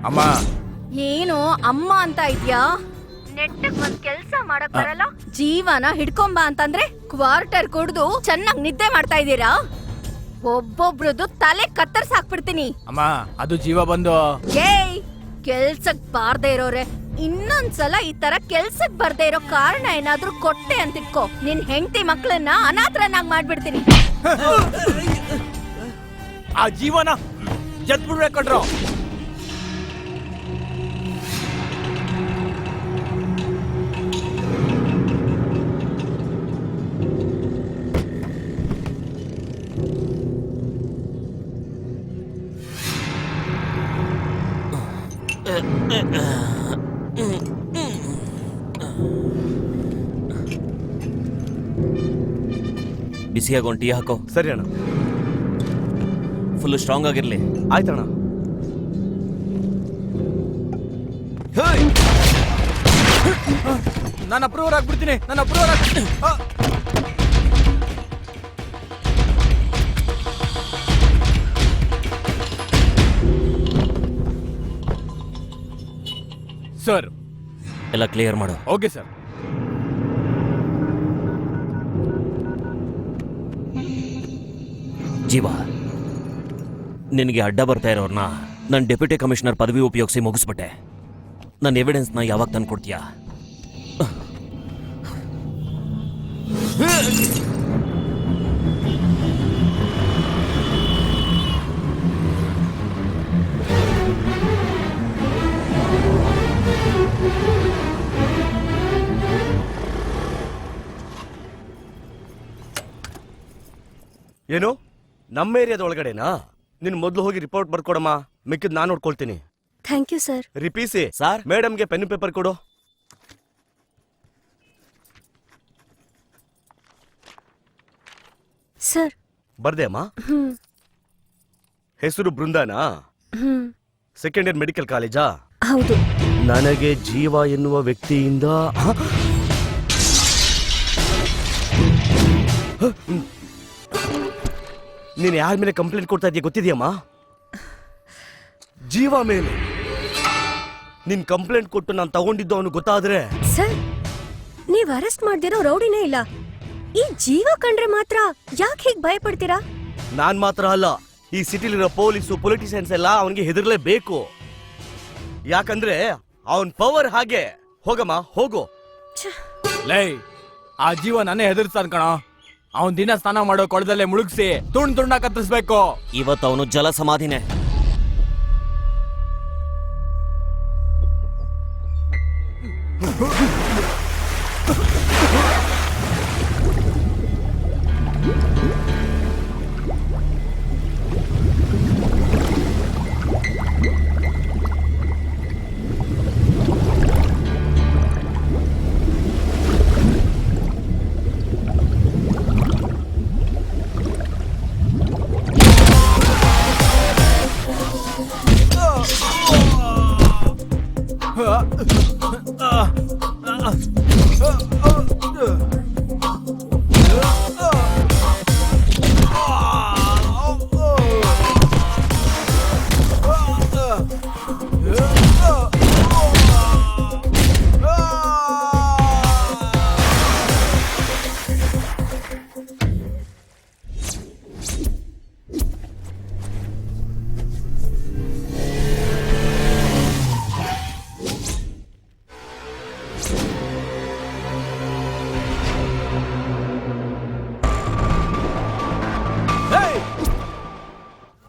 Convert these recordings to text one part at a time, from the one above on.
ಅಮ್ಮ. ಏನು ಅಮ್ಮ ಅಂತ ಇದ್ಯಾ? ನೆಟ್ಟಗ್ ಒಂದ್ ಕೆಲ್ಸ ಮಾಡಕ್ ಬರಲ್ಲ. ಜೀವನ ಹಿಡ್ಕೊಂಬ ಅಂತಂದ್ರೆ ಕ್ವಾರ್ಟರ್ ಕುಡ್ದು ಚೆನ್ನಾಗ್ ನಿದ್ದೆ ಮಾಡ್ತಾ ಇದೀರಾ? ಒಬ್ಬೊಬ್ರದ್ದು ತಲೆ ಕತ್ತರ್ಸ್ ಹಾಕ್ಬಿಡ್ತೀನಿ. ಅಮ್ಮ ಅದು ಜೀವ ಬಂದು. ಏಯ್, ಕೆಲ್ಸಕ್ ಬಾರ್ದೇ ಇರೋರೆ ಇನ್ನೊಂದ್ಸಲ ಈ ತರ ಕೆಲ್ಸಕ್ ಬರ್ದೇ ಇರೋ ಕಾರಣ ಏನಾದ್ರೂ ಕೊಟ್ಟೆ ಅಂತಿಟ್ಕೋ, ನಿನ್ ಹೆಂಡತಿ ಮಕ್ಳನ್ನ ಅನಾಥರನ್ನಾಗ್ ಮಾಡ್ಬಿಡ್ತೀನಿ. ಆ ಜೀವನ ಜತ್ಬಿಡ್ಬೇಕಂಡ್ರು. ಬಿಸಿಯಾಗಿ ಒಂದು ಟೀ ಹಾಕೋ. ಸರಿ ಅಣ್ಣ. ಫುಲ್ ಸ್ಟ್ರಾಂಗ್ ಆಗಿರ್ಲಿ. ಆಯ್ತಣ್ಣ. ನಾನು ಅಪ್ರೂವರ್ ಆಗ್ಬಿಡ್ತೀನಿ. ನಾನು ಅಪ್ರೂವರ್ ಆಗ್ಬಿಡ್ತೀನಿ. ಸರ್ ಎಲ್ಲ ಕ್ಲಿಯರ್ ಮಾಡು. Okay sir. ಜೀವ, ನಿನಗೆ ಅಡ್ಡ ಬರ್ತಾ ಇರೋರ್ನ ನನ್ನ ಡೆಪ್ಯೂಟಿ ಕಮಿಷನರ್ ಪದವಿ ಉಪಯೋಗಿಸಿ ಮುಗಿಸ್ಬಿಟ್ಟೆ. ನನ್ನ ಎವಿಡೆನ್ಸ್ನ ಯಾವಾಗ ತಂದು ಕೊಡ್ತೀಯಾ? ಏನು ನಮ್ಮ ಏರಿಯಾದ ಒಳಗಡೆನಾ? ನಿನ್ ಮೊದಲು ಹೋಗಿ ರಿಪೋರ್ಟ್ ಬರ್ಕೊಡಮ್ಮ, ಮಿಕ್ಕಿದ್ ನಾನು ನೋಡ್ಕೊಳ್ತೀನಿ. Thank you sir. ರಿಪೀಸಿ ಸರ್, ಮೇಡಮ್ಗೆ ಪೆನ್ ಪೇಪರ್ ಕೊಡು. ಸರ್. ಬರ್ದೆ ಅಮ್ಮ? ಹೆಸರು ಬೃಂದಾನಾ? ಸೆಕೆಂಡ್ ಇಯರ್ ಮೆಡಿಕಲ್ ಕಾಲೇಜಾ? ಹೌದು. ನನಗೆ ಜೀವ ಎನ್ನುವ ವ್ಯಕ್ತಿಯಿಂದ ನೀನು ಯಾರ ಮೇಲೆ ಕಂಪ್ಲೇಂಟ್ ಕೊಡ್ತಾ ಇದೀಯ ಗೊತ್ತಿದೆಯಮ್ಮ? ಜೀವ ಮೇಲೆ. ನಿನ್ ಕಂಪ್ಲೇಂಟ್ ಕೊಟ್ಟು ನಾನು ತಗೊಂಡಿದ್ದು ಅವನು ಗೊತ್ತಾದ್ರೆ. ಸರ್, ನೀವ್ ಅರೆಸ್ಟ್ ಮಾಡ್ದಿರೋ ರೌಡಿನೇ ಇಲ್ಲ. ಈ ಜೀವ ಕಂಡ್ರೆ ಮಾತ್ರ ಯಾಕೆ ಹೀಗ್ ಭಯ ಪಡ್ತೀರಾ? ನಾನ್ ಮಾತ್ರ ಅಲ್ಲ, ಈ ಸಿಟಿಲಿರೋ ಪೊಲೀಸು ಪೊಲಿಟಿಷಿಯನ್ಸ್ ಎಲ್ಲ ಅವನಿಗೆ ಹೆದರ್ಲೇಬೇಕು. ಯಾಕಂದ್ರೆ ಅವನ್ ಪವರ್ ಹಾಗೆ. ಹೋಗಮ್ಮ ಹೋಗು. ಲೈ, ಆ ಜೀವ ನಾನೇ ಹೆದರ್ಸ್ತಾನ ಕಣ. ಅವನ್ ದಿನ ಸ್ನಾನ ಮಾಡೋ ಕೊಳದಲ್ಲೇ ಮುಳುಗ್ಸಿ ತುಂಡ ಕತ್ತರಿಸ್ಬೇಕು. ಇವತ್ತು ಅವನು ಜಲ ಸಮಾಧಿನೇ.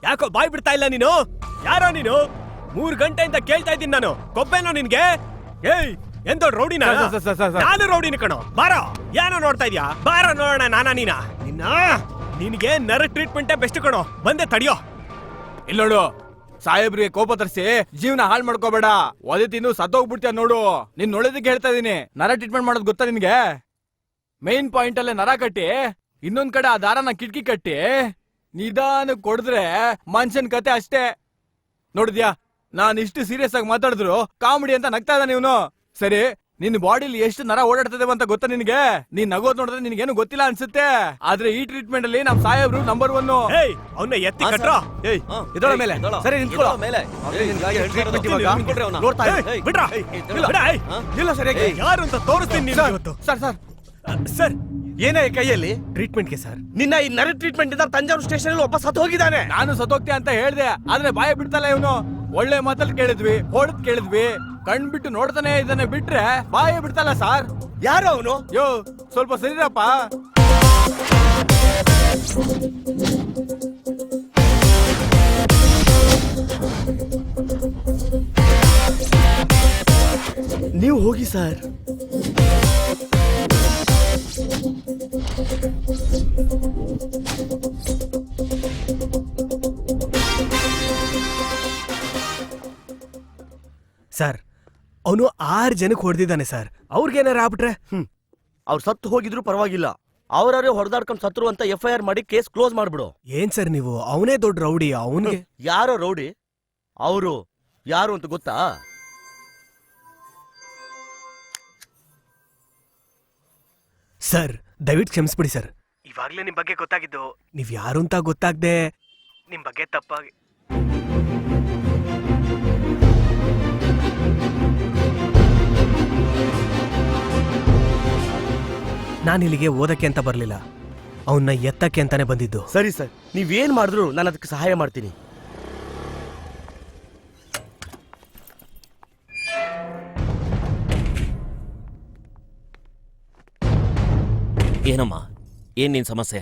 ಯಾಕೋ ಬಾಯ್ ಬಿಡ್ತಾ ಇಲ್ಲ ನೀನು? ಯಾರೋ ನೀನು? 3 ಗಂಟೆಯಿಂದ ಕೇಳ್ತಾ ಇದ್ದೀನಿ ನಾನು. ಕೊಬ್ಬೆನೋ ನಿನ್ಗೆ? ಏಯ್, ಎಂತ ರೌಡಿನ? ನಾನು ರೌಡಿನ ಕಣೋ. ಬಾರೋ, ಏನೋ ನೋಡ್ತಾ ಇದ್ಯಾ? ಬಾರೋ ನೋಡೋಣ. ನಾನಾ ನೀನಾ? ನಿನ್ಗೆ ನರ ಟ್ರೀಟ್ಮೆಂಟೇ ಬೆಸ್ಟ್ ಕಣೋ. ಬಂದೆ ತಡಿಯೋ. ಇಲ್ಲೋಡು, ಸಾಹೇಬ್ರಿಗೆ ಕೋಪ ತರಿಸಿ ಜೀವನ ಹಾಳು ಮಾಡ್ಕೋಬೇಡ. ಒದೆ ತಿಂದು ಸತ್ತೋಗ್ಬಿಡ್ತೀಯ ನೋಡು. ನಿನ್ ನೋಡೋದಕ್ಕೆ ಹೇಳ್ತಾ ಇದೀನಿ. ನರ ಟ್ರೀಟ್ಮೆಂಟ್ ಮಾಡೋದು ಗೊತ್ತಾ ನಿನ್ಗೆ? ಮೈನ್ ಪಾಯಿಂಟ್ ಅಲ್ಲೇ ನರ ಕಟ್ಟಿ, ಇನ್ನೊಂದ್ ಕಡೆ ಆ ದಾರನ ಕಿಟಕಿ ಕಟ್ಟಿ ನಿಧಾನ ಕೊಡಿದ್ರೆ ಮನುಷ್ಯನ್ ಕತೆ ಅಷ್ಟೇ. ನೋಡಿದ್ಯಾ, ನಾನ್ ಇಷ್ಟು ಸೀರಿಯಸ್ ಆಗಿ ಮಾತಾಡಿದ್ರು ಕಾಮಿಡಿ ಅಂತ ನಗ್ತಾ ಇದ್ದಾನೆ ಇವನು. ಸರಿ, ನಿನ್ ಬಾಡಿಲಿ ಎಷ್ಟು ನರ ಓಡಾಡ್ತದೆ ಅಂತ ಗೊತ್ತಾ ನಿನ್ಗೆ? ನೀನ್ ನಗೋದ್ ನೋಡಿದ್ರೆ ನಿನ್ಗೇನು ಗೊತ್ತಿಲ್ಲ ಅನ್ಸುತ್ತೆ. ಆದ್ರೆ ಈ ಟ್ರೀಟ್ಮೆಂಟ್ ಅಲ್ಲಿ ನಮ್ ಸಾಹೇಬ್ರು ನಂಬರ್ 1. ಏಯ್ ಅವನ್ನ ಎತ್ತಿ ಕಟ್ರೋ. ಏಯ್ ಹಾ. ಇದಳ ಮೇಲೆ ಇದಳ. ಸರಿ ನಿಂತ್ಕೊಳ್ಳೋ ಮೇಲೆ. ಅವ್ನಿಗೆ ನಿನ್ಗಾಗಿ ಹೇಳ್ತಾ treatment ಇರೋದು. ಇವಾಗ. ನಿಂತ್ಕೊಳ್ರಿ ಅವ್ನ. ನೋಡ್ತಾ ಇರು. ಏಯ್, ಬಿಡ್ರಾ. ಬಿಡ, ಏಯ್. ಇಲ್ಲ ಸರಿಯಾಗಿ ಯಾರು ಅಂತ ತೋರಿಸ್ತೀನಿ ನಿನ್ಗೆ ಇವತ್ತು. ಸರ್ ಸರ್ ಸರ್ ಏನೇ ಕೈಯಲ್ಲಿ ಟ್ರೀಟ್ಮೆಂಟ್ಗೆ ಸರ್. ನಿನ್ನ ಈ ನರ ಟ್ರೀಟ್ಮೆಂಟ್ ಇಂದ ತಂಜಾವೂರು ಸ್ಟೇಷನ್ ಅಲ್ಲಿ ಒಬ್ಬ ಸತ್ತು ಹೋಗಿದ್ದಾನೆ. ನಾನು ಸತ್ತೋಗ್ತೆ ಅಂತ ಹೇಳ್ದೆ, ಆದ್ರೆ ಬಾಯ ಬಿಡ್ತಲ್ಲ ಇವನು. ಒಳ್ಳೆ ಮಾತಲ್ಲಿ ಕೇಳಿದ್ವಿ, ಹೊಡೆದ್ ಕೇಳಿದ್ವಿ, ಕಣ್ ಬಿಟ್ಟು ನೋಡ್ತಾನೆ ಇದನ್ನ ಬಿಟ್ರೆ ಬಾಯ ಬಿಡ್ತಲ್ಲ ಸರ್. ಯಾರು ಅವನು? ಯೋ ಸ್ವಲ್ಪ ಸರಿರಪ್ಪ. ನೀವು ಹೋಗಿ ಸರ್. ಸರ್ ಅವನು 6 ಜನಕ್ಕೆ ಹೊಡೆದಿದ್ದಾನೆ ಸರ್. ಅವ್ರಿಗೇನಾರ ಆಗ್ಬಿಟ್ರೆ? ಅವ್ರು ಸತ್ತು ಹೋಗಿದ್ರು ಪರವಾಗಿಲ್ಲ, ಅವ್ರವ್ರೇ ಹೊಡೆದಾಡ್ಕೊಂಡು ಸತ್ರು ಅಂತ FIR ಮಾಡಿ ಕೇಸ್ ಕ್ಲೋಸ್ ಮಾಡ್ಬಿಡು. ಏನ್ ಸರ್ ನೀವು? ಅವನೇ ದೊಡ್ಡ ರೌಡಿ. ಅವನ್ಗೆ ಯಾರೋ ರೌಡಿ, ಅವರು ಯಾರು ಅಂತ ಗೊತ್ತಾ? ಸರ್ ದಯವಿಟ್ಟು ಕ್ಷಮಿಸ್ಬಿಡಿ ಸರ್. ಇವಾಗ್ಲೇ ನಿಮ್ ಬಗ್ಗೆ ಗೊತ್ತಾಗಿದ್ದು. ನೀವ್ ಯಾರು ಅಂತ ಗೊತ್ತಾಗ್ದೆ ನಿಮ್ ಬಗ್ಗೆ ತಪ್ಪಾಗಿ. ನಾನು ಇಲ್ಲಿಗೆ ಓದಕ್ಕೆ ಅಂತ ಬರ್ಲಿಲ್ಲ, ಅವನ್ನ ಎತ್ತಕ್ಕೆ ಅಂತಾನೆ ಬಂದಿದ್ದು. ಸರಿ ಸರ್, ನೀವೇನ್ ಮಾಡಿದ್ರು ನಾನು ಅದಕ್ಕೆ ಸಹಾಯ ಮಾಡ್ತೀನಿ. ಏನಮ್ಮ, ಏನ್ ನಿನ್ ಸಮಸ್ಯೆ?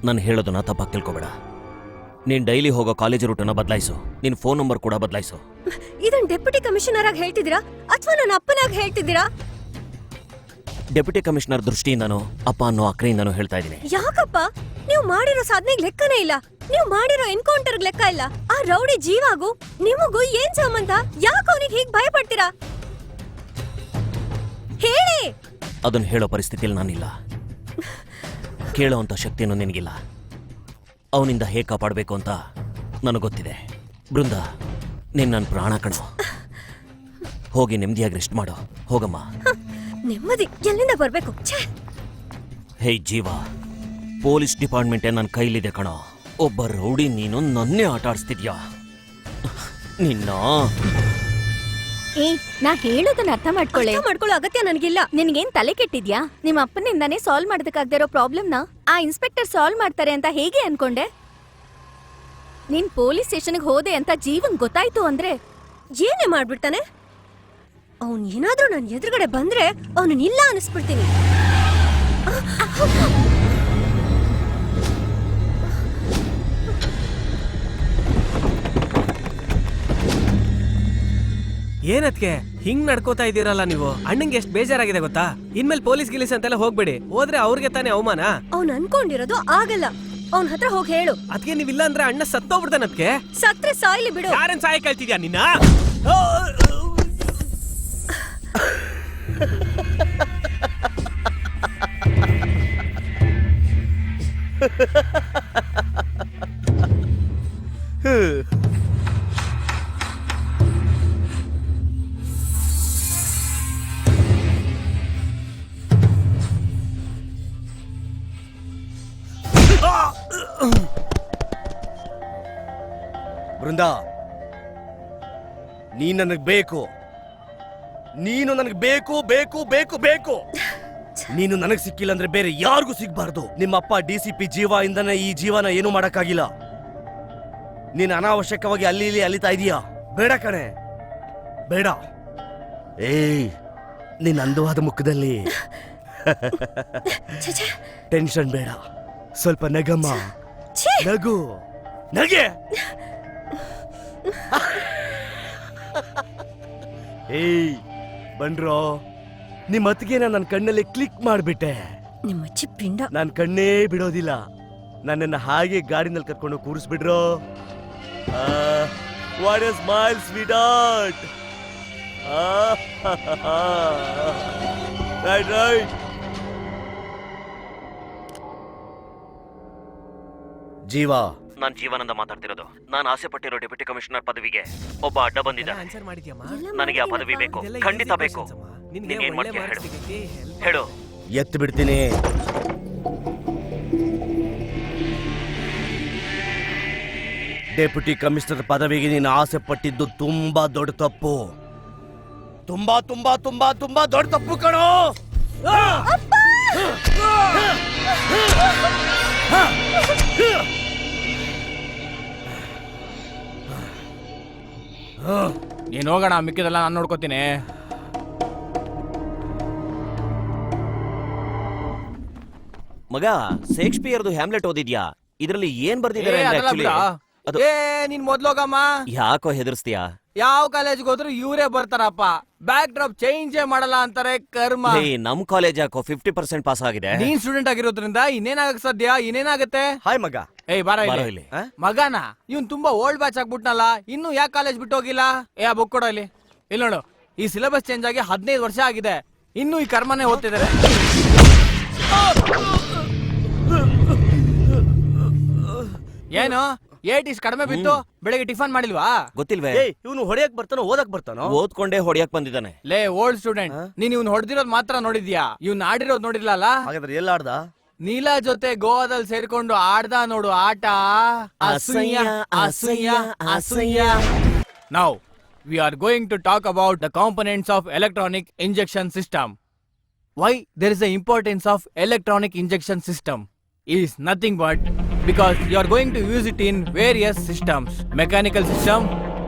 ನಾನು ಹೇಳೋದನ್ನ ತಪ್ಪಾಗಿ ತಿಳ್ಕೊಬೇಡ. ನೀನ್ ಡೈಲಿ ಹೋಗೋ ಕಾಲೇಜ್ ರೂಟನ್ನ ಬದಲಾಯಿಸು, ನಿನ್ ಫೋನ್ ನಂಬರ್ ಕೂಡ ಬದಲಾಯಿಸು. ಇದನ್ ಡೆಪ್ಯೂಟಿ ಕಮಿಷನರ್ ಆಗಿ ಹೇಳ್ತಿದ್ದೀರಾ ಅಥವಾ ನನ್ನ ಅಪ್ಪನಾಗಿ ಹೇಳ್ತಿದ್ದೀರಾ? ಡೆಪ್ಯೂಟಿ ಕಮಿಷನರ್ ದೃಷ್ಟಿಯಿಂದನೂ ಅಪ್ಪ ಅನ್ನೋ ಅಕ್ರೆಯಿಂದನೂ ಹೇಳ್ತಾ ಇದ್ದೀನಿ. ಯಾಕಪ್ಪ? ನೀವು ಮಾಡಿರೋ ಸಾಧನೆಗೆ ಲೆಕ್ಕನೇ ಇಲ್ಲ, ನೀವು ಮಾಡಿರೋ ಎನ್ಕೌಂಟರ್ಗೆ ಲೆಕ್ಕ ಇಲ್ಲ. ಆ ರೌಡಿ ಜೀವಾಗೂ ನಿಮಗೂ ಏನ್ ಸಂಬಂಧ? ಯಾಕೆ ಅವನಿಗೆ ಹೀಗೆ ಭಯ ಪಡ್ತೀರಾ? ಹೇಳಿ. ಅದನ್ನ ಹೇಳೋ ಪರಿಸ್ಥಿತಿಯಲ್ಲಿ ನಾನಿಲ್ಲ, ಕೇಳೋ ಅಂತ ಶಕ್ತಿನೂ ನಿನಗಿಲ್ಲ. ಅವನಿಂದ ಹೇಗೆ ಕಾಪಾಡಬೇಕು ಅಂತ ನನಗೆ ಗೊತ್ತಿದೆ. ಬೃಂದ, ನೀನ್ ನನ್ನ ಪ್ರಾಣ ಕಣೋ. ಹೋಗಿ ನೆಮ್ಮದಿಯಾಗಿ ರೆಸ್ಟ್ ಮಾಡೋ. ಹೋಗಮ್ಮ. ನೆಮ್ಮದಿ ಎಲ್ಲಿಂದ ಬರ್ಬೇಕು? ಹೇ ಜೀವ, ಪೊಲೀಸ್ ಡಿಪಾರ್ಟ್ಮೆಂಟೇ ನನ್ನ ಕೈಲಿದೆ ಕಣೋ. ಒಬ್ಬ ರೌಡಿ ನೀನು ನನ್ನೇ ಆಟ ಆಡಿಸ್ತಿದ್ಯಾ? ನಿನ್ನ ನಾ ಹೇಳೋದನ್ನ ಅರ್ಥ ಮಾಡ್ಕೊಳ್ಳೋ ಅಗತ್ಯ ನನಗಿಲ್ಲ. ನಿನ್ಗೇನ್ ತಲೆ ಕೆಟ್ಟಿದ್ಯಾ? ನಿಮ್ಮ ಅಪ್ಪನಿಂದಾನೇ ಸಾಲ್ವ್ ಮಾಡೋದಕ್ಕಾಗದೇ ಇರೋ ಪ್ರಾಬ್ಲಮ್ನ ಆ ಇನ್ಸ್ಪೆಕ್ಟರ್ ಸಾಲ್ವ್ ಮಾಡ್ತಾರೆ ಅಂತ ಹೇಗೆ ಅನ್ಕೊಂಡೆ? ನೀನ್ ಪೊಲೀಸ್ ಸ್ಟೇಷನ್ಗೆ ಹೋದೆ ಅಂತ ಜೀವನ್ ಗೊತ್ತಾಯ್ತು ಅಂದ್ರೆ ಏನೇ ಮಾಡ್ಬಿಡ್ತಾನೆ. ಅವನ್ ಏನಾದ್ರೂ ನನ್ ಎದುರುಗಡೆ ಬಂದ್ರೆ ಅವನು ಇಲ್ಲ ಅನಿಸ್ಬಿಡ್ತೀನಿ. ಏನತ್ಗೆ ಹಿಂಗ್ ನಡ್ಕೋತಾ ಇದೀರಲ್ಲ ನೀವು? ಅಣ್ಣಂಗೆ ಎಷ್ಟು ಬೇಜಾರಾಗಿದೆ ಗೊತ್ತಾ? ಇನ್ಮೇಲೆ ಪೊಲೀಸ್ ಗಿಲೀಸ್ ಅಂತೆಲ್ಲ ಹೋಗ್ಬೇಡಿ, ಹೋದ್ರೆ ಅವ್ರಿಗೆ ತಾನೇ ಅವಮಾನ. ಅವ್ನ್ ಅನ್ಕೊಂಡಿರೋದು ಆಗಲ್ಲ. ಅವನ್ ಹತ್ರ ಹೋಗಿ ಹೇಳು. ಅದಕ್ಕೆ ನೀವಿಲ್ಲ ಅಂದ್ರೆ ಅಣ್ಣ ಸತ್ತೋಗ್ಬಿಡ್ತಾನತ್ಗೆ. ಸತ್ರೆ ಸಾಯ್ಲಿ ಬಿಡು. ಯಾರನ್ ಸಹಾಯ ಕೇಳ್ತಿದ್ಯಾ ನಿನ್ನ? ಬೃಂದ, ನೀನ್ ನನಗ್ ಬೇಕು, ನೀನು ನನಗ್ ಬೇಕು ಬೇಕು ಬೇಕು ಬೇಕು. ನೀನು ನನಗ್ ಸಿಕ್ಕಿಲ್ಲ ಅಂದ್ರೆ ಬೇರೆ ಯಾರಿಗೂ ಸಿಗ್ಬಾರ್ದು. ನಿಮ್ಮಪ್ಪ DCP ಜೀವ ಇಂದನೇ ಈ ಜೀವನ ಏನು ಮಾಡಕ್ಕಾಗಿಲ್ಲ. ನೀನು ಅನಾವಶ್ಯಕವಾಗಿ ಅಲ್ಲಿ ಇಲ್ಲಿ ಅಲಿತಾ ಇದೀಯಾ. ಬೇಡ ಕಣೆ, ಬೇಡ. ಏಯ್, ನಿನ್ನ ಅಂದವಾದ ಮುಖದಲ್ಲಿ ಟೆನ್ಷನ್ ಬೇಡ, ಸ್ವಲ್ಪ ನಗಮ್ಮ. ನಗು, ನಗೆ. ಏಯ್ ಬನ್ರೋ, ನಿಮ್ಮ ಅತ್ತಿಗೆನ ನನ್ನ ಕಣ್ಣಲ್ಲಿ ಕ್ಲಿಕ್ ಮಾಡ್ಬಿಟ್ಟೆ. ನಿಮ್ಮ ಪಿಂಡ ನಾನು ಕಣ್ಣೇ ಬಿಡೋದಿಲ್ಲ. ನನ್ನನ್ನ ಹಾಗೆ ಗಾಡಿನಲ್ಲಿ ಕರ್ಕೊಂಡು ಕೂರಿಸ್ಬಿಡ್ರೋ. What a smile sweet heart. Right Jeeva, ನಾನ್ ಜೀವನದಿಂದ ಮಾತಾಡ್ತಿರೋದು. ನಾನು ಆಸೆ ಪಟ್ಟಿರೋ ಡೆಪ್ಯೂಟಿ ಕಮಿಷನರ್ ಪದವಿಗೆ ಒಬ್ಬ ಅಡ್ಡ ಬಂದಿದ್ದಾನೆ. ಆನ್ಸರ್ ಮಾಡಿದ್ಯಮ್ಮ. ನನಗೆ ಆ ಪದವಿ ಬೇಕು, ಖಂಡಿತ ಬೇಕು. ನಿನ್ಗೆ ನೀನ್ ಏನ್ ಒಳ್ಳೆ ಮಾಡ್ತೀಯ ಮಾರ್ಕ್ಸ್ ಹೇಳು. ಸಿಗಕ್ಕೆ help ಹೇಳು. ಎತ್ತು ಬಿಡ್ತೀನಿ. ಡೆಪ್ಯೂಟಿ ಕಮಿಷನರ್ ಪದವಿಗೆ ನೀನು ಆಸೆ ಪಟ್ಟಿದ್ದು ತುಂಬಾ ದೊಡ್ಡ ತಪ್ಪು. ತುಂಬಾ ತುಂಬಾ ತುಂಬಾ ತುಂಬಾ ದೊಡ್ಡ ತಪ್ಪು ಕಣೋ. ನೀನ್ ಹೋಗೋಣ, ಮಿಕ್ಕಿದೆಲ್ಲ ನಾನು ನೋಡ್ಕೋತೀನಿ. ಮಗ, ಶೇಕ್ಸ್ಪಿಯರ್ದು ಹ್ಯಾಮ್ಲೆಟ್ ಓದಿದ್ಯಾ? ಇದ್ರಲ್ಲಿ ಏನ್ ಬರ್ದಿದ್ದಾರೆ ಏ, ಅಂದ್ರೆ ಅದೆಲ್ಲ actually ಬಿಡ. ಅದು ಏ ನೀನ್ ಮೊದ್ಲೋಗಮ್ಮ. ಯಾಕೋ ಹೆದರ್ಸ್ತೀಯಾ? ಯಾವ ಕಾಲೇಜ್ಗೆ ಹೋದ್ರು ಇವರೇ ಬರ್ತಾರಪ್ಪ. ಬ್ಯಾಕ್ ಡ್ರಾಪ್ ಚೇಂಜೇ ಮಾಡಲ್ಲ ಅಂತಾರೆ. ಕರ್ಮ. ನಮ್ ಕಾಲೇಜ್ ಯಾಕೋ 50% ಪಾಸ್ ಆಗಿದೆ. ನೀನ್ ಸ್ಟೂಡೆಂಟ್ ಆಗಿರೋದ್ರಿಂದ ಇನ್ನೇನಾಗಕ್ ಸಾಧ್ಯ? ಇನ್ನೇನಾಗತ್ತೆ? ಹಾಯ್ ಮಗ. ಏಯ್ ಬಾರ ಬಾರೋ ಇಲ್ಲಿ. ಇಲ್ಲಿ. ಮಗನ ಇವ್ನ್ ತುಂಬಾ ಓಲ್ಡ್ ಬ್ಯಾಚ್ ಆಗ್ಬಿಟ್ನಲ್ಲ, ಇನ್ನು ಯಾಕೆ ಕಾಲೇಜ್ ಬಿಟ್ಟು ಹೋಗಿಲ್ಲ? ಏ ಆ ಬುಕ್ ಕೊಡೋ ಇಲ್ಲಿ. ಇಲ್ಲಿ ನೋಡು, ಈ ಸಿಲೆಬಸ್ ಚೇಂಜ್ ಆಗಿ 15 ವರ್ಷ ಆಗಿದೆ, ಇನ್ನು ಈ ಕರ್ಮನೆ ಓದ್ತಿದ್ದಾರೆ. ಏನು ಏಟಿಸ್ ಕಡಿಮೆ ಬಿತ್ತು? ಬೆಳಿಗ್ಗೆ ಟಿಫನ್ ಮಾಡಿಲ್ವಾ? ಗೊತ್ತಿಲ್ವೇ? ಏಯ್, ಇವನು ಹೊಡೆಯಕ್ ಬರ್ತಾನೋ ಓದಕ್ ಬರ್ತಾನೋ? ಓದ್ಕೊಂಡೇ ಹೊಡಿಯಕ್ ಬಂದಿದ್ದಾನೆ. ಲೇ ಓಲ್ಡ್ ಸ್ಟೂಡೆಂಟ್, ನೀನ್ ಇವ್ನ್ ಹೊಡೆದಿರೋದ್ ಮಾತ್ರ ನೋಡಿದ್ಯಾ, ಇವ್ನ್ ಆಡಿರೋದ್ ನೋಡಿರ್ಲಲ್ಲ? ಹಾಗಾದ್ರೆ ಎಲ್ಲ ಆಡ್ದ? ನೀಲಾ ಜೊತೆ ಗೋವಾದಲ್ಲಿ ಸೇರ್ಕೊಂಡು ಆಡ್ದ ನೋಡು ಆಟ. ಅಸೂಯ ಅಸೂಯ ಅಸೂಯ. Now we are going to talk about the components of electronic injection system. Why there is the importance of electronic injection system is nothing but because you are going to use it in various systems, mechanical system,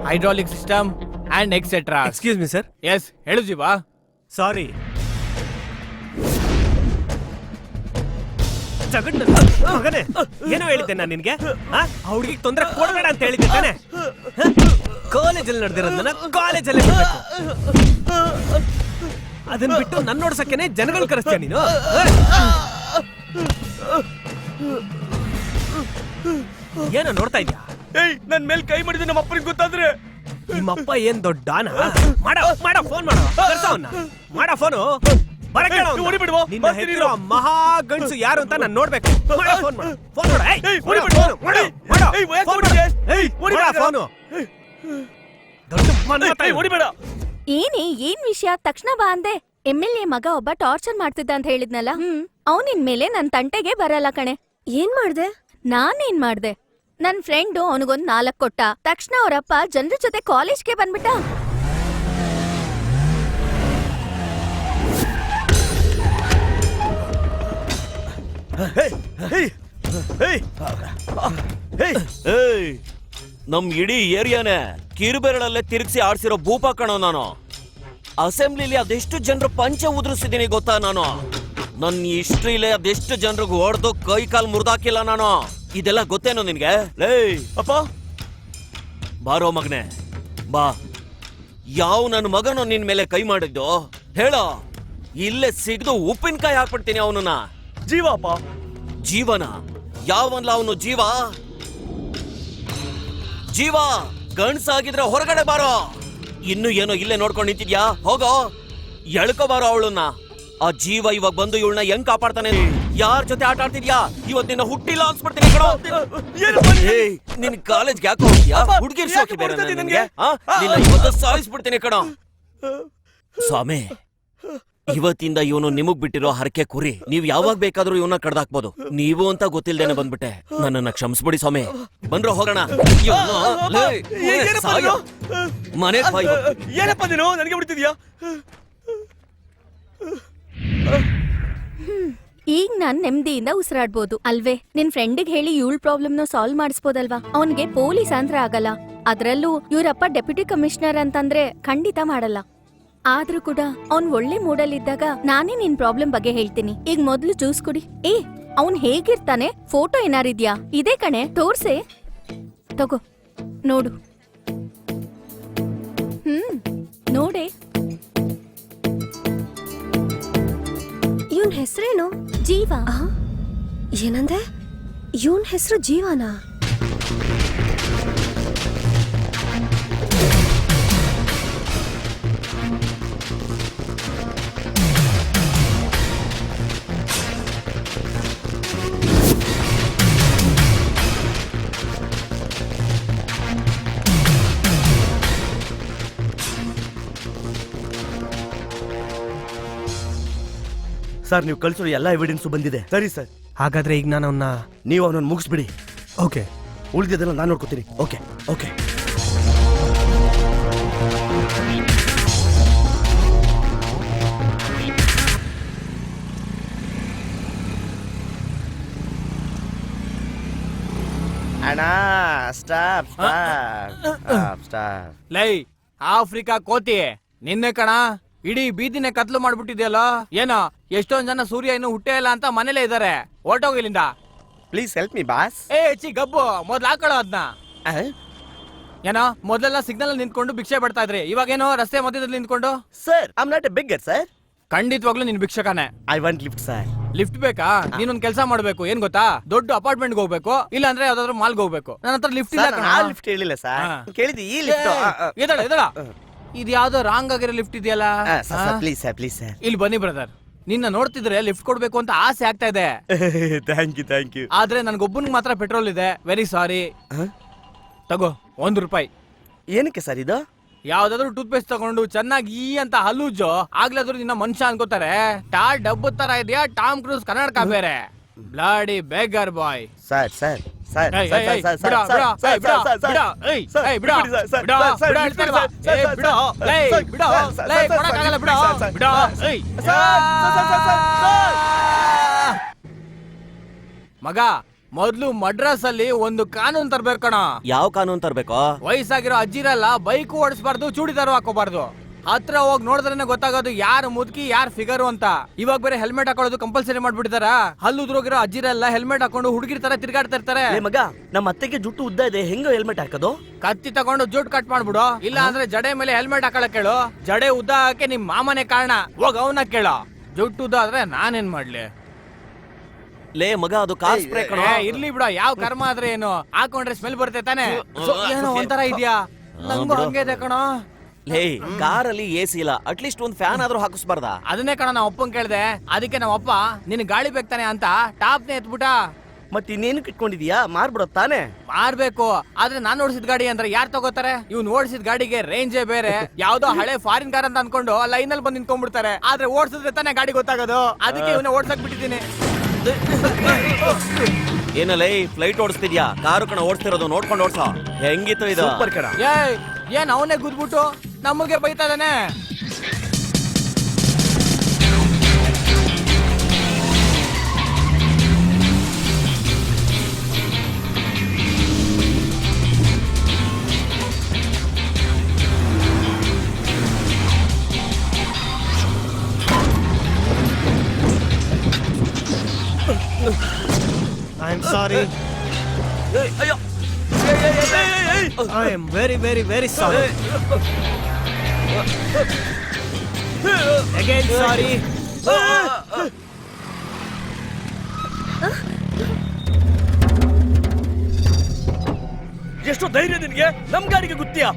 hydraulic system and etc. Excuse me, sir. Yes, ಹೇಳು ಜೀವ. ಸಾರಿ. ಮಗನೇ, ಏನೋ ಹೇಳಿದ್ದೆ ನಾನು ನಿನ್ಗೆ? ಆ ಹುಡುಗಿಗೆ ತೊಂದರೆ ಕೊಡಬೇಡ ಅಂತ ಹೇಳಿದ್ದೆ ತಾನೆ? ಕಾಲೇಜಲ್ಲಿ ನಡೆದಿರೋದನ್ನ ಕಾಲೇಜಲ್ಲೇ ಬಿಡ್ಬೇಕು. ಅದನ್ನ ಬಿಟ್ಟು ನನ್ನ ನೋಡ್ಸಕ್ಕೇನೆ ಜನಗಳು ಕರೆಸ್ತೀಯ ನೀನು? ಏನೋ ನೋಡ್ತಾ ಇದ್ಯಾ? ಏಯ್, ನನ್ ಮೇಲ್ ಕೈ ಮಾಡಿದ್ರೆ ನಮ್ಮ ಅಪ್ಪನಿಗೆ ಗೊತ್ತಾದ್ರೆ? ನಿಮ್ಮಪ್ಪ ಏನ್ ದೊಡ್ಡಾನ? ಮಾಡೋ ಫೋನ್ ಮಾಡೋ, ಕರ್ಸವನ್ನ ಮಾಡೋ ಫೋನು. ಹೊಡಿಬಿಡುವ. ನಿನ್ನ ಹೆತ್ತಿರೋ ಮಹಾ ಗಂಡಸು ಯಾರು ಅಂತ ನಾನು ನೋಡ್ಬೇಕು. ಮಾಡೋ ಫೋನ್ ಮಾಡು. ಫೋನ್ ಮಾಡು. ಏಯ್, ಹೊಡಿಬಿಡು. ಏಯ್, ವಯಸ್ಸು ಹುಡುಗಿ. ಏಯ್, ಹೊಡಿಬೇಡ. ಫೋನು. ದೊಡ್ಡ ಮನ್ಮಥ ಇವ್ನು. ಹೊಡಿಬೇಡ. ಏನ್ ವಿಷಯ? ತಕ್ಷಣ ಬಾ ಅಂದೆ. MLA ಮಗ ಒಬ್ಬ ಟಾರ್ಚರ್ ಮಾಡ್ತಿದ್ದ ಅಂತ ಹೇಳಿದ್ನಲ್ಲ, ಅವನಿನ್ ಮೇಲೆ ನನ್ ತಂಟೆಗೆ ಬರಲ್ಲ ಕಣೆ. ಏನ್ ಮಾಡ್ದೆ? ನಾನೇನ್ ಮಾಡ್ದೆ? ನನ್ ಫ್ರೆಂಡ್ ಅವನಿಗೊಂದ್ 4 ಕೊಟ್ಟ ತಕ್ಷಣ ಅವರಪ್ಪ ಜನರ ಜೊತೆ ಕಾಲೇಜ್ಗೆ ಬಂದ್ಬಿಟ್ಟ. ನಮ್ ಇಡೀ ಏರಿಯಾನೇ ಕಿರುಬೆರಳಲ್ಲೇ ತಿರುಗಿಸಿ ಆಡ್ಸಿರೋ ಭೂಪ ಕಣೋ ನಾನು. ಅಸೆಂಬ್ಲಿಲಿ ಅದೆಷ್ಟು ಜನರು ಪಂಚ ಉದುರಿಸಿದೀನಿ ಗೊತ್ತಾ ನಾನು. ನನ್ನ ಹಿಸ್ಟ್ರಿಲೇ ಅದೆಷ್ಟು ಜನರಿಗೆ ಹೊಡೆದು ಕೈ ಕಾಲು ಮುರಿದಾಕಿಲ್ಲ ನಾನು. ಇದೆಲ್ಲ ಗೊತ್ತೇನೋ ನಿನ್ಗೆ? ಲೇ ಅಪ್ಪ, ಬಾರೋ ಮಗನೆ ಬಾ. ಯಾವ ನನ್ನ ಮಗನೋ ನಿನ್ ಮೇಲೆ ಕೈ ಮಾಡಿದ್ದು ಹೇಳೋ. ಇಲ್ಲೇ ಸಿಗ್ದು ಉಪ್ಪಿನಕಾಯಿ ಹಾಕ್ಬಿಡ್ತೀನಿ ಅವನನ್ನ. ಜೀವ ಅಪ್ಪ. ಜೀವನ? ಯಾವನ್ಲ ಅವನು ಜೀವ? ಜೀವ ಗಂಡ್ಸಾಗಿದ್ರೆ ಹೊರಗಡೆ ಬಾರೋ. ಇನ್ನು ಏನೋ ಇಲ್ಲೇ ನೋಡ್ಕೊಂಡು ನಿಂತಿದ್ಯಾ? ಹೋಗೋ, ಎಳ್ಕೊ ಬಾರೋ ಅವಳನ್ನ. ಆ ಜೀವ ಇವಾಗ ಬಂದು ಇವಳನ್ನ ಹೆಂಗ್ ಕಾಪಾಡ್ತಾನೆ? ಯಾರ ಜೊತೆ ಆಟ ಆಡ್ತಿದ್ಯಾ? ಇವತ್ ನಿನ್ನ ಹುಟ್ಟಿಲ್ಲ ಅನ್ಸ್ಬಿಡ್ತೀನಿ ಕಣೋ. ಏಯ್, ನಿನ್ ಕಾಲೇಜ್ಗೆ ಯಾಕೆ ಹೋಗ್ತೀಯಾ? ಹುಡುಗಿರ್ ಸೋಕಿ ಬೇರೆ ನಿನ್ಗೆ? ನಿನ್ನ ಇವತ್ತು ಸಾಯಿಸ್ಬಿಡ್ತೀನಿ ಕಣೋ. ಸ್ವಾಮಿ, ಇವತ್ತಿಂದ ಇವನು ನಿಮಗ್ ಬಿಟ್ಟಿರೋ ಹರಕೆ ಕುರಿ. ನೀವ್ ಯಾವಾಗ ಬೇಕಾದ್ರೂ ಇವನ್ನ ಕಡ್ದಾಕ್ಬೋದು. ನೀವು ಅಂತ ಗೊತ್ತಿಲ್ದೇನೆ ಬಂದ್ಬಿಟ್ಟೆ. ನನ್ನನ್ನ ಕ್ಷಮಿಸ್ಬಿಡಿ ಸ್ವಾಮಿ. ಬಂದ್ರು ಹೋಗೋಣ. ಮನೆ ಏನಪ್ಪ ನೀನು ನನಗೆ ಬಿಡ್ತಿದ್ಯಾ? ಈಗ ನಾನ್ ನೆಮ್ಮದಿಯಿಂದ ಉಸಿರಾಡ್ಬೋದು ಅಲ್ವೇ? ನಿನ್ ಫ್ರೆಂಡಿಗೆ ಹೇಳಿ ಇವಳ ಪ್ರಾಬ್ಲಮ್ನ ಸಾಲ್ವ್ ಮಾಡಿಸ್ಬೋದಲ್ವಾ? ಅವನ್ಗೆ ಪೊಲೀಸ್ ಅಂದ್ರೆ ಆಗಲ್ಲ. ಅದ್ರಲ್ಲೂ ಇವ್ರಪ್ಪ ಡೆಪ್ಯೂಟಿ ಕಮಿಷನರ್ ಅಂತಂದ್ರೆ ಖಂಡಿತ ಮಾಡಲ್ಲ. ಆದ್ರೂ ಕೂಡ ಅವ್ನ್ ಒಳ್ಳೆ ಮೂಡಲ್ ಇದ್ದಾಗ ನಾನೇ ನಿನ್ ಪ್ರಾಬ್ಲಮ್ ಬಗ್ಗೆ ಹೇಳ್ತೀನಿ. ಈಗ ಮೊದ್ಲು ಜ್ಯೂಸ್ ಕುಡಿ. ಏ, ಅವ್ನ್ ಹೇಗಿರ್ತಾನೆ? ಫೋಟೋ ಏನಾರಿದ್ಯಾ? ಇದೇ ಕಣೆ, ತೋರ್ಸೆ. ತಗೋ ನೋಡು. ನೋಡೆ. ಇವನ್ ಹೆಸರೇನು? ಜೀವ. ಏನಂದೆ? ಇವನ್ ಹೆಸರು ಜೀವನಾ? ಸರ್ ನೀವು ಕಳ್ಸೋ ಎಲ್ಲ ಎವಿಡೆನ್ಸ್ ಬಂದಿದೆ. ಸರಿ ಸರ್, ಹಾಗಾದ್ರೆ ಈಗ ನಾನು ಅವನ್ನ ನೀವು ಅವನನ್ನು ಮುಗಿಸ್ಬಿಡಿ. ಓಕೆ ಉಳಿದಿದ್ದೆಲ್ಲ ನಾನು ನೋಡ್ಕೋತೀನಿ. Okay okay. ಅಣ್ಣ ಸ್ಟಾಪ್ ಸ್ಟಾಪ್ ಸ್ಟಾಪ್. ಲೈ ಆಫ್ರಿಕಾ ಕೋತಿ ನಿನ್ನೆ ಕಣ ಇಡೀ ಬೀದಿನೇ ಕತ್ಲು ಮಾಡ್ಬಿಟ್ಟಿದ್ಯಲ್ಲ. ಏನೋ ಎಷ್ಟೊಂದ್ ಜನ ಸೂರ್ಯ ಇನ್ನು ಹುಟ್ಟೇ ಇಲ್ಲ ಅಂತ ಮನೇಲೇ ಇದಾರೆ. ಹೊರ್ಟೋಗಿಲ್ಲಿಂದ. Please help me boss. ಗಬ್ಬು ಮೊದ್ಲು ಹಾಕೊಳ್ಳೋ ಅದ್ನ. ಏನೋ ಮೊದಲೆಲ್ಲ ಸಿಗ್ನಲ್ ನಿಂತ್ಕೊಂಡು ಭಿಕ್ಷೆ ಬಿಡ್ತಾ ಇದ್ರಿ, ಇವಾಗೇನೋ ರಸ್ತೆ ಮಧ್ಯದಲ್ಲಿ ನಿಂತ್ಕೊಂಡು. Sir I am not a beggar sir. ಖಂಡಿತವಾಗ್ಲೂ ನೀನ್ ಭಿಕ್ಷಕನೇ. I want lift sir. Lift ಬೇಕಾ? ನೀನೊಂದ್ ಕೆಲಸ ಮಾಡ್ಬೇಕು, ಏನ್ ಗೊತ್ತಾ? ದೊಡ್ಡ ಅಪಾರ್ಟ್ಮೆಂಟ್ ಹೋಗ್ಬೇಕು, ಇಲ್ಲ ಅಂದ್ರೆ ಯಾವ್ದಾದ್ರು ಮಾಲ್ಗೆ ಹೋಗ್ಬೇಕು. ನನ್ನ ಹತ್ರ ಲಿಫ್ಟ್ ಇಲ್ಲ ಕಣ. ಲಿಫ್ಟ್ ಹೇಳಿಲ್ಲ ಸರ್, ಹಾ. ಕೇಳಿದಿ ಈ ಲಿಫ್ಟ್. ಇದಳ ಇದು ಯಾವ್ದೋ ರಾಂಗ್ ಆಗಿರೋ ಲಿಫ್ಟ್ ಇದೆಯಲ್ಲ. Please sir, please sir. ಇಲ್ಲಿ ಬನ್ನಿ ಬ್ರದರ್, ನಿನ್ನ ನೋಡ್ತಿದ್ರೆ ಲಿಫ್ಟ್ ಕೊಡ್ಬೇಕು ಅಂತ ಆಸೆ ಆಗ್ತಾ ಇದೆ. Thank you. ಆದ್ರೆ ನನ್ಗೊಬ್ಬನಿಗೆ ಮಾತ್ರ ಪೆಟ್ರೋಲ್ ಇದೆ. Very sorry. ತಗೋ ₹1. ಏನಕ್ಕೆ ಸರ್ ಇದು? ಯಾವ್ದಾದ್ರು ಟೂತ್ ಪೇಸ್ಟ್ ತಗೊಂಡು ಚೆನ್ನಾಗಿ ಈ ಅಂತ ಹಲ್ಲುಜ್ಜೋ, ಆಗ್ಲಾದ್ರೂ ನಿನ್ನ ಮನುಷ್ಯ ಅನ್ಕೋತಾರೆ. ಡಬ್ಬು ತರ ಇದೆಯಾ ಟಾಮ್ ಕ್ರೂಸ್ ಕನ್ನಡಕ ಬೇರೆ. ಬ್ಲಾಡಿ ಬೇಗರ್ ಬಾಯ್. ಸರ್ ಸರ್ ಸರ್ ಮಗ, ಮೊದ್ಲು ಮಡ್ರಾಸ್ ಅಲ್ಲಿ ಒಂದು ಕಾನೂನ್ ತರ್ಬೇಕು ಕಣ. ಯಾವ ಕಾನೂನು ತರ್ಬೇಕು? ವಯಸ್ಸಾಗಿರೋ ಅಜ್ಜಿರಲ್ಲ ಬೈಕ್ ಓಡಿಸಬಾರ್ದು, ಚೂಡಿದಾರು ಹಾಕೋಬಾರ್ದು. ಹತ್ರ ಹೋಗಿ ನೋಡಿದ್ರೆ ಗೊತ್ತಾಗೋದು ಯಾರು ಮುದುಕಿ ಯಾರು ಫಿಗರು ಅಂತ. ಇವಾಗ ಬೇರೆ ಹೆಲ್ಮೆಟ್ ಹಾಕೊಳ್ಳೋದು ಕಂಪಲ್ಸರಿ ಮಾಡ್ಬಿಟ್ಟಿದಾರ. ಹಲ್ಲು ಉದ್ರೋಗಿರೋ ಅಜ್ಜಿರೆಲ್ಲ ಹೆಲ್ಮೆಟ್ ಹಾಕೊಂಡು ಹುಡುಗಿರ್ ತರ ತಿರ್ಗಾಡ್ತಾ ಇರ್ತಾರೆ. ಮಗ, ನಮ್ಮ ಅತ್ತೆಗೆ ಜುಟ್ಟು ಉದ್ದ ಇದೆ, ಹೆಂಗ ಹೆಲ್ಮೆಟ್ ಹಾಕೋದು? ಕತ್ತಿ ತಗೊಂಡು ಜುಟ್ ಕಟ್ ಮಾಡ್ಬಿಡು, ಇಲ್ಲ ಅಂದ್ರೆ ಜಡೆ ಮೇಲೆ ಹೆಲ್ಮೆಟ್ ಹಾಕೊಳಕ್ ಕೇಳು. ಜಡೆ ಉದ್ದ ಹಾಕಿ ನಿಮ್ ಮಾಮನೆ ಕಾರಣ, ಹೋಗ ಅವನ ಕೇಳು. ಜುಟ್ಟು ಉದ್ದ ಆದ್ರೆ ನಾನೇನ್ ಮಾಡ್ಲಿ? ಲೇ ಮಗ, ಅದು ಕಾರ್ ಸ್ಪ್ರೇ ಕಣ. ಇರ್ಲಿ ಬಿಡ, ಯಾವ ಕರ್ಮ ಆದ್ರೆ ಏನು, ಹಾಕೊಂಡ್ರೆ ಸ್ಮೆಲ್ ಬರುತ್ತೆ ತಾನೆ. ಏನೋ ಒಂಥರ ಇದ್ಯಾ? ನಂಗೂ ಹಂಗೆ ಇದೆ ಕಣ. ಲೇ, ಕಾರಲ್ಲಿ ಎಸಿ ಇಲ್ಲ, ಅಟ್ಲೀಸ್ಟ್ ಒಂದ್ ಫ್ಯಾನ್ ಆದ್ರೂ ಹಾಕಿಸ್ಬಾರ್ದ? ಅದನ್ನೇ ಕಣ ನಾವ್ ಅಪ್ಪನ್ ಕೇಳ್ದೆ. ಅದಕ್ಕೆ ನಾವ್ ಅಪ್ಪ ನಿನ್ ಗಾಳಿ ಬೇಕ್ತಾನೆ ಅಂತ ಟಾಪ್ನೇ ಎತ್ಬಿಟ. ಮತ್ ಇನ್ನೇನು ಇಟ್ಕೊಂಡಿದ್ಯಾ? ಮಾರ್ಬಿಡೋ ತಾನೆ. ಮಾರ್ಬೇಕು, ಆದ್ರೆ ನಾನ್ ಓಡಿಸಿದ ಗಾಡಿ ಅಂದ್ರೆ ಯಾರು ತಗೋತಾರೆ? ಇವ್ನ್ ಓಡಿಸಿದ ಗಾಡಿಗೆ ರೇಂಜೇ ಬೇರೆ. ಯಾವ್ದೋ ಹಳೆ ಫಾರಿನ್ ಕಾರ್ ಅಂತ ಅನ್ಕೊಂಡು ಲೈನ್ ಅಲ್ಲಿ ಬಂದು ನಿಂತ್ಕೊಂಡ್ಬಿಡ್ತಾರೆ. ಆದ್ರೆ ಓಡಿಸಿದ್ರೆ ತಾನೇ ಗಾಡಿ ಗೊತ್ತಾಗೋದು. ಅದಕ್ಕೆ ಇವನ್ನ ಓಡ್ಸಕ್ ಬಿಟ್ಟಿದ್ದೀನಿ. ಏನಲ್ಲ ಫ್ಲೈಟ್ ಓಡಿಸ್ತಿದ್ಯಾ? ಕಾರು ಕಣ ಓಡಿಸ್ತಿರೋದು, ನೋಡ್ಕೊಂಡು ಓಡ್ಸೋ. ಹೆಂಗಿತ್ತು ಇದು? ಸೂಪರ್ ಕಣ. ಏನ್ ಅವನೇ ಗುದ್ಬಿಟ್ಟು ನಮಗೆ ಬೈತಾ ಇದಾನೆ. I am sorry. ಅಯ್ಯೋ, I am very very very sorry. Again sorry. ಎಷ್ಟು ಧೈರ್ಯ ನಿನ್ಗೆ? ನಮ್ ಗಾಡಿಗೆ ಗುತ್ತಿಯಾ?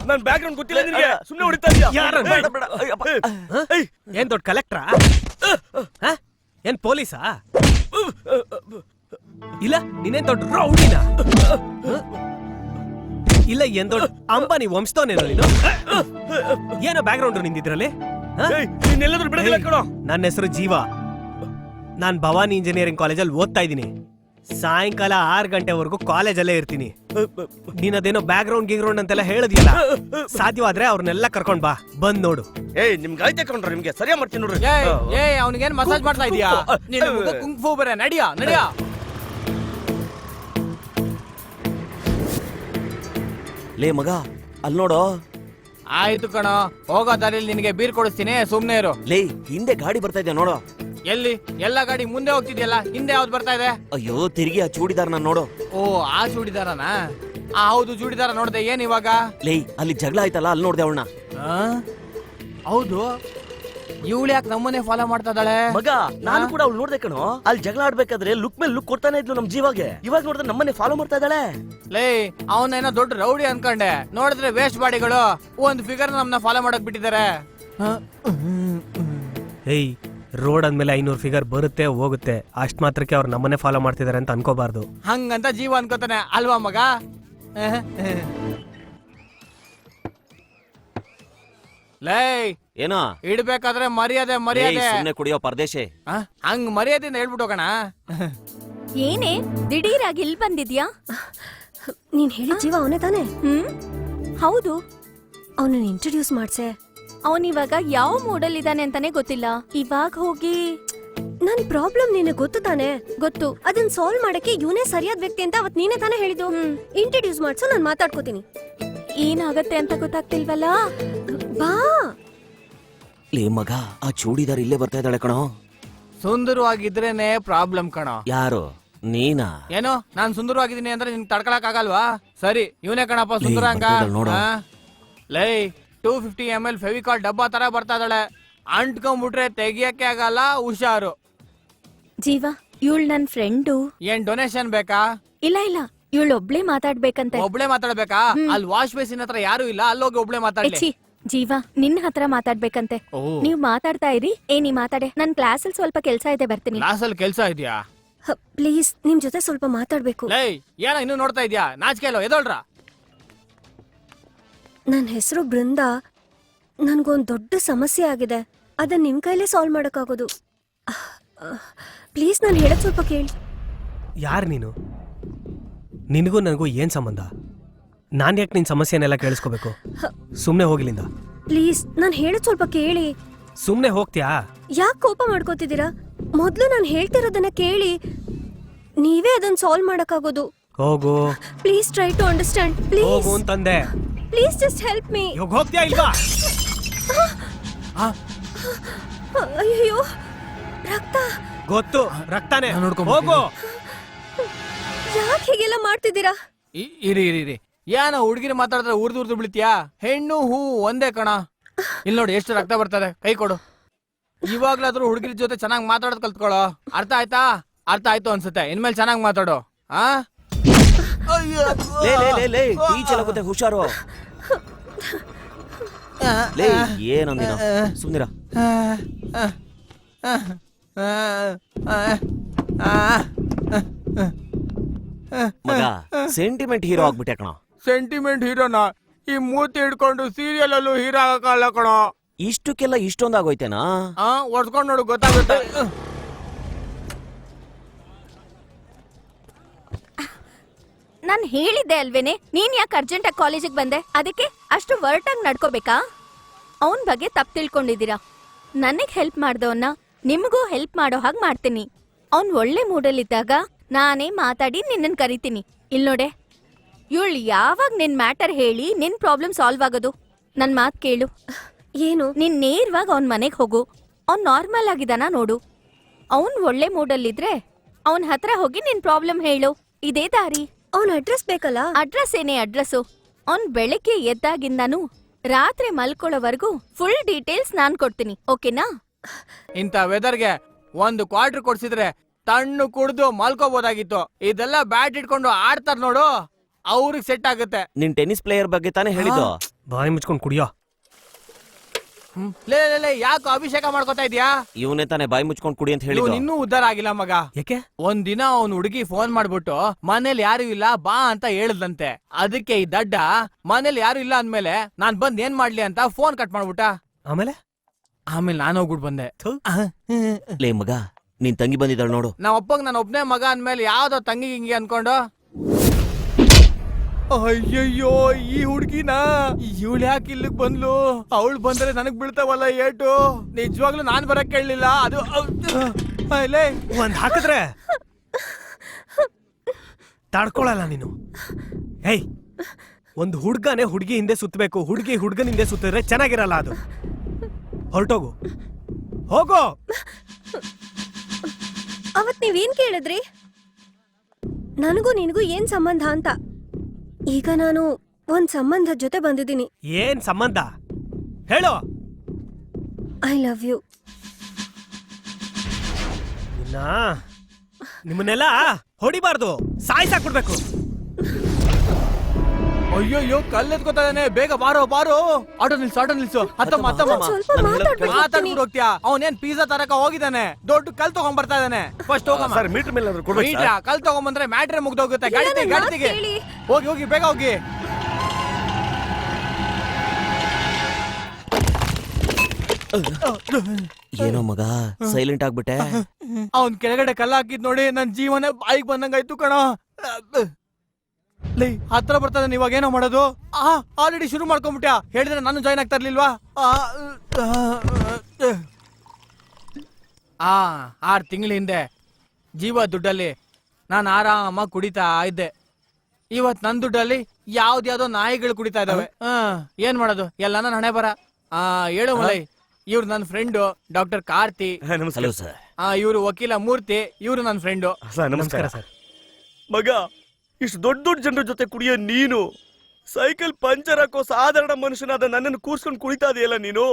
ನನ್ ಬ್ಯಾಕ್ ಗ್ರೌಂಡ್ ಗೊತ್ತಿಲ್ಲ ನಿನಗೆ, ಸುಮ್ಮನೆ ಹೊಡಿತಾ ಇದೀಯಾ? ಏನ್ ದೊಡ್ಡ ಕಲೆಕ್ಟ್ರಾ? ಏನ್ ಪೊಲೀಸಾ? ಇಲ್ಲ ನೀನೇನ್ ದೊಡ್ಡ ರೌಡಿನ? ಇಲ್ಲ ಏನ್ ದೊಡ್ಡ ಅಂಬಾನಿ ವಂಶದವನೇನೋ ನೀನು? ಏನೋ ಬ್ಯಾಕ್ ಗ್ರೌಂಡ್ ನಿಂದಿದ್ರಲ್ಲಿ? ನೀನೆಲ್ಲಾದ್ರೂ ಬಿಡೋದಿಲ್ಲ ಕಣೋ. ನನ್ನ ಹೆಸರು ಜೀವ. ನಾನ್ ಭವಾನಿ ಇಂಜಿನಿಯರಿಂಗ್ ಕಾಲೇಜಲ್ಲಿ ಓದ್ತಾ ಇದ್ದೀನಿ. ಸಾಯಂಕಾಲ 6 ಗಂಟೆವರೆಗೂ ಕಾಲೇಜಲ್ಲೇ ಇರ್ತೀನಿ. ನೀನದೇನೋ ಬ್ಯಾಕ್ ಗ್ರೌಂಡ್ ಗಿಗ್ರೌಂಡ್ ಅಂತೆಲ್ಲ ಹೇಳಿದ್ಯಲ್ಲ, ಸಾಧ್ಯವಾದ್ರೆ ಅವ್ರನ್ನೆಲ್ಲ ಕರ್ಕೊಂಡ್ ಬಾ, ಬಂದ್ ನೋಡು. ನಿಮ್ಗೆ ಆಯ್ತಾ ಕಣ್ರ? ನಿಮ್ಗೆ ಸರಿಯಾ ಮಾಡ್ತೀನಿ ನೋಡ್ರಿ. ಅವನಿಗೇನ್ ಮಸಾಜ್ ಮಾಡ್ತಾ ಇದೀಯಾ? ಕುಂಗ್ಫು ಬರ ನಡಿಯ. ಲೇ ಮಗ, ಅಲ್ಲಿ ನೋಡೋ. ಆಯ್ತು ಕಣ, ಹೋಗೋ ದಾರಿಲಿ ನಿನಗೆ ಬೀರ್ ಕೊಡಿಸ್ತೀನಿ, ಸುಮ್ನೆ ಇರು. ಲೇ, ಹಿಂದೆ ಗಾಡಿ ಬರ್ತಾ ಇದೆಯಾ ನೋಡೋ. ಎಲ್ಲಿ? ಎಲ್ಲ ಗಾಡಿ ಮುಂದೆ ಹೋಗ್ತಿದ್ಯಲ್ಲ, ಹಿಂದೆ ಯಾವ್ದು ಬರ್ತಾ ಇದೆ? ಅಯ್ಯೋ, ತಿರುಗಿ ಆ ಚೂಡಿದಾರ್ನ ನೋಡು. ಓ, ಆ ಚೂಡಿದಾರನ? ಹೌದು, ಚೂಡಿದಾರ ನೋಡ್ದೆ. ಏನ್ ಇವಾಗ? ಲೇ, ಅಲ್ಲಿ ಜಗಳ ಆಯ್ತಲ್ಲ, ಅಲ್ಲಿ ನೋಡ್ದೆ ಅವಳನ್ನ. ಹೌದು, ಇವಳು ಯಾಕೆ ನಮ್ಮನೆ ಫಾಲೋ ಮಾಡ್ತಾ ಇದ್ದಾಳೆ? ಮಗ ನಾನು ಕೂಡ ಅವ್ಳು ನೋಡ್ದೆ ಕಣೋ. ಅಲ್ಲಿ ಜಗಳ ಆಡ್ಬೇಕಾದ್ರೆ ಲುಕ್ ಮೇಲೆ ಲುಕ್ ಕೊಡ್ತಾನೆ ಇದ್ಲು ನಮ್ ಜೀವಾಗೆ. ಇವಾಗ ನೋಡಿದ್ರೆ ನಮ್ಮನೆ ಫಾಲೋ ಮಾಡ್ತಾ ಇದ್ದಾಳೆ. ಲೇ ಅವನೇನೋ ದೊಡ್ಡ ರೌಡಿ ಅನ್ಕೊಂಡೆ, ನೋಡಿದ್ರೆ ವೇಸ್ಟ್ ಬಾಡಿಗಳು ಒಂದ್ ಫಿಗರ್ ನಮ್ನ ಫಾಲೋ ಮಾಡಕ್ ಬಿಟ್ಟಿದ್ದಾರೆ. ಏಯ್, ರೋಡ್ ಅಂದ್ಮೇಲೆ 500 ಫಿಗರ್ ಬರುತ್ತೆ ಹೋಗುತ್ತೆ, ಅಷ್ಟ್ ಮಾತ್ರಕ್ಕೆ ಅವ್ರು ನಮ್ಮನ್ನೇ ಫಾಲೋ ಮಾಡ್ತಿದಾರೆ ಅಂತ ಅನ್ಕೋಬಾರ್ದು. ಹಂಗಂತ ಜೀವ ಅನ್ಕೋತಾನೆ ಅಲ್ವಾ ಮಗ? ಲೇ ಏನೋ ಇಡ್ಬೇಕಾದ್ರೆ ಮರ್ಯಾದೆ ಏಯ್, ಮರ್ಯಾದೆ. ಸುಮ್ನೆ ಕುಡಿಯೋ ಪರದೇಶಿ. ಹಂಗ್ ಮರ್ಯಾದೆಯಿಂದ ಹೇಳ್ಬಿಟ್ಟು ಹೋಗೋಣ. ಏನೇ ದಿಢೀರಾಗಿ ಇಲ್ಲಿ ಬಂದಿದ್ಯಾ? ನೀನ್ ಹೇಳಿದ ಜೀವ ಅವನೇ ತಾನೆ? ಹೌದು. ಅವನನ್ನ ಇಂಟ್ರೊಡ್ಯೂಸ್ ಮಾಡ್ಸೆ. ಅವನಿವಾಗ ಯಾವ ಮೂಡಲ್ ಇದ್ದಾನೆ ಅಂತಾನೆ ಗೊತ್ತಿಲ್ಲ. ಇವಾಗ ಹೋಗಿ ನನ್ ಪ್ರಾಬ್ಲಮ್ ನಿನಗೆ ಗೊತ್ತು ತಾನೆ? ಗೊತ್ತು. ಅದನ್ನ ಸಾಲ್ವ್ ಮಾಡಕ್ಕೆ ಇವನೇ ಸರಿಯಾದ ವ್ಯಕ್ತಿ ಅಂತ ಅವತ್ ನೀನೇ ತಾನೇ ಹೇಳಿದ್ದು. ಇಂಟ್ರೊಡ್ಯೂಸ್ ಮಾಡ್ಸು, ನಾನ್ ಮಾತಾಡ್ಕೋತೀನಿ. ಏನಾಗತ್ತೆ ಅಂತ ಗೊತ್ತಾಗ್ತಿಲ್ವಲ್ಲ. ಬಾ. ಲೇ ಮಗ, ಆ ಚೂಡಿದಾರ್ ಇಲ್ಲೇ ಬರ್ತಾ ಇದ್ದಾಳೆ ಕಣೋ. ಸುಂದರವಾಗಿದ್ರೇನೆ ಪ್ರಾಬ್ಲಮ್ ಕಣೋ. ಯಾರು ನೀನಾ? ಏನೋ ನಾನ್ ಸುಂದರವಾಗಿದ್ದೀನಿ ಅಂದ್ರೆ ನಿನ್ ತಡ್ಕೊಳಕ್ ಆಗಲ್ವಾ? ಸರಿ ಇವನೇ ಕಣಪ್ಪ ಸುಂದರಾಂಗ. ಬರ್ತಿದ್ದಾಳ್ ನೋಡು. ಲೈ 250 ml ಫೆವಿಕಾಲ್ ಡಬ್ಬಾ ತರ ಬರ್ತಾ ಇದ್ದಾಳೆ. ಅಂಟ್ಕೊಂಡ್ಬಿಟ್ರೆ ತೆಗಿಯಕ್ಕೆ ಆಗಲ್ಲ, ಹುಷಾರು. ಜೀವ, ಇವಳು ನನ್ ಫ್ರೆಂಡು. ಏನ್ ಡೊನೇಷನ್ ಬೇಕಾ? ಇಲ್ಲ ಇಲ್ಲ, ಇವಳೊಬ್ಳೆ ಮಾತಾಡ್ಬೇಕಂತೆ. ಒಬ್ಳೆ ಮಾತಾಡ್ಬೇಕಾ? ಅಲ್ಲಿ ವಾಶ್ ಬೇಸಿನ್ ಹತ್ರ ಯಾರು ಇಲ್ಲ, ಅಲ್ಲೋಗಿ ಒಬ್ಳೆ ಮಾತಾಡ್ಲಿ. ಎಚ್ಚಿ, ಜೀವ ನಿನ್ನ ಹತ್ರ ಮಾತಾಡ್ಬೇಕಂತೆ. ಓ. ನೀವ್ ಮಾತಾಡ್ತಾ ಇರಿ. ನೀ ಮಾತಾಡೆ. ನನ್ ಕ್ಲಾಸಲ್ಲಿ ಸ್ವಲ್ಪ ಕೆಲ್ಸ ಇದೆ, ಬರ್ತೀನಿ. ಕ್ಲಾಸಲ್ಲಿ ಕೆಲ್ಸ ಇದೆಯಾ? ಪ್ಲೀಸ್ ನಿಮ್ ಜೊತೆ ಸ್ವಲ್ಪ ಮಾತಾಡ್ಬೇಕು. ಲೈ ಏನ ಇನ್ನು ನೋಡ್ತಾ ಇದ್ಯಾ? ನಾಚಿಕೆಲ್ಲೋ ಎದೋಳ್ರ. ನನ್ ಹೆಸರು ಬೃಂದಾ. ನನ್ಗೊಂದ್ ದೊಡ್ಡ ಸಮಸ್ಯೆ ಆಗಿದೆ. ಅದನ್ನ ನಿಮ್ ಕೈಲೇ ಸಾಲ್ವ್ ಮಾಡಕ್ಕಾಗೋದು. ಪ್ಲೀಸ್ ನಾನು ಹೇಳೋದ್ ಸ್ವಲ್ಪ ಕೇಳಿ. ಯಾರು ನೀನು? ನಿನಗೂ ನನಗೂ ಏನ್ ಸಂಬಂಧ? ನಾನ್ ಯಾಕೆ ನಿನ್ ಸಮಸ್ಯೆನೆಲ್ಲ ಕೇಳಿಸ್ಕೋಬೇಕು? ಸುಮ್ನೆ ಹೋಗಿಲಿಂದ. ಪ್ಲೀಸ್ ನಾನು ಹೇಳೋದ್ ಸ್ವಲ್ಪ ಕೇಳಿ. ಸುಮ್ನೆ ಹೋಗ್ತೀಯಾ? ಯಾಕೆ ಕೋಪ ಮಾಡ್ಕೋತಿದ್ದೀರಾ? ಮೊದ್ಲು ನಾನು ಹೇಳ್ತಿರೋದನ್ನ ಕೇಳಿ. ನೀವೇ ಅದನ್ನ ಸಾಲ್ವ್ ಮಾಡಕ್ಕಾಗೋದು. ಹೋಗು. Please try to understand. Please ಹೋಗು ಅಂತಂದೆ. Please just help me. ಇವಾಗ ಹೋಗ್ತೀಯಾ ಇಲ್ವಾ? ಅಯ್ಯೋ, ರಕ್ತ. ಗೊತ್ತು, ರಕ್ತಾನೆ. ನಾನ್ ನೋಡ್ಕೊಂಡ್ ಹೋಗು. ಯಾಕೆ ಹೀಗೆಲ್ಲ ಮಾಡ್ತಿದ್ದೀರಾ? ಇರಿ ಇರಿ ಇರಿ. ಏನೋ ಹುಡುಗಿನ ಮಾತಾಡಿದ್ರೆ ಉರ್ದು ಬೀಳ್ತೀಯಾ? ಹೆಣ್ಣು ಹೂ ಒಂದೇ ಕಣ. ಇಲ್ಲಿ ನೋಡಿ ಎಷ್ಟು ರಕ್ತ ಬರ್ತದೆ. ಕೈ ಕೊಡು. ಇವಾಗ್ಲಾದ್ರೂ ಹುಡುಗಿರ ಜೊತೆ ಚೆನ್ನಾಗಿ ಮಾತಾಡೋದ್ ಕಲ್ತ್ಕೊಳ್ಳೋ. ಅರ್ಥ ಆಯ್ತಾ? ಅರ್ಥ ಆಯ್ತು ಅನ್ಸುತ್ತೆ. ಇನ್ಮೇಲೆ ಚೆನ್ನಾಗಿ ಮಾತಾಡೋ. ಆ ಲೇ ಲೇ ಲೇ ಲೇ, ಟೀಚರ್ ಆಗುತ್ತೆ, ಹುಷಾರು. ಲೇ ಏನಂದಿನ? ಸುಮ್ನಿರ. ಮಗ ಸೆಂಟಿಮೆಂಟ್ ಹೀರೋ ಆಗ್ಬಿಟ್ಟೆ ಕಣ. ಸೆಂಟಿಮೆಂಟ್ ಹೀರೋನ ಈ ಮೂತಿ ಹಿಡ್ಕೊಂಡು ಸೀರಿಯಲ್ ಅಲ್ಲೂ ಹೀರೋ ಆಗಲ್ಲ ಕಣೋ. ಇಷ್ಟಕ್ಕೆಲ್ಲ ಇಷ್ಟೊಂದಾಗೋಯ್ತೇನಾ? ಒಡ್ಸ್ಕೊಂಡ್ ನೋಡು, ಗೊತ್ತಾಗುತ್ತೆ. ನಾನ್ ಹೇಳಿದ್ದೆ ಅಲ್ವೇನೆ, ನೀನ್ ಯಾಕೆ ಅರ್ಜೆಂಟ್ ಆಗಿ ಕಾಲೇಜಿಗೆ ಬಂದೆ? ಅದಕ್ಕೆ ಅಷ್ಟು ವರ್ಟಾಗಿ ನಡ್ಕೋಬೇಕಾ? ಅವನ್ ಬಗ್ಗೆ ತಪ್ಪು ತಿಳ್ಕೊಂಡಿದ್ದೀರಾ. ನನಗ್ ಹೆಲ್ಪ್ ಮಾಡ್ದವನ್ನ ನಿಮಗೂ ಹೆಲ್ಪ್ ಮಾಡೋ ಹಾಗೆ ಮಾಡ್ತೀನಿ. ಅವ್ನ್ ಒಳ್ಳೆ ಮೂಡಲ್ಲಿದ್ದಾಗ ನಾನೇ ಮಾತಾಡಿ ನಿನ್ನನ್ ಕರಿತೀನಿ. ಇಲ್ ನೋಡೆ, ಇವಳು ಯಾವಾಗ ನಿನ್ ಮ್ಯಾಟರ್ ಹೇಳಿ ನಿನ್ ಪ್ರಾಬ್ಲಮ್ ಸಾಲ್ವ್ ಆಗೋದು? ನನ್ ಮಾತ್ ಕೇಳು. ಏನು? ನೀನ್ ನೇರವಾಗಿ ಅವನ್ ಮನೆಗ್ ಹೋಗು. ಅವ್ನ್ ನಾರ್ಮಲ್ ಆಗಿದಾನ ನೋಡು. ಅವ್ನ್ ಒಳ್ಳೆ ಮೂಡಲ್ಲಿದ್ರೆ ಅವನ್ ಹತ್ರ ಹೋಗಿ ನಿನ್ ಪ್ರಾಬ್ಲಮ್ ಹೇಳು. ಇದೇ ದಾರಿ. ಅವನ ಅಡ್ರೆಸ್ ಬೇಕಲ್ಲ? ಅಡ್ರೆಸ್ ಏನೇ ಅಡ್ರೆಸ್ಸು? ಅವ್ನ್ ಬೆಳಗ್ಗೆ ಎದ್ದಾಗಿಂದಾನು ರಾತ್ರಿ ಮಲ್ಕೊಳ್ಳೋವರೆಗೂ ಫುಲ್ ಡೀಟೇಲ್ಸ್ ನಾನ್ ಕೊಡ್ತೀನಿ, ಓಕೆನಾ? ಇಂಥ ವೆದರ್ಗೆ ಒಂದು ಕ್ವಾರ್ಟರ್ ಕೊಡ್ಸಿದ್ರೆ ತಣ್ಣು ಕುಡ್ದು ಮಲ್ಕೋಬಹುದಾಗಿತ್ತು. ಇದೆಲ್ಲ ಬ್ಯಾಟ್ ಇಟ್ಕೊಂಡು ಆಡ್ತಾರ ನೋಡು, ಅವ್ರಿಗೆ ಸೆಟ್ ಆಗುತ್ತೆ. ನಿನ್ ಟೆನ್ನಿಸ್ ಪ್ಲೇಯರ್ ಬಗ್ಗೆ ತಾನೇ ಹೇಳಿದ್ದು. ಬಾಯಿ ಮುಚ್ಕೊಂಡು ಕುಡಿಯೋ. ಲೇ ಲೇ ಲೇ, ಯಾಕೋ ಅಭಿಷೇಕ ಮಾಡ್ಕೊತಾ ಇದೀಯಾ? ಇವನೇ ತಾನೇ ಬಾಯಿ ಮುಚ್ಕೊಂಡು ಕುಡಿ ಅಂತ ಹೇಳಿದ್ದು. ಇನ್ನೂ ಉದ್ದಾರ ಆಗಿಲ್ಲ ಮಗ. ಯಾಕೆ? ಒಂದಿನ ಅವ್ನ್ ಹುಡುಗಿ ಫೋನ್ ಮಾಡ್ಬಿಟ್ಟು ಮನೇಲಿ ಯಾರು ಇಲ್ಲ ಬಾ ಅಂತ ಹೇಳದಂತೆ. ಅದಕ್ಕೆ ಈ ದಡ್ಡ ಮನೇಲಿ ಯಾರು ಇಲ್ಲ ಅಂದ್ಮೇಲೆ ನಾನ್ ಬಂದ್ ಏನ್ ಮಾಡ್ಲಿ ಅಂತ ಫೋನ್ ಕಟ್ ಮಾಡ್ಬಿಟ್ಟ. ಆಮೇಲೆ ನಾನು ಹೋಗ್ಬಿಟ್ ಬಂದೆ. ಲೇ ಮಗ, ನಿನ್ ತಂಗಿ ಬಂದಿದ್ದಾಳೆ ನೋಡು. ನಾವ್ ಅಪ್ಪಂಗ್ ನಾನು ಒಬ್ನೇ ಮಗ ಅಂದ್ಮೇಲೆ ಯಾವ್ದೋ ತಂಗಿ ಹಿಂಗಿ ಅನ್ಕೊಂಡು ಅಯ್ಯಯ್ಯೋ ಈ ಹುಡ್ಗಿನ ಇವಳು ಯಾಕೆ ಇಲ್ಲಿಗ್ ಬಂದ್ಲು? ಅವಳು ಬಂದ್ರೆ ನನಗ್ ಬೀಳ್ತಾವಲ್ಲ ಏಟು. ನಿಜವಾಗ್ಲೂ ನಾನ್ ಬರಕ್ ಕೇಳಲಿಲ್ಲ. ಅದು ಒಂದ್ ಹಾಕಿದ್ರೆ ತಡ್ಕೊಳಲ್ಲ ನೀನು. ಏಯ್, ಒಂದು ಹುಡ್ಗನೇ ಹುಡ್ಗಿ ಹಿಂದೆ ಸುತ್ತಬೇಕು, ಹುಡ್ಗಿ ಹುಡ್ಗನ ಹಿಂದೆ ಸುತ್ತಿದ್ರೆ ಚೆನ್ನಾಗಿರಲ್ಲ. ಅದು ಹೊರಟೋಗು, ಹೋಗೋ. ಅವತ್ ನೀವೇನ್ ಕೇಳಿದ್ರಿ? ನನಗೂ ನಿನಗೂ ಏನ್ ಸಂಬಂಧ ಅಂತ. ಈಗ ನಾನು ಒಂದ್ ಸಂಬಂಧದ ಜೊತೆ ಬಂದಿದ್ದೀನಿ. ಏನ್ ಸಂಬಂಧ ಹೇಳು? I love you. ನಿಮ್ಮನ್ನೆಲ್ಲ ಹೊಡಿಬಾರ್ದು, ಸಾಯ್ಸಾಕ್ಬಿಡ್ಬೇಕು. ಅಯ್ಯೋ ಕಲ್ಲೆತ್ಕೋತಾ ಇದಾನೆ, ಬೇಗ ಬಾರೋ ಬಾರೋ. ಆಟೋ ನಿಲ್ಸು ಹತ್ತಮ್ಮ ಸ್ವಲ್ಪ ಮಾತಾಡ್ಬೇಕು. ಮಾತಾಡ್ಬಿಟ್ಟು ಹೋಗ್ತೀಯಾ? ಅವನೇನ್ ಪಿಜ್ಜಾ ತರಕ ಹೋಗಿದ್ದಾನೆ, ದೊಡ್ಡ ಕಲ್ ತಗೊಂಡ್ ಬರ್ತಾ ಇದಾನೆ. ಫಸ್ಟ್ ಹೋಗಮ್ಮ. ಸರ್ ಮೀಟರ್ ಮೇಲೆ ಏನಾದ್ರು ಕೊಡ್ಬೇಕು ಮೀಟ್ರಾ? ಕಲ್ ತಗೊಂಬಂದ್ರೆ ಮ್ಯಾಟ್ರೆ ಮುಗ್ದೋಗುತ್ತೆ. ಗಾಡಿಗೆ ಹೇಳಿ. ಹೋಗಿ ಬೇಗ ಹೋಗಿ. ಏನೋ ಮಗ ಸೈಲೆಂಟ್ ಆಗ್ಬಿಟ್ಟೆ. ಅವನ್ ಕೆಳಗಡೆ ಕಲ್ಲ ಹಾಕಿದ್ ನೋಡಿ ನನ್ ಜೀವನ ಬಾಯಿಗೆ ಬಂದಂಗಾಯ್ತು ಕಣ. ಲೈ ಹತ್ರ ಬರ್ತದೆ, ಇವಾಗ ಏನೋ ಮಾಡೋದು? ಆಲ್ರೆಡಿ ಶುರು ಮಾಡ್ಕೊಂಬಿಟ್ಯಾ? ಹೇಳಿದ್ರೆ ನಾನು ಜಾಯ್ನ್ ಆಗ್ತಾ ಇರ್ಲಿಲ್ವಾ? 6 ತಿಂಗಳ ಹಿಂದೆ ಜೀವ ದುಡ್ಡಲ್ಲಿ ನಾನು ಆರಾಮಾಗಿ ಕುಡಿತಾ ಇದ್ದೆ. ಇವತ್ ನನ್ ದುಡ್ಡಲ್ಲಿ ಯಾವ್ದ್ಯಾವ್ದೋ ನಾಯಿಗಳು ಕುಡಿತಾ ಇದಾವೆ. ಏನ್ ಮಾಡೋದು? ಎಲ್ಲ ನನ್ನ ಹಣೆ ಬರ. ಹೇಳು ಮಲೈ, ಇವ್ರು ನನ್ನ friend doctor Karti. Hello sir. ಇವ್ರು ವಕೀಲ ಮೂರ್ತಿ, ಇವ್ರು ನನ್ನ ಫ್ರೆಂಡು. ಸರ್ ನಮಸ್ಕಾರ ಸರ್. ಮಗ, ಇಷ್ಟು ದೊಡ್ಡ ಜನರ ಜೊತೆ ಕುಡಿಯೋ ನೀನು ಸೈಕಲ್ ಪಂಚರ್ ಹಾಕೋ ಸಾಧಾರಣ ಮನುಷ್ಯನಾದ ನನ್ನನ್ನು ಕೂರ್ಸ್ಕೊಂಡು ಕುಡಿತಾ ಇದೆಯಲ್ಲ ನೀನು.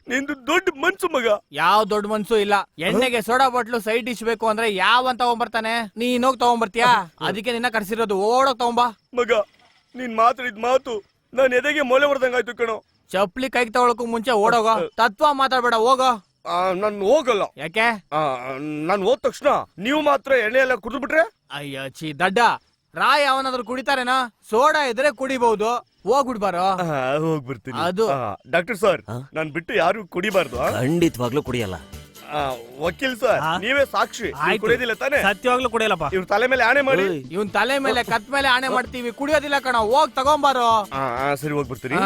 ನಿಂದು ದೊಡ್ಡ ಮನ್ಸು ಮಗ. ಯಾವ ದೊಡ್ಡ ಮನ್ಸು ಇಲ್ಲ. ಎಣ್ಣೆಗೆ ಸೋಡಾ ಬಾಟ್ಲು ಸೈಡ್ ಡಿಶ್ ಬೇಕು ಅಂದ್ರೆ ಯಾವಂತ ತಗೊಂಬರ್ತಾನೆ? ನೀನ್ ಹೋಗಿ ತಗೊಂಬರ್ತೀಯಾ? ಅದಕ್ಕೆ ನಿನ್ನ ಕರ್ಸಿರೋದು. ಓಡೋಗ್ ತಗೊಂಬಾ. ಮಗ, ನೀನ್ ಮಾತಾಡಿದ ಮಾತು ನಾನು ಎದೆಗೆ ಮೊಲೆ ಹೊಡೆದಂಗಾಯ್ತು ಕಣೋ. ಚಪ್ಲಿ ಕೈಗೆ ತಗೊಳಕ್ಕೂ ಮುಂಚೆ ಓಡೋಗೋ. ತತ್ವ ಮಾತಾಡ್ಬೇಡ, ಹೋಗೋ. ನಾನು ಹೋಗಲ್ಲ. ಯಾಕೆ? ನಾನು ಹೋದ ತಕ್ಷಣ ನೀವು ಮಾತ್ರ ಎಣ್ಣೆ ಎಲ್ಲ ಕುಡಿದು ಬಿಟ್ರೆ? ಅಯ್ಯೋ ಚಿ ದಡ್ಡ, ರಾಯ್ ಅವನಾದ್ರೂ ಕುಡಿತಾರೇನಾ? ಸೋಡಾ ಇದ್ರೆ ಕುಡಿಬಹುದು. ಹೋಗ್ಬಿಡ್ಬಾರೋ. ಹೋಗ್ಬಿಡ್ತೀನಿ. ಅದು ಡಾಕ್ಟರ್ ಸರ್, ನಾನ್ ಬಿಟ್ಟು ಯಾರು ಕುಡಿಬಾರ್ದು. ಖಂಡಿತವಾಗ್ಲೂ ಕುಡಿಯಲ್ಲ. ವಕೀಲ್ ಸರ್, ನೀವೇ ಸಾಕ್ಷಿ. ನೀವು ಕುಡಿಯೋದಿಲ್ಲ ತಾನೆ? ಸತ್ಯವಾಗ್ಲೂ ಕುಡಿಯಲ್ಲಪ್ಪ. ಇವ್ರ ತಲೆ ಮೇಲೆ ಆಣೆ ಮಾಡಿ. ಇವನ್ ತಲೆ ಮೇಲೆ ಕತ್ ಮೇಲೆ ಆಣೆ ಮಾಡ್ತೀವಿ, ಕುಡಿಯೋದಿಲ್ಲ ಕಣ. ಹೋಗ್ ತಗೊಂಬಾರೋ. ಸರಿ ಹೋಗ್ಬಿಡ್ತೀರಿ.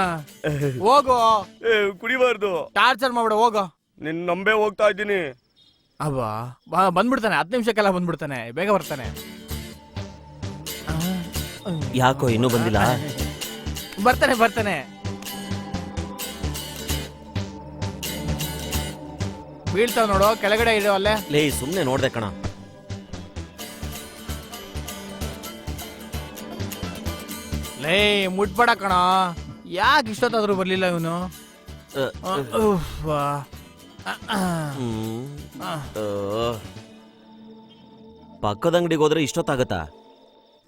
ಹೋಗು. ಕುಡಿಬಾರ್ದು. ಟಾರ್ಚರ್ ಮಾಡ್ಬೇಡ, ಹೋಗೋ. ನಿನ್ ನಂಬೆ ಹೋಗ್ತಾ ಇದ್ದೀನಿ. ಅಬ್ಬಾ ಬಂದ್ಬಿಡ್ತಾನೆ. 10 ನಿಮಿಷಕ್ಕೆಲ್ಲ ಬಂದ್ಬಿಡ್ತಾನೆ. ಬೇಗ ಬರ್ತಾನೆ. ಯಾಕೋ ಇನ್ನೂ ಬಂದಿಲ್ಲ? ಬರ್ತಾನೆ. ಬೀಳ್ತಾವ ನೋಡು, ಕೆಳಗಡೆ ಇರೋ ಅಲ್ಲೇ. ಲೇ ಸುಮ್ನೆ ನೋಡ್ದೆ ಕಣ. ಲೇ ಮುಟ್ಬೇಡ ಕಣ. ಯಾಕೆ ಇಷ್ಟೊತ್ತಾದ್ರೂ ಬರ್ಲಿಲ್ಲ ಇವನು? ಪಕ್ಕದ ಅಂಗಡಿಗೆ ಹೋದ್ರೆ ಇಷ್ಟೊತ್ತಾಗತ್ತಾ?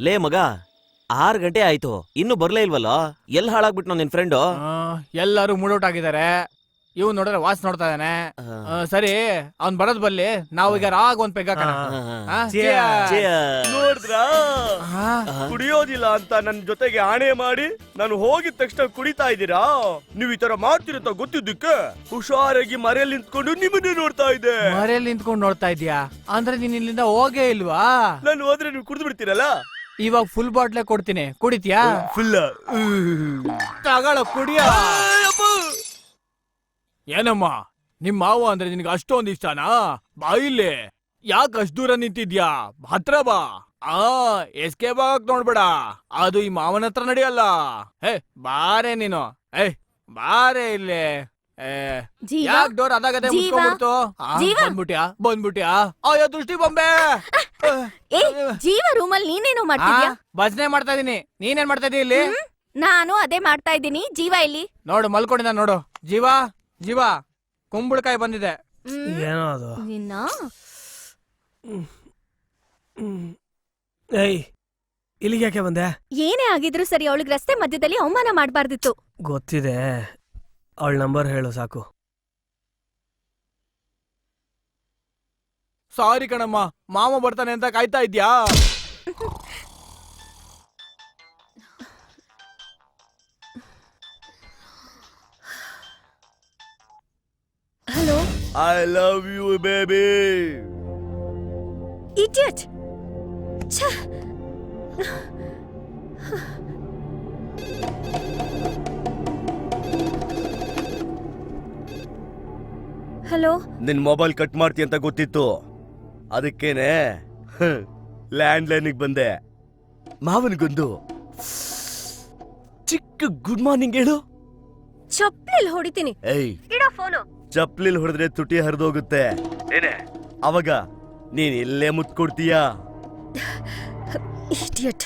ಲೇ ಮಗ, 6 ಗಂಟೆ ಆಯ್ತು, ಇನ್ನು ಬರ್ಲೇ ಇಲ್ವಲ್ಲ? ಎಲ್ಲಿ ಹಾಳಾಗ್ಬಿಟ್ಟು ನಿನ್ ಫ್ರೆಂಡು? ಎಲ್ಲಾರು ಮೂಡೌಟ್ ಆಗಿದ್ದಾರೆ. ಇವ್ ನೋಡಿದ್ರೆ ವಾಚ್ ನೋಡ್ತಾ ಇದ್ದಾನೆ. ಸರಿ, ಅವ್ನ್ ಬರೋದ್ ಬರ್ಲಿ. ನಾವು ಈಗ ರಾಗ್ ಒಂದ್ ಪೆಗ್ ಹಾಕೋಣ. ನೋಡಿದ್ರಾ? ಕುಡಿಯೋದಿಲ್ಲ ಅಂತ ನನ್ ಜೊತೆಗೆ ಆಣೆ ಮಾಡಿ ನಾನು ಹೋಗಿದ ತಕ್ಷಣ ಕುಡಿತಾ ಇದ್ದೀರಾ? ನೀವ್ ಈ ತರ ಮಾಡ್ತಿರತ್ತ ಗೊತ್ತಿದ್ದಕ್ಕೆ ಹುಷಾರಾಗಿ ಮರೆಯಲ್ಲಿ ನಿಂತ್ಕೊಂಡು ನಿಮ್ಮನ್ನೇ ನೋಡ್ತಾ ಇದ್ದೆ. ಮರೆಯಲ್ಲಿ ನಿಂತ್ಕೊಂಡು ನೋಡ್ತಾ ಇದ್ಯಾ? ಅಂದ್ರೆ ನೀನ್ ಇಲ್ಲಿಂದ ಹೋಗೇ ಇಲ್ವಾ? ನಾನು ಹೋದ್ರೆ ನೀವು ಕುಡಿದು ಬಿಡ್ತೀರಲ್ಲ. ಇವಾಗ ಫುಲ್ ಬಾಟ್ಲೆ ಕೊಡ್ತೀನಿ, ಕುಡಿತೀಯಾ? ಫುಲ್ ತಗೊಳ್ಳೋ, ಕುಡಿಯ. ಏನಮ್ಮ, ನಿಮ್ ಮಾವ ಅಂದ್ರೆ ನಿನ್ಗೆ ಅಷ್ಟೊಂದ್ ಇಷ್ಟನಾ? ಬಾ ಇಲ್ಲಿ. ಯಾಕೆ ಅಷ್ಟು ದೂರ ನಿಂತಿದ್ಯಾ? ಹತ್ರ ಬಾ. ಎಸ್ಕೇಪ್ ಆಗಕ್ ನೋಡ್ಬೇಡ, ಅದು ಈ ಮಾವನ ಹತ್ರ ನಡೆಯಲ್ಲ. ಬಾರೆ ನೀನು. ಬಾರೆ ಇಲ್ಲಿ. ಯಾಕೆ ಡೋರ್ ಅದಾಗದೆ ಮುಚ್ಕೊಂಡ್ಬಿಡ್ತು? ಬಂದ್ಬಿಟ್ಯಾ? ಅಯ್ಯೋ ದೃಷ್ಟಿ ಬೊಂಬೆ. ಜೀವ ರೂಮಲ್ಲಿ ನೀನೇನು ಮಾಡ್ತಿದ್ಯಾ? ಭಜನೆ ಮಾಡ್ತಾ ಇದೀನಿ. ನೀನೇನ್ ಮಾಡ್ತಾ ಇದೀಯ ಇಲ್ಲಿ? ನಾನು ಅದೇ ಮಾಡ್ತಾ ಇದ್ದೀನಿ. ಜೀವ ಇಲ್ಲಿ ನೋಡು, ಮಲ್ಕೊಂಡಿದ್ದ ನೋಡು. ಜೀವ ಕುಂಬಳಕಾಯಿ ಬಂದಿದೆ. ಏನೋ ಅದು? ನಿನ್ನ ಇಲ್ಲಿಗೆ ಯಾಕೆ ಬಂದೆ? ಏನೇ ಆಗಿದ್ರು ಸರಿ, ಅವಳಿಗೆ ರಸ್ತೆ ಮಧ್ಯದಲ್ಲಿ ಅವಮಾನ ಮಾಡಬಾರ್ದಿತ್ತು. ಗೊತ್ತಿದೆ. ಅವಳ ನಂಬರ್ ಹೇಳು ಸಾಕು. ಸಾರಿ ಕಣಮ್ಮ, ಮಾಮ ಬರ್ತಾನೆ ಅಂತ ಕಾಯ್ತಾ ಇದ್ಯಾ? Hello. I love you baby. Idiot. Hello. ನಿನ್ ಮೊಬೈಲ್ ಕಟ್ ಮಾಡ್ತಿ ಅಂತ ಗೊತ್ತಿತ್ತು, ಅದಕ್ಕೇನೆ ಲ್ಯಾಂಡ್ ಲೈನಿಗೆ ಬಂದೆ. ಮಾವನಿಗೊಂದು ಚಿಕ್ಕ ಗುಡ್ ಮಾರ್ನಿಂಗ್ ಹೇಳು. ಚಪ್ಲಿಲ್ ಹೊಡಿತೀನಿ. ಇಡೋ ಫೋನು. ಚಪ್ಲಿಲ್ ಹೊಡೆದ್ರೆ ತುಟಿ ಹರಿದೋಗುತ್ತೆ. ಏನೇ ಅವಾಗ ನೀನ್ ಇಲ್ಲೇ ಮುತ್ಕೊಡ್ತೀಯಾ? ಇಡಿಯಟ್.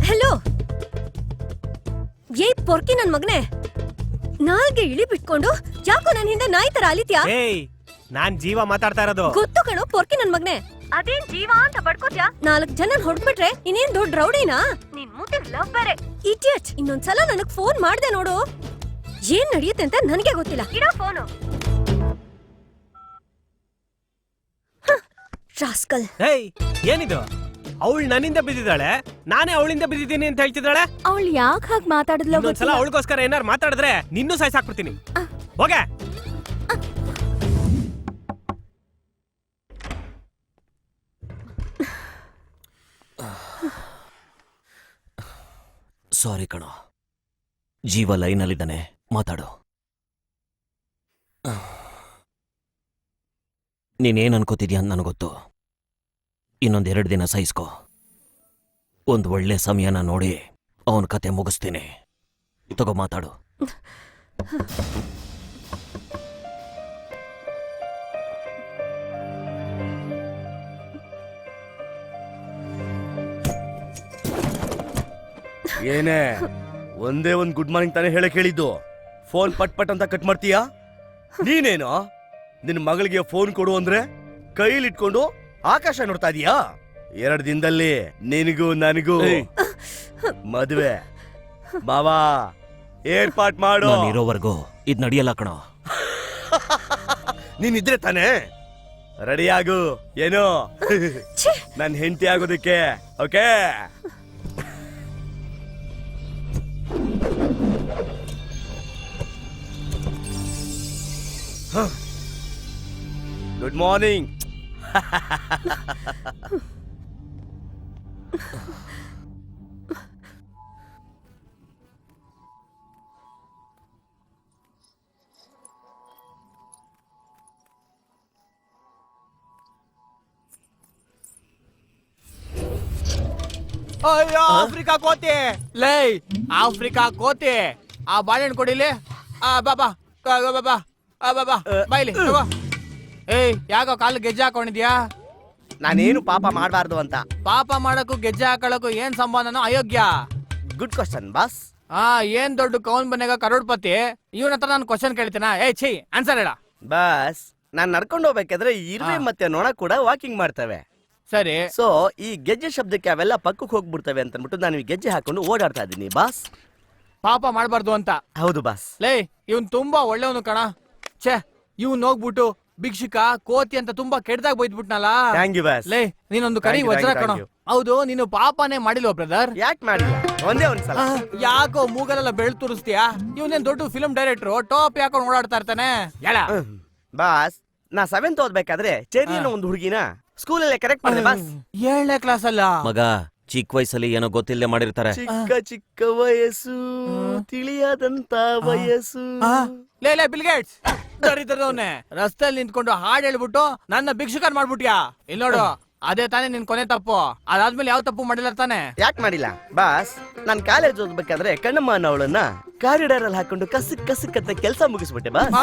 ಹಲೋ. ಪೊರ್ಕಿ ನನ್ ಮಗನೇ, ನಾಲ್ಗೆ ಇಳಿ ಬಿಟ್ಕೊಂಡು ಯಾಕೋ ನನ್ ಹಿಂದೆ ನಾಯಿ ತರ ಅಲಿತ್ಯಾ? ಏಯ್, ನಾನ್ ಜೀವ ಮಾತಾಡ್ತಾ ಇರೋದು. ಗೊತ್ತು ಕಣೋ ಪೊರ್ಕಿ ನನ್ ಮಗನೇ. ಅದೇನ್ ಜೀವ ಅಂತ ಬಡ್ಕೋತ್ಯಾ? 4 ಜನ ಹೊಡ್ಬಿಟ್ರೆ ಇನ್ನೇನ್ ದೊಡ್ಡ ರೌಡಿನಾ? ನಿನ್ ಮೂತಿಗ್ ಲವ್ ಬೇರೆ. ಇಡಿಯಟ್, ಇನ್ನೊಂದ್ಸಲ ನನಗ್ ಫೋನ್ ಮಾಡ್ದೆ ನೋಡು, ಏನ್ ನಡೆಯುತ್ತೆ ಅಂತ ನನಗೆ ಗೊತ್ತಿಲ್ಲ. ಇಡೋ ಫೋನು. ರಾಸ್ಕಲ್. ಏಯ್, ಏನಿದು? ಅವಳು ನನ್ನಿಂದ ಬಿದ್ದಿದ್ದಾಳೆ, ನಾನೇ ಅವಳಿಂದ ಬಿದ್ದಿದ್ದೀನಿ ಅಂತ ಹೇಳ್ತಿದ್ದಾಳೆ. ಅವಳು ಯಾಕೆ ಹಾಗೆ ಮಾತಾಡಿದ್ಲೋ ಒಂದ್ಸಲ ಗೊತ್ತಿಲ್ಲ. ಅವಳಿಗೋಸ್ಕರ ಏನಾರು ಮಾತಾಡಿದ್ರೆ ನಿನ್ನೂ ಸಾಯ್ಸಾಕ್ಬಿಡ್ತೀನಿ. ಹೋಗೆ. ಸಾರಿ ಕಣೋ, ಜೀವ ಲೈನಲ್ಲಿದ್ದಾನೆ, ಮಾತಾಡು. ನೀನೇನ್ ಅನ್ಕೋತಿದ್ಯಾ ಅಂತ ನನಗೊತ್ತು. ಇನ್ನೊಂದೆರಡು ದಿನ ಸಹಿಸ್ಕೋ. ಒಂದು ಒಳ್ಳೆ ಸಮಯನ ನೋಡಿ ಅವನ ಕತೆ ಮುಗಿಸ್ತೀನಿ. ತಗೋ ಮಾತಾಡು. ಏನೇ ಒಂದೇ ಒಂದ್ ಗುಡ್ ಮಾರ್ನಿಂಗ್ ತಾನೇ ಹೇಳಕ್ ಹೇಳಿದ್ದು, ಫೋನ್ ಪಟ್ ಪಟ್ ಅಂತ ಕಟ್ ಮಾಡ್ತೀಯಾ? ನೀನೇನೋ ನಿನ್ ಮಗಳಿಗೆ ಫೋನ್ ಕೊಡು ಅಂದ್ರೆ ಕೈಲಿಟ್ಕೊಂಡು ಆಕಾಶ ನೋಡ್ತಾ ಇದೀಯಾ? 2 ದಿನದಲ್ಲಿ ನಿನಗೂ ನನಗೂ ಮದುವೆ. ಬಾವಾ ಏರ್ಪಾಟ್ ಮಾಡು. ನಾನಿರೋವರೆಗೂ ಇದ್ ನಡೆಯಲ್ಲ ಕಣೋ. ನೀನಿದ್ರೆ ತಾನೇ ರೆಡಿ ಆಗು. ಏನು ನನ್ ಹೆಂಡತಿ ಆಗೋದಕ್ಕೆ? ಓಕೆ. Good morning. ಅಯ್ಯೋ ಆಫ್ರಿಕಾ ಕೋತಿ, ಲೈ ಆಫ್ರಿಕಾ ಕೋತಿ, ಆ ಬಾಳೆಹಣ್ಣು ಕೊಡಿಲಿ. ಬಾಬಾ ಬಾಬಾ ಬಾಬಾ ಬಾಯ್ಲಿ ತಗೋ. ಏಯ್, ಯಾಕೋ ಕಾಲು ಗೆಜ್ಜೆ ಹಾಕೊಂಡಿದ್ಯಾ? ನಾನೇನು ಪಾಪ ಮಾಡಬಾರ್ದು ಅಂತ. ಪಾಪ ಮಾಡಕ್ಕೂ ಗೆಜ್ಜೆ ಹಾಕೊಳ್ಳಕ್ಕೂ ಏನ್ ಸಂಬಂಧನೋ ಅಯೋಗ್ಯ. Good question boss. ಏನ್ ದೊಡ್ಡ ಕೌನ್ ಬನ್ನೆಗ ಕರೋಡ್ಪತಿ, ಇವನ ಹತ್ರ ನಾನು ಕ್ವಶನ್ ಕೇಳ್ತೀನ? ಏ ಛೀ, ಆನ್ಸರ್ ಹೇಳ. ಬಾಸ್, ನಾನ್ ನಡ್ಕೊಂಡು ಹೋಗ್ಬೇಕಾದ್ರೆ ಇರುವೆ ಮತ್ತೆ ನೊಣ ಕೂಡ ವಾಕಿಂಗ್ ಮಾಡ್ತವೆ. ಸರಿ, ಸೊ ಈ ಗೆಜ್ಜೆ ಶಬ್ದಕ್ಕೆ ಅವೆಲ್ಲ ಪಕ್ಕಕ್ಕೆ ಹೋಗ್ಬಿಡ್ತವೆ ಅಂತ ಅಂದ್ಬಿಟ್ಟು ನಾನು ಈ ಗೆಜ್ಜೆ ಹಾಕೊಂಡು ಓಡಾಡ್ತಾ ಇದ್ದೀನಿ ಬಾಸ್. ಪಾಪ ಮಾಡ್ಬಾರ್ದು ಅಂತ. ಹೌದು ಬಾಸ್. ಲೇ, ಇವನ್ ತುಂಬಾ ಒಳ್ಳೆಯವನು ಕಣ. ಛೇ, ಇವನ್ ಹೋಗ್ಬಿಟ್ಟು ಭಿಕ್ಷುಕ ಕೋತಿ ಅಂತ ತುಂಬಾ ಕೆಟ್ಟದಾಗ ಬೈದ್ಬಿಟ್ನಲ್ಲ. Thank you boss. ಲೇ, ನೀನೊಂದು ಕರಿ Thank you, ವಜ್ರ thank you, ಕಣ. thank you. ಹೌದು, ನೀನು ಪಾಪನೇ ಮಾಡಿಲ್ವ ಬ್ರದರ್? ಯಾಕೆ ಮಾಡಿಲ್ಲ? ಒಂದೇ ಒಂದ್ಸಲ. ಯಾಕೋ ಮೂಗಲೆಲ್ಲ ಬೆಳ್ ತುರಿಸ್ತೀಯಾ? ಇವನೇನ್ ದೊಡ್ಡ ಫಿಲ್ಮ್ ಡೈರೆಕ್ಟರ್, ಟಾಪ್ ಯಾಕೊಂಡು ಓಡಾಡ್ತಾ ಇರ್ತಾನೆ. ಹೇಳ ಬಾಸ್, ನಾ 7th ಓದ್ಬೇಕಾದ್ರೆ ಚೆರಿಯನ್ನ ಒಂದು ಹುಡುಗಿನ ಸ್ಕೂಲಲ್ಲೇ ಕರೆಕ್ಟ್ ಮಾಡಿದೆ ಬಾಸ್. 7ನೇ ಕ್ಲಾಸ್ ಅಲ್ಲ ಮಗ, ಚಿಕ್ಕ ವಯಸ್ಸಲ್ಲಿ ಏನೋ ಗೊತ್ತಿಲ್ಲದೆ ಮಾಡಿರ್ತಾರೆ. ಚಿಕ್ಕ ಚಿಕ್ಕ ವಯಸ್ಸು, ತಿಳಿಯಾದಂತ ವಯಸ್ಸು. ಲೇ ಬಿಲ್ಗೇಟ್ಸ್, ದರಿದ್ರದವನೇ, ರಸ್ತೆಯಲ್ಲಿ ನಿಂತ್ಕೊಂಡು ಹಾಡ್ ಹೇಳ್ಬಿಟ್ಟು ನನ್ನ ಭಿಕ್ಷುಕನ್ ಮಾಡ್ಬಿಟ್ಯಾ? ಇಲ್ಲಿ ನೋಡು, ಅದೇ ತಾನೇ ನಿನ್ ಕೊನೆ ತಪ್ಪು. ಅದಾದ್ಮೇಲೆ ಯಾವ ತಪ್ಪು ಮಾಡಿಲ್ಲ ತಾನೆ? ಯಾಕೆ ಮಾಡಿಲ್ಲ ಬಾಸ್? ನಾನ್ ಕಾಲೇಜ್ ಓದ್ಬೇಕಾದ್ರೆ ಕಣ್ಣಮ್ಮ ಅನ್ನೋಳನ್ನ ಕಾರಿಡಾರ್ ಅಲ್ಲಿ ಹಾಕೊಂಡು ಕಸಕ್ ಕಸಕ್ ಅಂತ ಕೆಲಸ ಮುಗಿಸ್ಬಿಟ್ಟೆ ಬಾಸ್.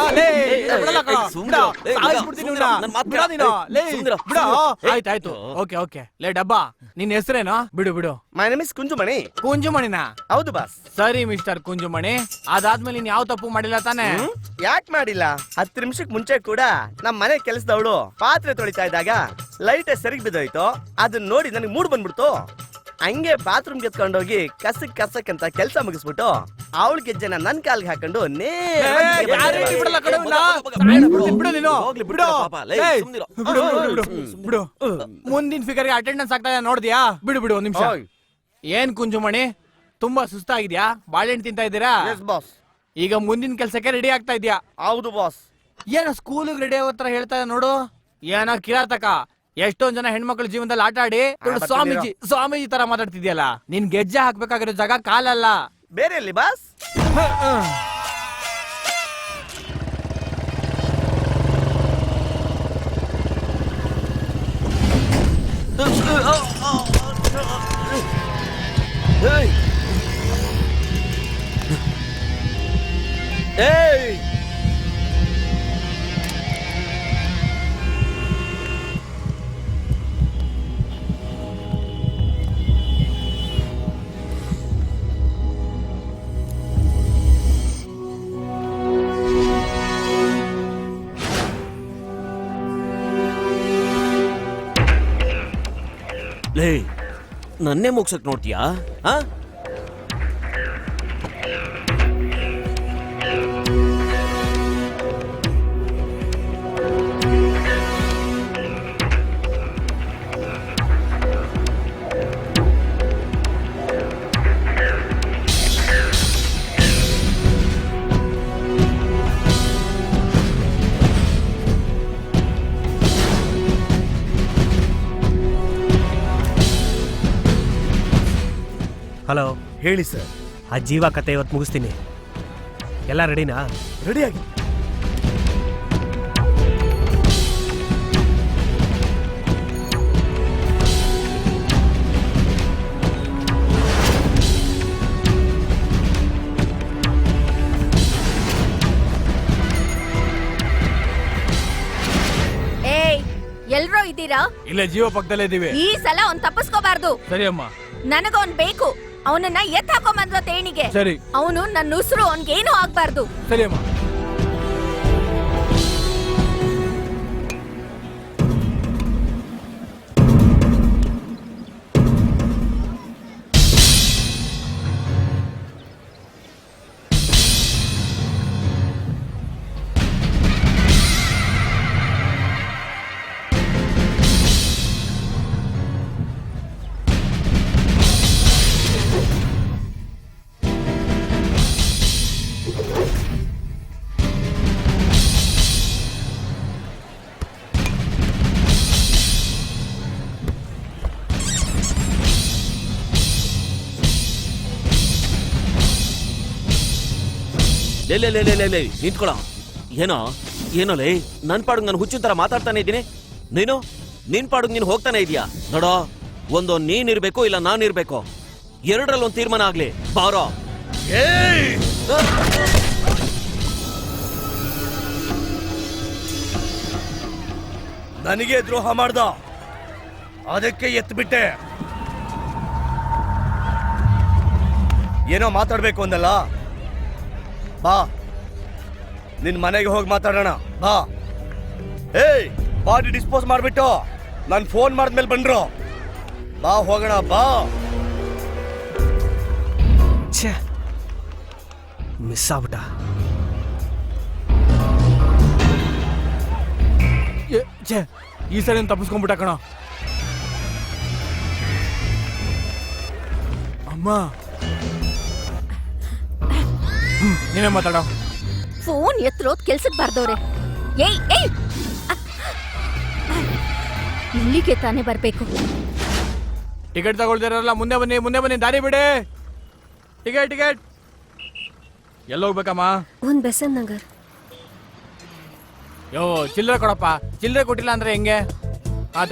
ಆಯ್ತಾಯ್ತು, ಓಕೆ ಓಕೆ. ಲೇ ಡಬ್ಬಾ, ನಿನ್ ಹೆಸರೇನೋ? ಬಿಡು ಬಿಡು. My name is Kunjumani. ಕುಂಜುಮಣಿನ? ಹೌದು ಬಾಸ್. ಸರಿ ಮಿಸ್ಟರ್ ಕುಂಜುಮಣಿ, ಅದಾದ್ಮೇಲೆ ನೀನ್ ಯಾವ ತಪ್ಪು ಮಾಡಿಲ್ಲ ತಾನೆ? ಯಾಕೆ ಮಾಡಿಲ್ಲ? 10 ನಿಮಿಷಕ್ ಮುಂಚೆ ಕೂಡ ನಮ್ ಮನೆ ಕೆಲಸದವಳು ಪಾತ್ರೆ ತೊಳಿತಾ ಇದ್ದಾಗ ಲೈಟ್ ಸರಿಗ್ ಬಿದ್ದೋಯ್ತು. ಅದನ್ನ ನೋಡಿ ನನಗೆ ಮೂಡ್ ಬಂದ್ಬಿಡ್ತು. ಹಂಗೆ ಬಾತ್ರೂಮ್ ಗೆತ್ಕೊಂಡೋಗಿ ಕಸಕ್ ಕಸಕ್ ಅಂತ ಕೆಲಸ ಮುಗಿಸ್ಬಿಟ್ಟು ಅವಳ ಗೆಜ್ಜೆನ ನನ್ ಕಾಲ್ಗೆ ಹಾಕೊಂಡು ಮುಂದಿನ ಫಿಗರ್ಗೆ ಅಟೆಂಡೆನ್ಸ್ ಆಗ್ತಾ ಇದೆ ನೋಡ್ದ್ಯಾ? ಬಿಡು ಬಿಡು ಒಂದ್ ನಿಮಿಷ. ಏನ್ ಕುಂಜುಮಣಿ, ತುಂಬಾ ಸುಸ್ತಾಗಿದ್ಯಾ? ಬಾಳೆಹಣ್ಣು ತಿಂತಾ ಇದ್ದೀರಾ? ಬಾಸ್. ಈಗ ಮುಂದಿನ ಕೆಲ್ಸಕ್ಕೆ ರೆಡಿ ಆಗ್ತಾ ಇದ್ಯಾ? ಹೌದು ಬಾಸ್. ಏನೋ ಸ್ಕೂಲಿಗೆ ರೆಡಿ ಆಗೋ ತರ ಹೇಳ್ತಾ ಇದೆ ನೋಡು. ಏನೋ ಕಿರಾತಕ, ಎಷ್ಟೊಂದ್ ಜನ ಹೆಣ್ಮಕ್ಳ ಜೀವನದಲ್ಲಿ ಆಟ ಆಡಿ ಸ್ವಾಮೀಜಿ ತರ ಮಾತಾಡ್ತಿದ್ಯಲ್ಲ. ನಿನ್ ಗೆಜ್ಜೆ ಹಾಕ್ಬೇಕಾಗಿರೋ ಜಾಗ ಕಾಲಲ್ಲ, ಬೇರೆ ಎಲ್ಲಿ ಬಾಸ್? ಲೇ ನನ್ನೇ ಮುಗ್ಸಕ್ ನೋಡ್ತೀಯಾ ಹಾ? ಹಲೋ, ಹೇಳಿ ಸರ್. ಆ ಜೀವ ಕತೆ ಇವತ್ತು ಮುಗಿಸ್ತೀನಿ. ಎಲ್ಲ ರೆಡಿನಾ? ರೆಡಿಯಾಗಿ. ಏಯ್, ಎಲ್ರೋ ಇದ್ದೀರಾ? ಇಲ್ಲೇ ಜೀವ ಪಕ್ಕದಲ್ಲೇ ಇದೀವಿ. ಈ ಸಲ ಅವ್ನ್ ತಪ್ಪಿಸ್ಕೋಬಾರ್ದು. ಸರಿ ಅಮ್ಮ. ನನಗವನ್ ಬೇಕು. ಅವನನ್ನ ಎತ್ತಾಕೊಂಬಂದ್ವ ತೇಣಿಗೆ. ಸರಿ. ಅವನು ನನ್ನ ಉಸಿರು ಅವನ್ಗೇನು ಆಗ್ಬಾರ್ದು. ಸರಿ ಅಮ್ಮ. ಲೇ ನಿಂತ್ಕೊಳ. ಏನೋ ಏನೋ ಲೇ, ನನ್ ಪಾಡುಗ್ ನಾನು ಹುಚ್ಚಿನ ತರ ಮಾತಾಡ್ತಾನೆ ಇದ್ದೀನಿ. ನಿನ್ ಪಾಡುಗ್ ನೀನು ಹೋಗ್ತಾನೆ ಇದೀಯಾ? ನೋಡೋ, ಒಂದು ನೀನಿರ್ಬೇಕು ಇಲ್ಲ ನಾನಿರ್ಬೇಕು. ಎರಡರಲ್ಲಿ ಒಂದು ತೀರ್ಮಾನ ಆಗ್ಲಿ. ಬಾರೋ. ನನಗೆ ದ್ರೋಹ ಮಾಡ್ದ, ಅದಕ್ಕೆ ಎತ್ಬಿಟ್ಟೆ. ಏನೋ ಮಾತಾಡ್ಬೇಕು ಅಂದಲ್ಲ, ಬಾ ನಿನ್ ಮನೆಗೆ ಹೋಗಿ ಮಾತಾಡೋಣ. ಬಾ. ಏಯ್, ಬಾಡಿ ಡಿಸ್ಪೋಸ್ ಮಾಡ್ಬಿಟ್ಟು ನಾನು ಫೋನ್ ಮಾಡಿದ್ಮೇಲೆ ಬಂದ್ರು. ಬಾ ಹೋಗೋಣ. ಬಾ. ಛೇ, ಮಿಸ್ ಆಗ್ಬಿಟ್ಟ. ಛೇ, ಈ ಸರಿ ತಪ್ಪಿಸ್ಕೊಂಡ್ಬಿಟ್ಟ ಕಣ. ಅಮ್ಮ, ನೀನೇ ಮಾತಾಡೋ. ಫೋನ್ ಎತ್ತರೋದ್ ಕೆಲ್ಸಕ್ ಬಾರ್ದವ್ರೆ. ಏಯ್ ಏಯ್, ಇಲ್ಲಿಗೆ ತಾನೇ ಬರ್ಬೇಕು. ಟಿಕೆಟ್ ತಗೊಳ್ದಿರಲ್ಲ, ಮುಂದೆ ಬನ್ನಿ, ದಾರಿ ಬಿಡಿ. ಟಿಕೆಟ್ ಎಲ್ಲೋಗ್ಬೇಕಮ್ಮ? ಒಂದ್ ಬೆಸನ್ ನಗರ್. ಯೋ, ಚಿಲ್ಲರೆ ಕೊಡಪ್ಪ. ಚಿಲ್ಲರೆ ಕೊಟ್ಟಿಲ್ಲ ಅಂದ್ರೆ ಹೆಂಗೆ?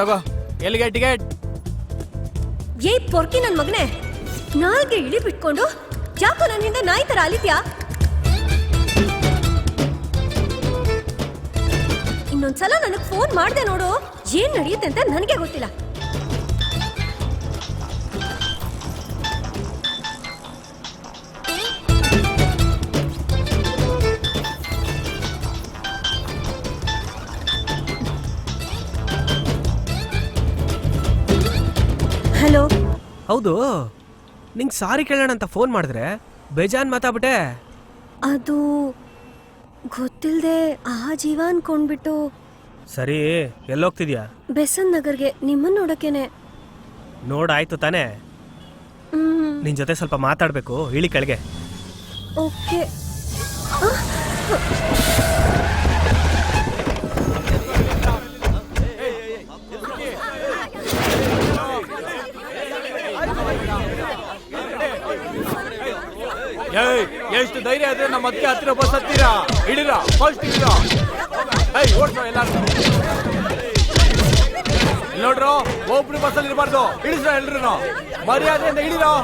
ತಗೋ. ಎಲ್ಲಿಗೆ ಟಿಕೆಟ್? ಏ ಪೊರ್ಕಿ ನನ್ ಮಗನೇ, ನಾಲ್ಗೆ ಇಳಿ ಬಿಟ್ಕೊಂಡು ಯಾಕೋ ನನ್ನ ಹಿಂದೆ ನಾಯಿ ತರ ಅಲಿತ್ಯಾ? ಇನ್ನೊಂದ್ಸಲ ನನಗ್ ಫೋನ್ ಮಾಡ್ದೆ ನೋಡು, ಏನ್ ನಡೆಯುತ್ತೆ ಅಂತ ನನಗೆ ಗೊತ್ತಿಲ್ಲ. ಹಲೋ. ಹೌದು, ನಿಂಗೆ ಸಾರಿ ಕೇಳೋಣ ಅಂತ ಫೋನ್ ಮಾಡಿದ್ರೆ ಬೇಜಾನ್ ಮಾತಾಡ್ಬಿಟ್ಟೆ. ಅದು ಗೊತ್ತಿಲ್ದೆ ಆ ಜೀವ ಅನ್ಕೊಂಡ್ಬಿಟ್ಟು. ಸರಿ, ಎಲ್ಲೋಗ್ತಿದ್ಯಾ? ಬೆಸನ್ ನಗರ್ಗೆ, ನಿಮ್ಮನ್ನ ನೋಡಕ್ಕೇನೆ. ನೋಡಾಯ್ತು ತಾನೇ. ನಿನ್ ಜೊತೆ ಸ್ವಲ್ಪ ಮಾತಾಡ್ಬೇಕು. ಇಳಿ ಕೆಳಗೆ. ಓಕೆ. ಎಷ್ಟು ಧೈರ್ಯ ಆದ್ರೆ ನಮ್ಮ ಅದಕ್ಕೆ ಹತ್ತಿರ ಬಸ್ ಹತ್ತೀರಾ? ಇಡಿರಾ, ಫಸ್ಟ್ ಇಡಿರಾ. ಓಡ್ಸೋ ಎಲ್ಲ. ನೋಡ್ರು, ಒಬ್ರು ಬಸ್ಸಲ್ಲಿ ಇರಬಾರ್ದು. ಇಳಿಸ್ರ ಎಲ್ರು, ಮರ್ಯಾದೆಯಿಂದ ಇಡಿರೋ.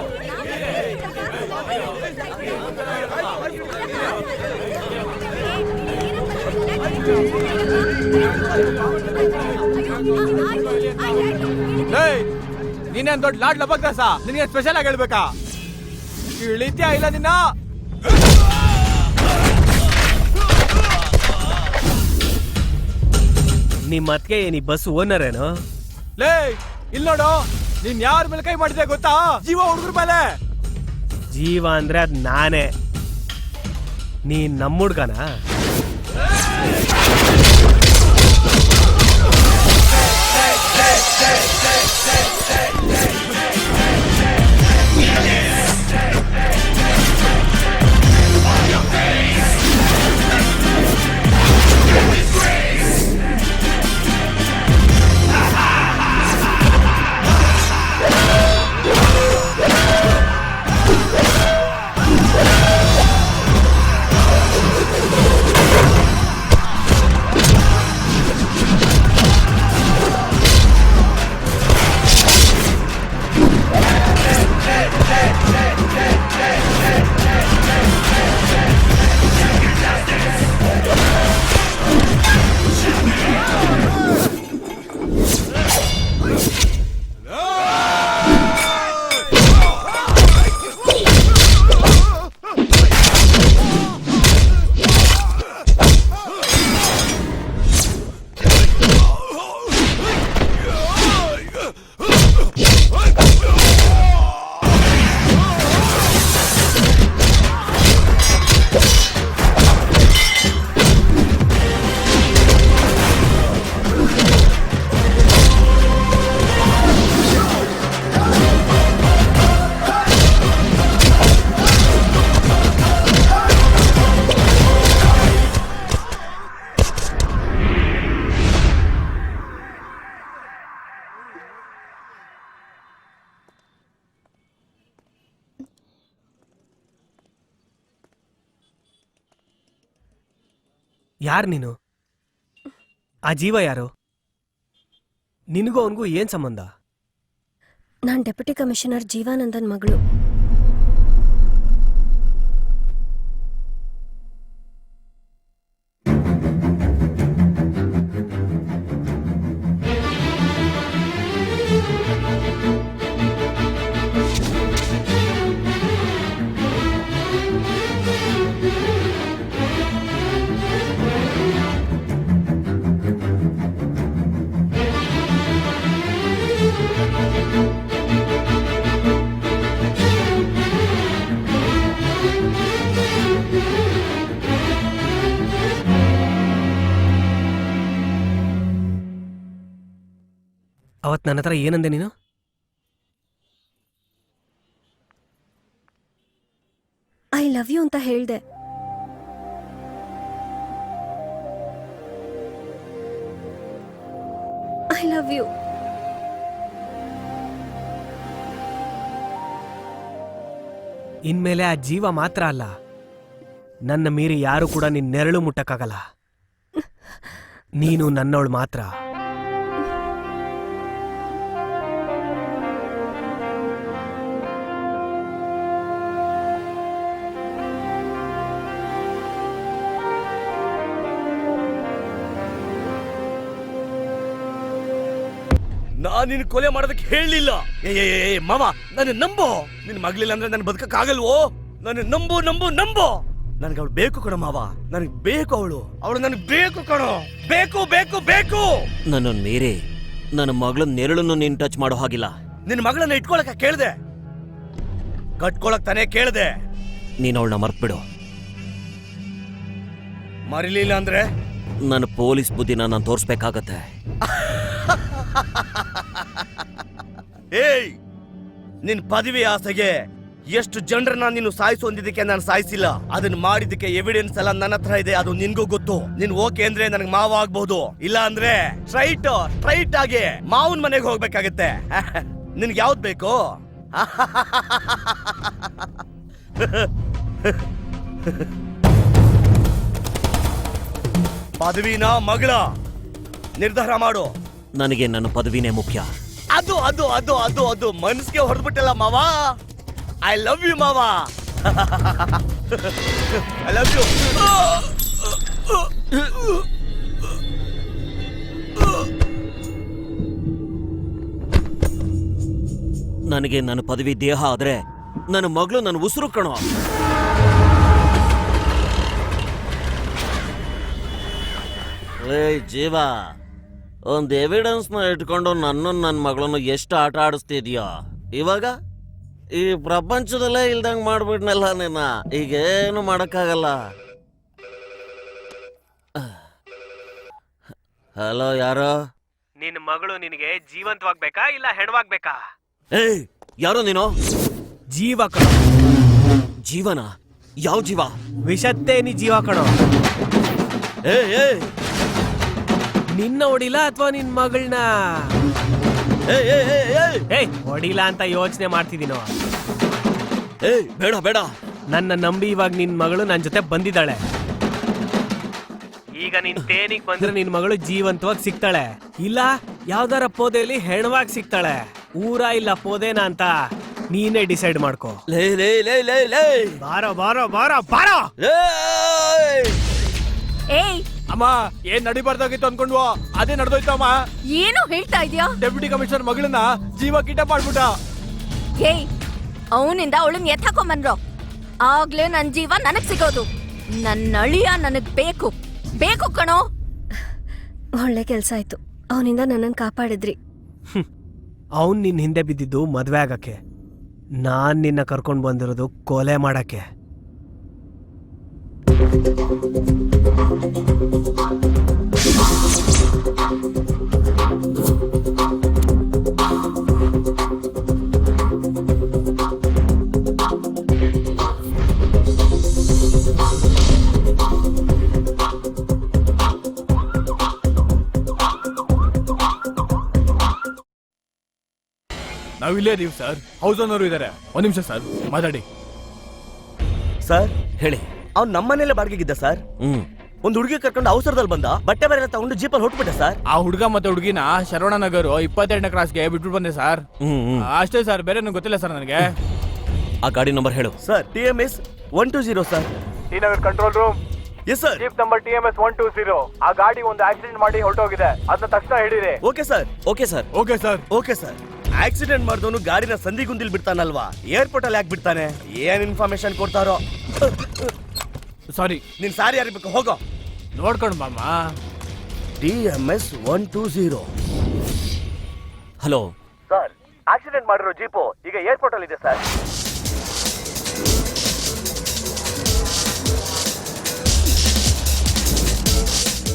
ನೀನೇನ್ ದೊಡ್ಡ ಲಾಡ್ ಲಬಕ್ದಾಸ? ನಿನಗೆ ಸ್ಪೆಷಲ್ ಆಗಿ ಹೇಳ್ಬೇಕಾ? ಇಳಿತ್ಯಾ ಇಲ್ಲ ನಿನ್ನ? ನಿಮ್ಮ ಅತ್ಗೆ ಏನಿ ಬಸ್ ಓನರ್ ಏನು? ಲೇ, ಇಲ್ಲಿ ನೋಡು, ನೀನ್ ಯಾರ ಮೇಲೆ ಕೈ ಮಾಡಿದೆ ಗೊತ್ತಾ? ಜೀವ ಹುಡುಗರ ಮೇಲೆ. ಜೀವ ಅಂದ್ರೆ ಅದ್ ನಾನೇ. ನೀನ್ ನಮ್ಮ ಹುಡ್ಗನ? ಯಾರು ನೀನು? ಆ ಜೀವ ಯಾರು? ನಿನಗೂ ಅವನಿಗೂ ಏನ್ ಸಂಬಂಧ? ನಾನ್ ಡೆಪ್ಯೂಟಿ ಕಮಿಷನರ್ ಜೀವಾನಂದನ್ ಮಗಳು. ಅವತ್ ನನ್ನ ಹತ್ರ ಏನಂದೆ ನೀನು? ಐ ಲವ್ ಯು ಅಂತ ಹೇಳ್ದೆ. I love you. ಇನ್ಮೇಲೆ ಆ ಜೀವ ಮಾತ್ರ ಅಲ್ಲ, ನನ್ನ ಮೀರಿ ಯಾರು ಕೂಡ ನಿನ್ ನೆರಳು ಮುಟ್ಟಕ್ಕಾಗಲ್ಲ. ನೀನು ನನ್ನವಳು ಮಾತ್ರ. ನಾನ್ ನಿನ್ ಕೊಲೆ ಮಾಡೋದಕ್ಕೆ ಹೇಳಲಿಲ್ಲ. ಮಾಮ, ನನ್ನ ನಂಬೋ. ನಿನ್ ಮಗ್ಲಿಲ್ಲ ಅಂದ್ರೆ ನನ್ ಬದುಕಕ್ಕಾಗಲ್ವೋ? ನನ್ನ ನಂಬು ನಂಬು ನಂಬೋ. ನನ್ಗೆ ಅವಳು ಬೇಕು ಕಣೋ ಮಾವ. ನನಗ್ ಬೇಕು ಅವಳು. ಅವಳು ನನಗ್ ಬೇಕು ಕಣೋ. ಬೇಕು ಬೇಕು ಬೇಕು. ನನ್ನನ್ನು ಮೀರಿ ನನ್ನ ಮಗಳ ನೆರಳನ್ನು ನೀನು ಟಚ್ ಮಾಡೋ ಹಾಗಿಲ್ಲ. ನಿನ್ ಮಗಳನ್ನ ಇಟ್ಕೊಳಕ ಕೇಳ್ದೆ, ಕಟ್ಕೊಳಕ್ ತಾನೇ ಕೇಳ್ದೆ. ನೀನು ಅವಳನ್ನ ಮರ್ತ್ಬಿಡು. ಮರಿಲಿಲ್ಲ ಅಂದ್ರೆ ನನ್ನ ಪೊಲೀಸ್ ಬುದ್ಧಿನ ನಾನು ತೋರಿಸ್ಬೇಕಾಗತ್ತೆ. ಏಯ್, ನಿನ್ ಪದವಿ ಆಸೆಗೆ ಎಷ್ಟು ಜನರನ್ನ ನೀನು ಸಾಯಿಸೊಂದಿದ್ದಕ್ಕೆ ನಾನು ಸಾಯಿಸಿಲ್ಲ. ಅದನ್ನ ಮಾಡಿದ್ದಕ್ಕೆ ಎವಿಡೆನ್ಸ್ ಎಲ್ಲ ನನ್ನ ಹತ್ರ ಇದೆ. ಅದು ನಿನ್ಗೂ ಗೊತ್ತು. ನೀನ್ ಓಕೆ ಅಂದ್ರೆ ನನಗೆ ಮಾವ ಆಗ್ಬಹುದು, ಇಲ್ಲ ಅಂದ್ರೆ ಸ್ಟ್ರೈಟ್ ಆಗಿ ಮಾವನ್ ಮನೆಗೆ ಹೋಗ್ಬೇಕಾಗತ್ತೆ. ನಿನ್ಗೆ ಯಾವ್ದು ಬೇಕು? ಪದವಿನ ಮಗಳ ನಿರ್ಧಾರ ಮಾಡು. ನನಗೆ ನನ್ನ ಪದವಿನೇ ಮುಖ್ಯ. ಅದು ಅದು ಅದು ಅದು ಅದು ಮನ್ಸಿಗೆ ಹೊಡೆದ್ಬಿಟ್ಟಲ್ಲ ಮಾವ. ಐ ಲವ್ ಯು ಮಾವ. I love you. ನನಗೆ ನನ್ನ ಪದವಿ ದೇಹ ಆದ್ರೆ ನನ್ನ ಮಗಳು ನನ್ನ ಉಸಿರು ಕಣೋ. ಏಯ್ ಜೀವ, ಒಂದ್ ಎವಿಡೆನ್ಸ್ನ ಇಟ್ಕೊಂಡು ನನ್ನ ಮಗಳನ್ನು ಎಷ್ಟು ಆಟ ಆಡಿಸ್ತಿದ್ಯಾ ಇವಾಗ ಈ ಪ್ರಪಂಚದಲ್ಲೇ ಇಲ್ದಂಗ್ ಮಾಡ್ಬಿಡ್ನಲ್ಲ ನಿನ್ನ ಈಗೇನು ಮಾಡಕ್ಕಾಗಲ್ಲ. ಹಲೋ ಯಾರೋ? ನಿನ್ ಮಗಳು ನಿನಗೆ ಜೀವಂತವಾಗ್ಬೇಕಾ ಇಲ್ಲ ಹೆಣವಾಗ್ಬೇಕಾ? ಏಯ್ ಯಾರೋ ನೀನು? ಜೀವ ಕಣೋ. ಜೀವನ? ಯಾವ ಜೀವ? ವಿಷತ್ತೇ ನೀ ಜೀವ ಕಣೋ. ಏ ನಿನ್ನ ಹೊಡಿಲ ಅಥವಾ ನಿನ್ ಮಗಳನ್ನ? ಹೊಡಿಲ ಅಂತ ಯೋಚನೆ ಮಾಡ್ತಿದ್ದೀನೋ. ಏಯ್ ಬೇಡ ಬೇಡ, ನನ್ನ ನಂಬಿ ಇವಾಗ ನಿನ್ ಮಗಳು ನನ್ ಜೊತೆ ಬಂದಿದ್ದಾಳೆ. ಈಗ ನಿನ್ ತೇನಿಗ್ ಬಂದ್ರೆ ನಿನ್ ಮಗಳು ಜೀವಂತವಾಗಿ ಸಿಗ್ತಾಳೆ, ಇಲ್ಲ ಯಾವ್ದಾರ ಪೋದೆಯಲ್ಲಿ ಹೆಣವಾಗಿ ಸಿಗ್ತಾಳೆ. ಊರ ಇಲ್ಲ ಪೋದೆನಾ ಅಂತ ನೀನೇ ಡಿಸೈಡ್ ಮಾಡ್ಕೋ. ಲೇ ಲೇ ಲೇ ಲೇ ಲೇ ಬಾರೋ ಬಾರೋ ಬಾರೋ ಬಾರೋ. ಏಯ್ ಅಮ್ಮ ಏನ್ ನಡಿಬಾರ್ದಾಗಿತ್ತು ಅನ್ಕೊಂಡ್ವೋ ಅದೇ ನಡೆದೋಯ್ತಮ್ಮ. ಏನು ಹೇಳ್ತಾ ಇದ್ಯಾ? ಡೆಪ್ಯೂಟಿ ಕಮಿಷನರ್ ಮಗಳನ್ನ ಜೀವ ಕಿಡ್ನಾಪ್ ಮಾಡ್ಬಿಟ್ಟ. ಏಯ್ ಅವನಿಂದ ಅವಳನ್ನ ಎತ್ತಾಕೊಂಬಂದ್ರು ಆಗ್ಲೇ ನನ್ ಜೀವ ನನಗ್ ಸಿಗೋದು. ನನ್ನ ಅಳಿಯ ನನಗ್ ಬೇಕು ಬೇಕು ಕಣೋ. ಒಳ್ಳೆ ಕೆಲ್ಸ ಆಯ್ತು, ಅವನಿಂದ ನನ್ನನ್ನು ಕಾಪಾಡಿದ್ರಿ. ಅವನ್ ನಿನ್ ಹಿಂದೆ ಬಿದ್ದಿದ್ದು ಮದ್ವೆ ಆಗಕ್ಕೆ, ನಾನ್ ನಿನ್ನ ಕರ್ಕೊಂಡ್ ಬಂದಿರೋದು ಕೊಲೆ ಮಾಡಕ್ಕೆ. ನಾವಿಲ್ಲೇ ಇದೀವಿ ಸರ್. ಹೌಸ್ ಓನರ್ ಇದಾರೆ. ಒಂದ್ ನಿಮಿಷ ಸರ್ ಮಾತಾಡಿ. ಸರ್ ಹೇಳಿ. ಅವ್ನು ನಮ್ಮನೇಲೆ ಬಾಡಿಗೆಗಿದ್ದ ಸರ್. ಒಂದ್ ಹುಡುಗಿ ಕರ್ಕೊಂಡು ಅವಸರದಲ್ಲಿ ಬಂದ, ಬಟ್ಟೆ ಬೇರೆ ತಗೊಂಡು ಜೀಪಲ್ಲಿ ಹೊಟ್ಬಿಟ್ಟೆ ಸರ್. ಆ ಹುಡುಗ ಮತ್ತೆ ಹುಡುಗಿನ ಶರವಣನಗರ್ 22ನೇ ಕ್ರಾಸ್ಗೆ ಬಿಟ್ಬಿಟ್ಟು ಬಂದೆ ಸರ್. ಅಷ್ಟೇ ಸರ್, ಬೇರೆ ನಂಗೆ ಗೊತ್ತಿಲ್ಲ ಸರ್ ನನಗೆ. ಆ ಗಾಡಿ ನಂಬರ್ ಹೇಳು. Sir TMS 120 sir. T Nagar control room. Yes sir. Jeep number TMS 120. ಆ ಗಾಡಿ ಒಂದು ಆಕ್ಸಿಡೆಂಟ್ ಮಾಡಿ ಹೊರಟೋಗಿದೆ, ಅದನ್ನ ತಕ್ಷಣ ಹಿಡೀರಿ. Okay sir. Okay sir. Okay sir. Okay sir. Accident ಮಾಡಿದವನು ಗಾಡಿನ ಸಂದಿಗುಂದಿಲ್ ಬಿಡ್ತಾನಲ್ವಾ, ಏರ್ಪೋರ್ಟ್ ಅಲ್ಲಿ ಯಾಕೆ ಬಿಡ್ತಾನೆ? ಏನ್ ಇನ್ಫಾರ್ಮೇಶನ್ ಕೊಡ್ತಾರೋ. ಸಾರಿ. ನಿನ್ ಸಾರಿ ಯಾರಿಬೇಕು, ಹೋಗೋ. ನೋಡ್ಕೊಂಡು ಬಾಮ್ಮ. TMS 120. ಹಲೋ ಸರ್, ಆಕ್ಸಿಡೆಂಟ್ ಮಾಡಿರೋ ಜೀಪು ಈಗ ಏರ್ಪೋರ್ಟ್ ಅಲ್ಲಿ ಇದೆ ಸರ್.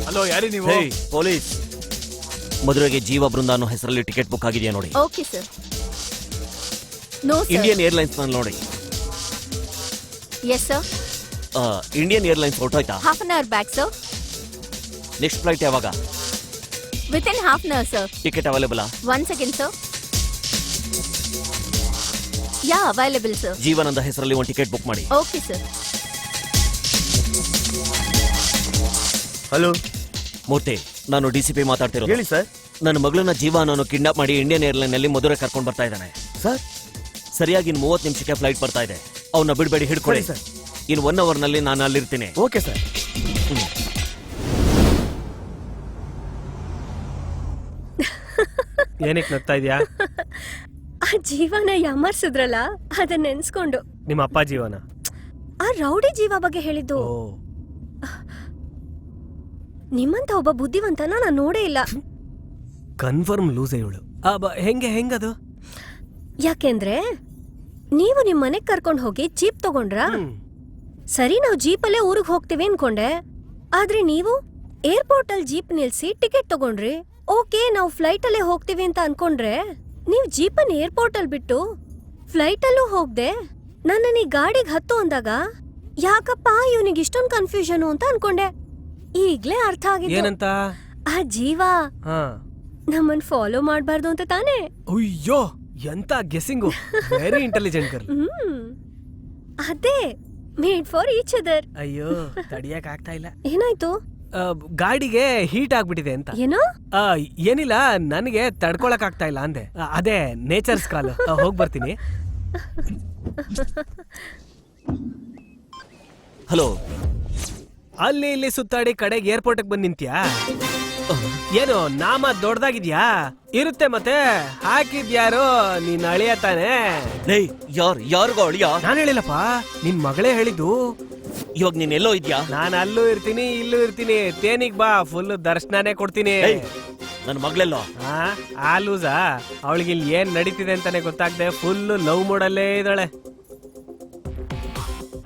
ಹಲೋ ಯಾರಿ ನೀವು? ಪೊಲೀಸ್. ಮದುವೆಗೆ ಜೀವ ಬೃಂದ ಅನ್ನೋ ಹೆಸರಲ್ಲಿ ಟಿಕೆಟ್ ಬುಕ್ ಆಗಿದೆಯಾ ನೋಡಿ. Okay sir. No sir. Indian Airlines ನಲ್ಲಿ ನೋಡಿ. Yes sir. ಇಂಡಿಯನ್ ಏರ್ಲೈನ್ಸ್ ಹೊರಟೋಯ್ತಾ? Half an hour back sir. Next flight ಯಾವಾಗ? Within half an hour sir. Ticket ಅವೈಲೇಬಲಾ? 1 second sir. Yeah available sir. ಜೀವನದ ಹೆಸರಲ್ಲಿ ಒಂದು ಟಿಕೆಟ್ ಬುಕ್ ಮಾಡಿ. Okay sir. ಹಲೋ ಮೂರ್ತಿ, ನಾನು DCP ಮಾತಾಡ್ತಿರೋದು. ಹೇಳಿ ಸರ್. ನನ್ನ ಮಗಳನ್ನ ಜೀವ ಅನ್ನೋನು ಕಿಡ್ನಾಪ್ ಮಾಡಿ ಇಂಡಿಯನ್ ಏರ್ಲೈನ್ ನಲ್ಲಿ ಮಧುರೆ ಕರ್ಕೊಂಡು ಬರ್ತಾ ಇದ್ದಾನೆ ಸರ್. ಸರಿಯಾಗಿ 30 ನಿಮಿಷಕ್ಕೆ ಫ್ಲೈಟ್ ಬರ್ತಾ ಇದೆ. ಅವನ್ನ ಬಿಡಬೇಡಿ, ಹಿಡ್ಕೊಳ್ಳಿ ಸರ್. ಇನ್ 1 ಅವರ್ ನಲ್ಲಿ ನಾನು ಅಲ್ಲಿರ್ತೀನಿ. Okay sir. ಏನಕ್ಕೆ ನಗ್ತಾ ಇದ್ಯಾ? ಆ ಜೀವನ ಯಾಮರ್ಸಿದ್ರಲ್ಲ, ಅದನ್ನ ನೆನ್ಸ್ಕೊಂಡು. ನಿಮ್ಮ ಅಪ್ಪ ಜೀವನ? ಆ ರೌಡಿ ಜೀವ ಬಗ್ಗೆ ಹೇಳಿದ್ದು. ನಿಮ್ಮಂತ ಒಬ್ಬ ಬುದ್ಧಿವಂತನ ನಾನು ನೋಡೇ ಇಲ್ಲ. ಕನ್ಫರ್ಮ್ ಲೂಸ್ ಇವಳು. ಹೆಂಗದು? ಯಾಕೆಂದ್ರೆ ನೀವು ನಿಮ್ ಮನೆಗ್ ಕರ್ಕೊಂಡ್ ಹೋಗಿ ಜೀಪ್ ತಗೊಂಡ್ರ. ಸರಿ, ನಾವು ಜೀಪಲ್ಲೇ ಊರಿಗೆ ಹೋಗ್ತೀವಿ ಅನ್ಕೊಂಡೆ. ಆದ್ರೆ ನೀವು ಏರ್ಪೋರ್ಟ್ ಅಲ್ಲಿ ಜೀಪ್ ನಿಲ್ಸಿ ಟಿಕೆಟ್ ತಗೊಂಡ್ರಿ. ಓಕೆ, ನಾವು ಫ್ಲೈಟ್ ಅಲ್ಲೇ ಹೋಗ್ತೀವಿ ಅಂತ ಅನ್ಕೊಂಡ್ರೆ, ನೀವ್ ಜೀಪನ್ ಏರ್ಪೋರ್ಟ್ ಅಲ್ಲಿ ಬಿಟ್ಟು ಫ್ಲೈಟ್ ಅಲ್ಲೂ ಹೋಗ್ದೆ ನನ್ನ ಈ ಗಾಡಿಗೆ ಹತ್ತು ಅಂದಾಗ ಯಾಕಪ್ಪ ಇವನಿಗೆ ಇಷ್ಟೊಂದು ಕನ್ಫ್ಯೂಷನ್ ಅಂತ ಅನ್ಕೊಂಡೆ. ಈಗ್ಲೇ ಅರ್ಥ ಆಗಿದೆ. ಏನಂತ? ಆ ಜೀವ ನಮ್ಮನ್ ಫಾಲೋ ಮಾಡ್ಬಾರ್ದು ಅಂತ ತಾನೇ. ಅಯ್ಯೋ, ಎಂತ ಗೆಸ್ಸಿಂಗು. Very intelligent girl. ಅದೇ ಮೇಡ್ ಫಾರ್ ಈಚ್ ಅದರ್. ಅಯ್ಯೋ, ತಡಿಯಕ್ ಆಗ್ತಾ ಇಲ್ಲ. ಏನಾಯ್ತು? ಗಾಡಿಗೆ ಹೀಟ್ ಆಗ್ಬಿಟ್ಟಿದೆ ಅಂತ. ಏನೋ? ಏನಿಲ್ಲ, ನನಗೆ ತಡ್ಕೊಳಕ್ ಆಗ್ತಾ ಇಲ್ಲ ಅಂದೆ. ಅದೇ ನೇಚರ್ಸ್ ಕಾಲ್. ಹೋಗ್ ಬರ್ತೀನಿ. ಹಲೋ. ಅಲ್ಲಿ ಇಲ್ಲಿ ಸುತ್ತಾಡಿ ಕಡೆಗೆ ಏರ್ಪೋರ್ಟ್ ಬಂದ್ ನಿಂತ್ಯಾ? ಏನು ನಾಮ ದೊಡ್ಡದಾಗಿದ್ಯಾ? ಇರುತ್ತೆ ಮತ್ತೆ. ಹಾಕಿದ್ಯಾರು? ನೀನ್ ಅಳಿಯ ತಾನೆ? ಯಾರಿಗೋ ಅಳಿಯ? ನಾನ್ ಹೇಳಿಲ್ಲಪ್ಪ, ನಿನ್ ಮಗಳೇ ಹೇಳಿದ್ದು. ಇವಾಗ ನೀನ್ ಎಲ್ಲೋ ಇದ್ಯಾ? ನಾನು ಅಲ್ಲೂ ಇರ್ತೀನಿ, ಇಲ್ಲೂ ಇರ್ತೀನಿ. ತೇನಿಗ್ ಬಾ, ಫುಲ್ ದರ್ಶನನೇ ಕೊಡ್ತೀನಿ. ನನ್ನ ಮಗಳೆಲ್ಲೋ? ಆ ಲೂಸಾ ಅವಳಿಗೆ ಇಲ್ಲಿ ಏನ್ ನಡೀತಿದೆ ಅಂತಾನೆ ಗೊತ್ತಾಗ್ದೆ ಫುಲ್ ಲವ್ ಮೋಡಲ್ಲೇ ಇದ್ದಾಳೆ.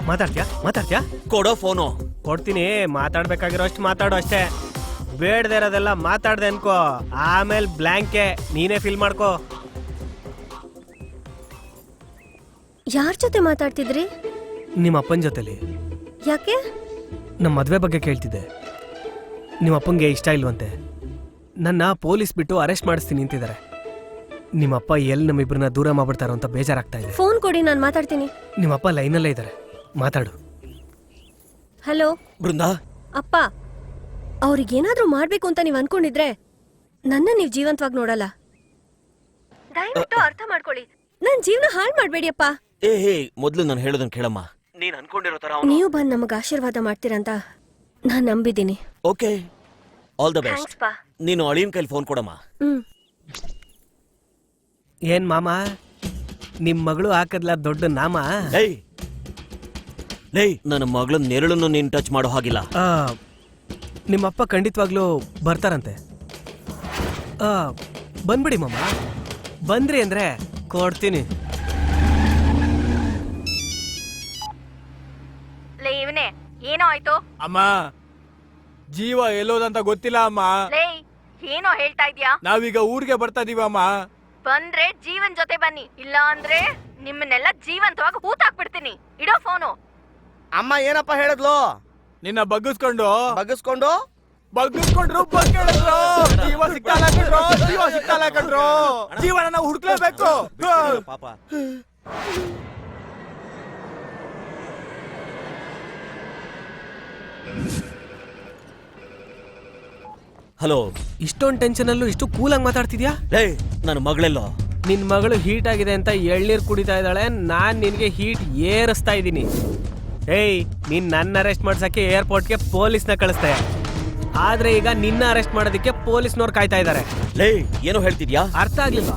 ಮಾತಾಡ್ತ್ಯಾ ಕೊಡೋ ಫೋನು. ಕೊಡ್ತೀನಿ, ಮಾತಾಡ್ಬೇಕಾಗಿರೋ ಅಷ್ಟು ಮಾತಾಡು ಅಷ್ಟೇ. ಬೇಡದೆ ಇರೋದೆಲ್ಲ ಮಾತಾಡ್ದೆ ಅನ್ಕೋ, ಆಮೇಲೆ ಬ್ಲ್ಯಾಂಕೆ ನೀನೇ ಫಿಲ್ ಮಾಡ್ಕೋ. ಯಾರ ಜೊತೆ ಮಾತಾಡ್ತಿದ್ರಿ? ನಿಮ್ಮ ಅಪ್ಪನ ಜೊತೆಲಿ. ಯಾಕೆ? ನಮ್ಮ ಮದ್ವೆ ಬಗ್ಗೆ ಕೇಳ್ತಿದ್ದೆ. ನಿಮ್ಮ ಅಪ್ಪಂಗೆ ಇಷ್ಟ ಇಲ್ವಂತೆ. ನನ್ನ ಪೊಲೀಸ್ ಬಿಟ್ಟು ಅರೆಸ್ಟ್ ಮಾಡಿಸ್ತೀನಿ ಅಂತಿದ್ದಾರೆ. ನಿಮ್ಮಪ್ಪ ಎಲ್ಲಿ ನಮ್ಮಿಬ್ರನ್ನ ದೂರ ಮಾಡ್ಬಿಡ್ತಾರೋ ಅಂತ ಬೇಜಾರಾಗ್ತಾ ಇದೆ. ಫೋನ್ ಕೊಡಿ, ನಾನು ಮಾತಾಡ್ತೀನಿ. ನಿಮ್ಮಪ್ಪ ಲೈನಲ್ಲೇ ಇದ್ದಾರೆ, ಮಾತಾಡು. ಹಲೋ ಬೃಂದಾ, ಅಪ್ಪ. ಅವ್ರಿಗೇನಾದ್ರೂ ಮಾಡ್ಬೇಕು ಅಂತ ನೀವ್ ಅನ್ಕೊಂಡಿದ್ರೆ ನನ್ನ ನೀವ್ ಜೀವಂತವಾಗಿ ನೋಡಲ್ಲ. ದಯವಿಟ್ಟು ಅರ್ಥ ಮಾಡ್ಕೊಳ್ಳಿ, ನನ್ ಜೀವನ ಹಾಳು ಮಾಡ್ಬೇಡಿ ಅಪ್ಪ. ಹೇ ಮೊದ್ಲು ನಾನು ಹೇಳೋದನ್ನ ಕೇಳಮ್ಮ. ನೀನ್ ಅನ್ಕೊಂಡಿರೋ ತರ ನೀವು ಬಂದ್ ನಮಗ್ ಆಶೀರ್ವಾದ ಮಾಡ್ತೀರಂತ ನಾನ್ ನಂಬಿದ್ದೀನಿ. Okay, all the best. ನೀನು ಅಳಿಯನ್ ಕೈಲಿ ಫೋನ್ ಕೊಡಮ್ಮ. ಏನ್ ಮಾಮ, ನಿಮ್ ಮಗಳು ಹಾಕದ್ಲ ದೊಡ್ಡ ನಾಮ? ನನ್ನ ಮಗಳನ್ನ ನೆರಳನ್ನು ನೀನ್ ಟಚ್ ಮಾಡೋ ಹಾಗಿಲ್ಲ. ನಿಮ್ಮಪ್ಪ ಖಂಡಿತವಾಗ್ಲೂ ಬರ್ತಾರಂತೆ. ಬಂದ್ಬಿಡಿ ಮಾಮ, ಬಂದ್ರಿ ಅಂದ್ರೆ ಕೊಡ್ತೀನಿ. ಇವನೇ ಏನೋ ಆಯ್ತು? ಅಮ್ಮ, ಜೀವ ಎಲ್ಲೋದಂತ ಗೊತ್ತಿಲ್ಲ ಅಮ್ಮ. ಏನೋ ಹೇಳ್ತಾ ಇದ್ಯಾ? ನಾವೀಗ ಊರಿಗೆ ಬರ್ತಾ ಇದೀವಮ್ಮ. ಬಂದ್ರೆ ಜೀವನ್ ಜೊತೆ ಬನ್ನಿ, ಇಲ್ಲ ಅಂದ್ರೆ ನಿಮ್ಮನ್ನೆಲ್ಲ ಜೀವಂತವಾಗಿ ಹೂತಾಕ್ಬಿಡ್ತೀನಿ. ಇಡೋ ಫೋನು. ಅಮ್ಮ ಏನಪ್ಪ ಹೇಳಿದ್ಲು? ನಿನ್ನ ಬಗ್ಗಿಸ್ಕೊಂಡ್ರು ಜೀವ ಸಿಗ್ತಾಲ ಕಣ್ರು. ಜೀವನ ನಾವು ಹುಡುಕ್ಲೇಬೇಕು. ಪಾಪ. ಹಲೋ. ಇಷ್ಟೊಂದು ಟೆನ್ಷನ್ ಅಲ್ಲೂ ಇಷ್ಟು ಕೂಲಾಗಿ ಮಾತಾಡ್ತಿದ್ಯಾ? ನನ್ನ ಮಗಳೆಲ್ಲೋ? ನಿನ್ ಮಗಳು ಹೀಟ್ ಆಗಿದೆ ಅಂತ ಎಳ್ನೀರ್ ಕುಡಿತಾ ಇದ್ದಾಳೆ, ನಾನ್ ನಿನ್ಗೆ ಹೀಟ್ ಏರಿಸ್ತಾ ಇದ್ದೀನಿ. ನೀನ್ ನನ್ನ ಅರೆಸ್ಟ್ ಮಾಡ್ಸಕ್ಕೆ ಏರ್ಪೋರ್ಟ್ಗೆ ಪೊಲೀಸ್ನ ಕಳಿಸ್ದೆ, ಆದ್ರೆ ಈಗ ನಿನ್ನ ಅರೆಸ್ಟ್ ಮಾಡೋದಕ್ಕೆ ಪೊಲೀಸ್ನವ್ರು ಕಾಯ್ತಾ ಇದ್ದಾರೆ. ಏನೋ ಹೇಳ್ತಿದ್ಯಾ? ಅರ್ಥ ಆಗ್ಲಿಲ್ಲ?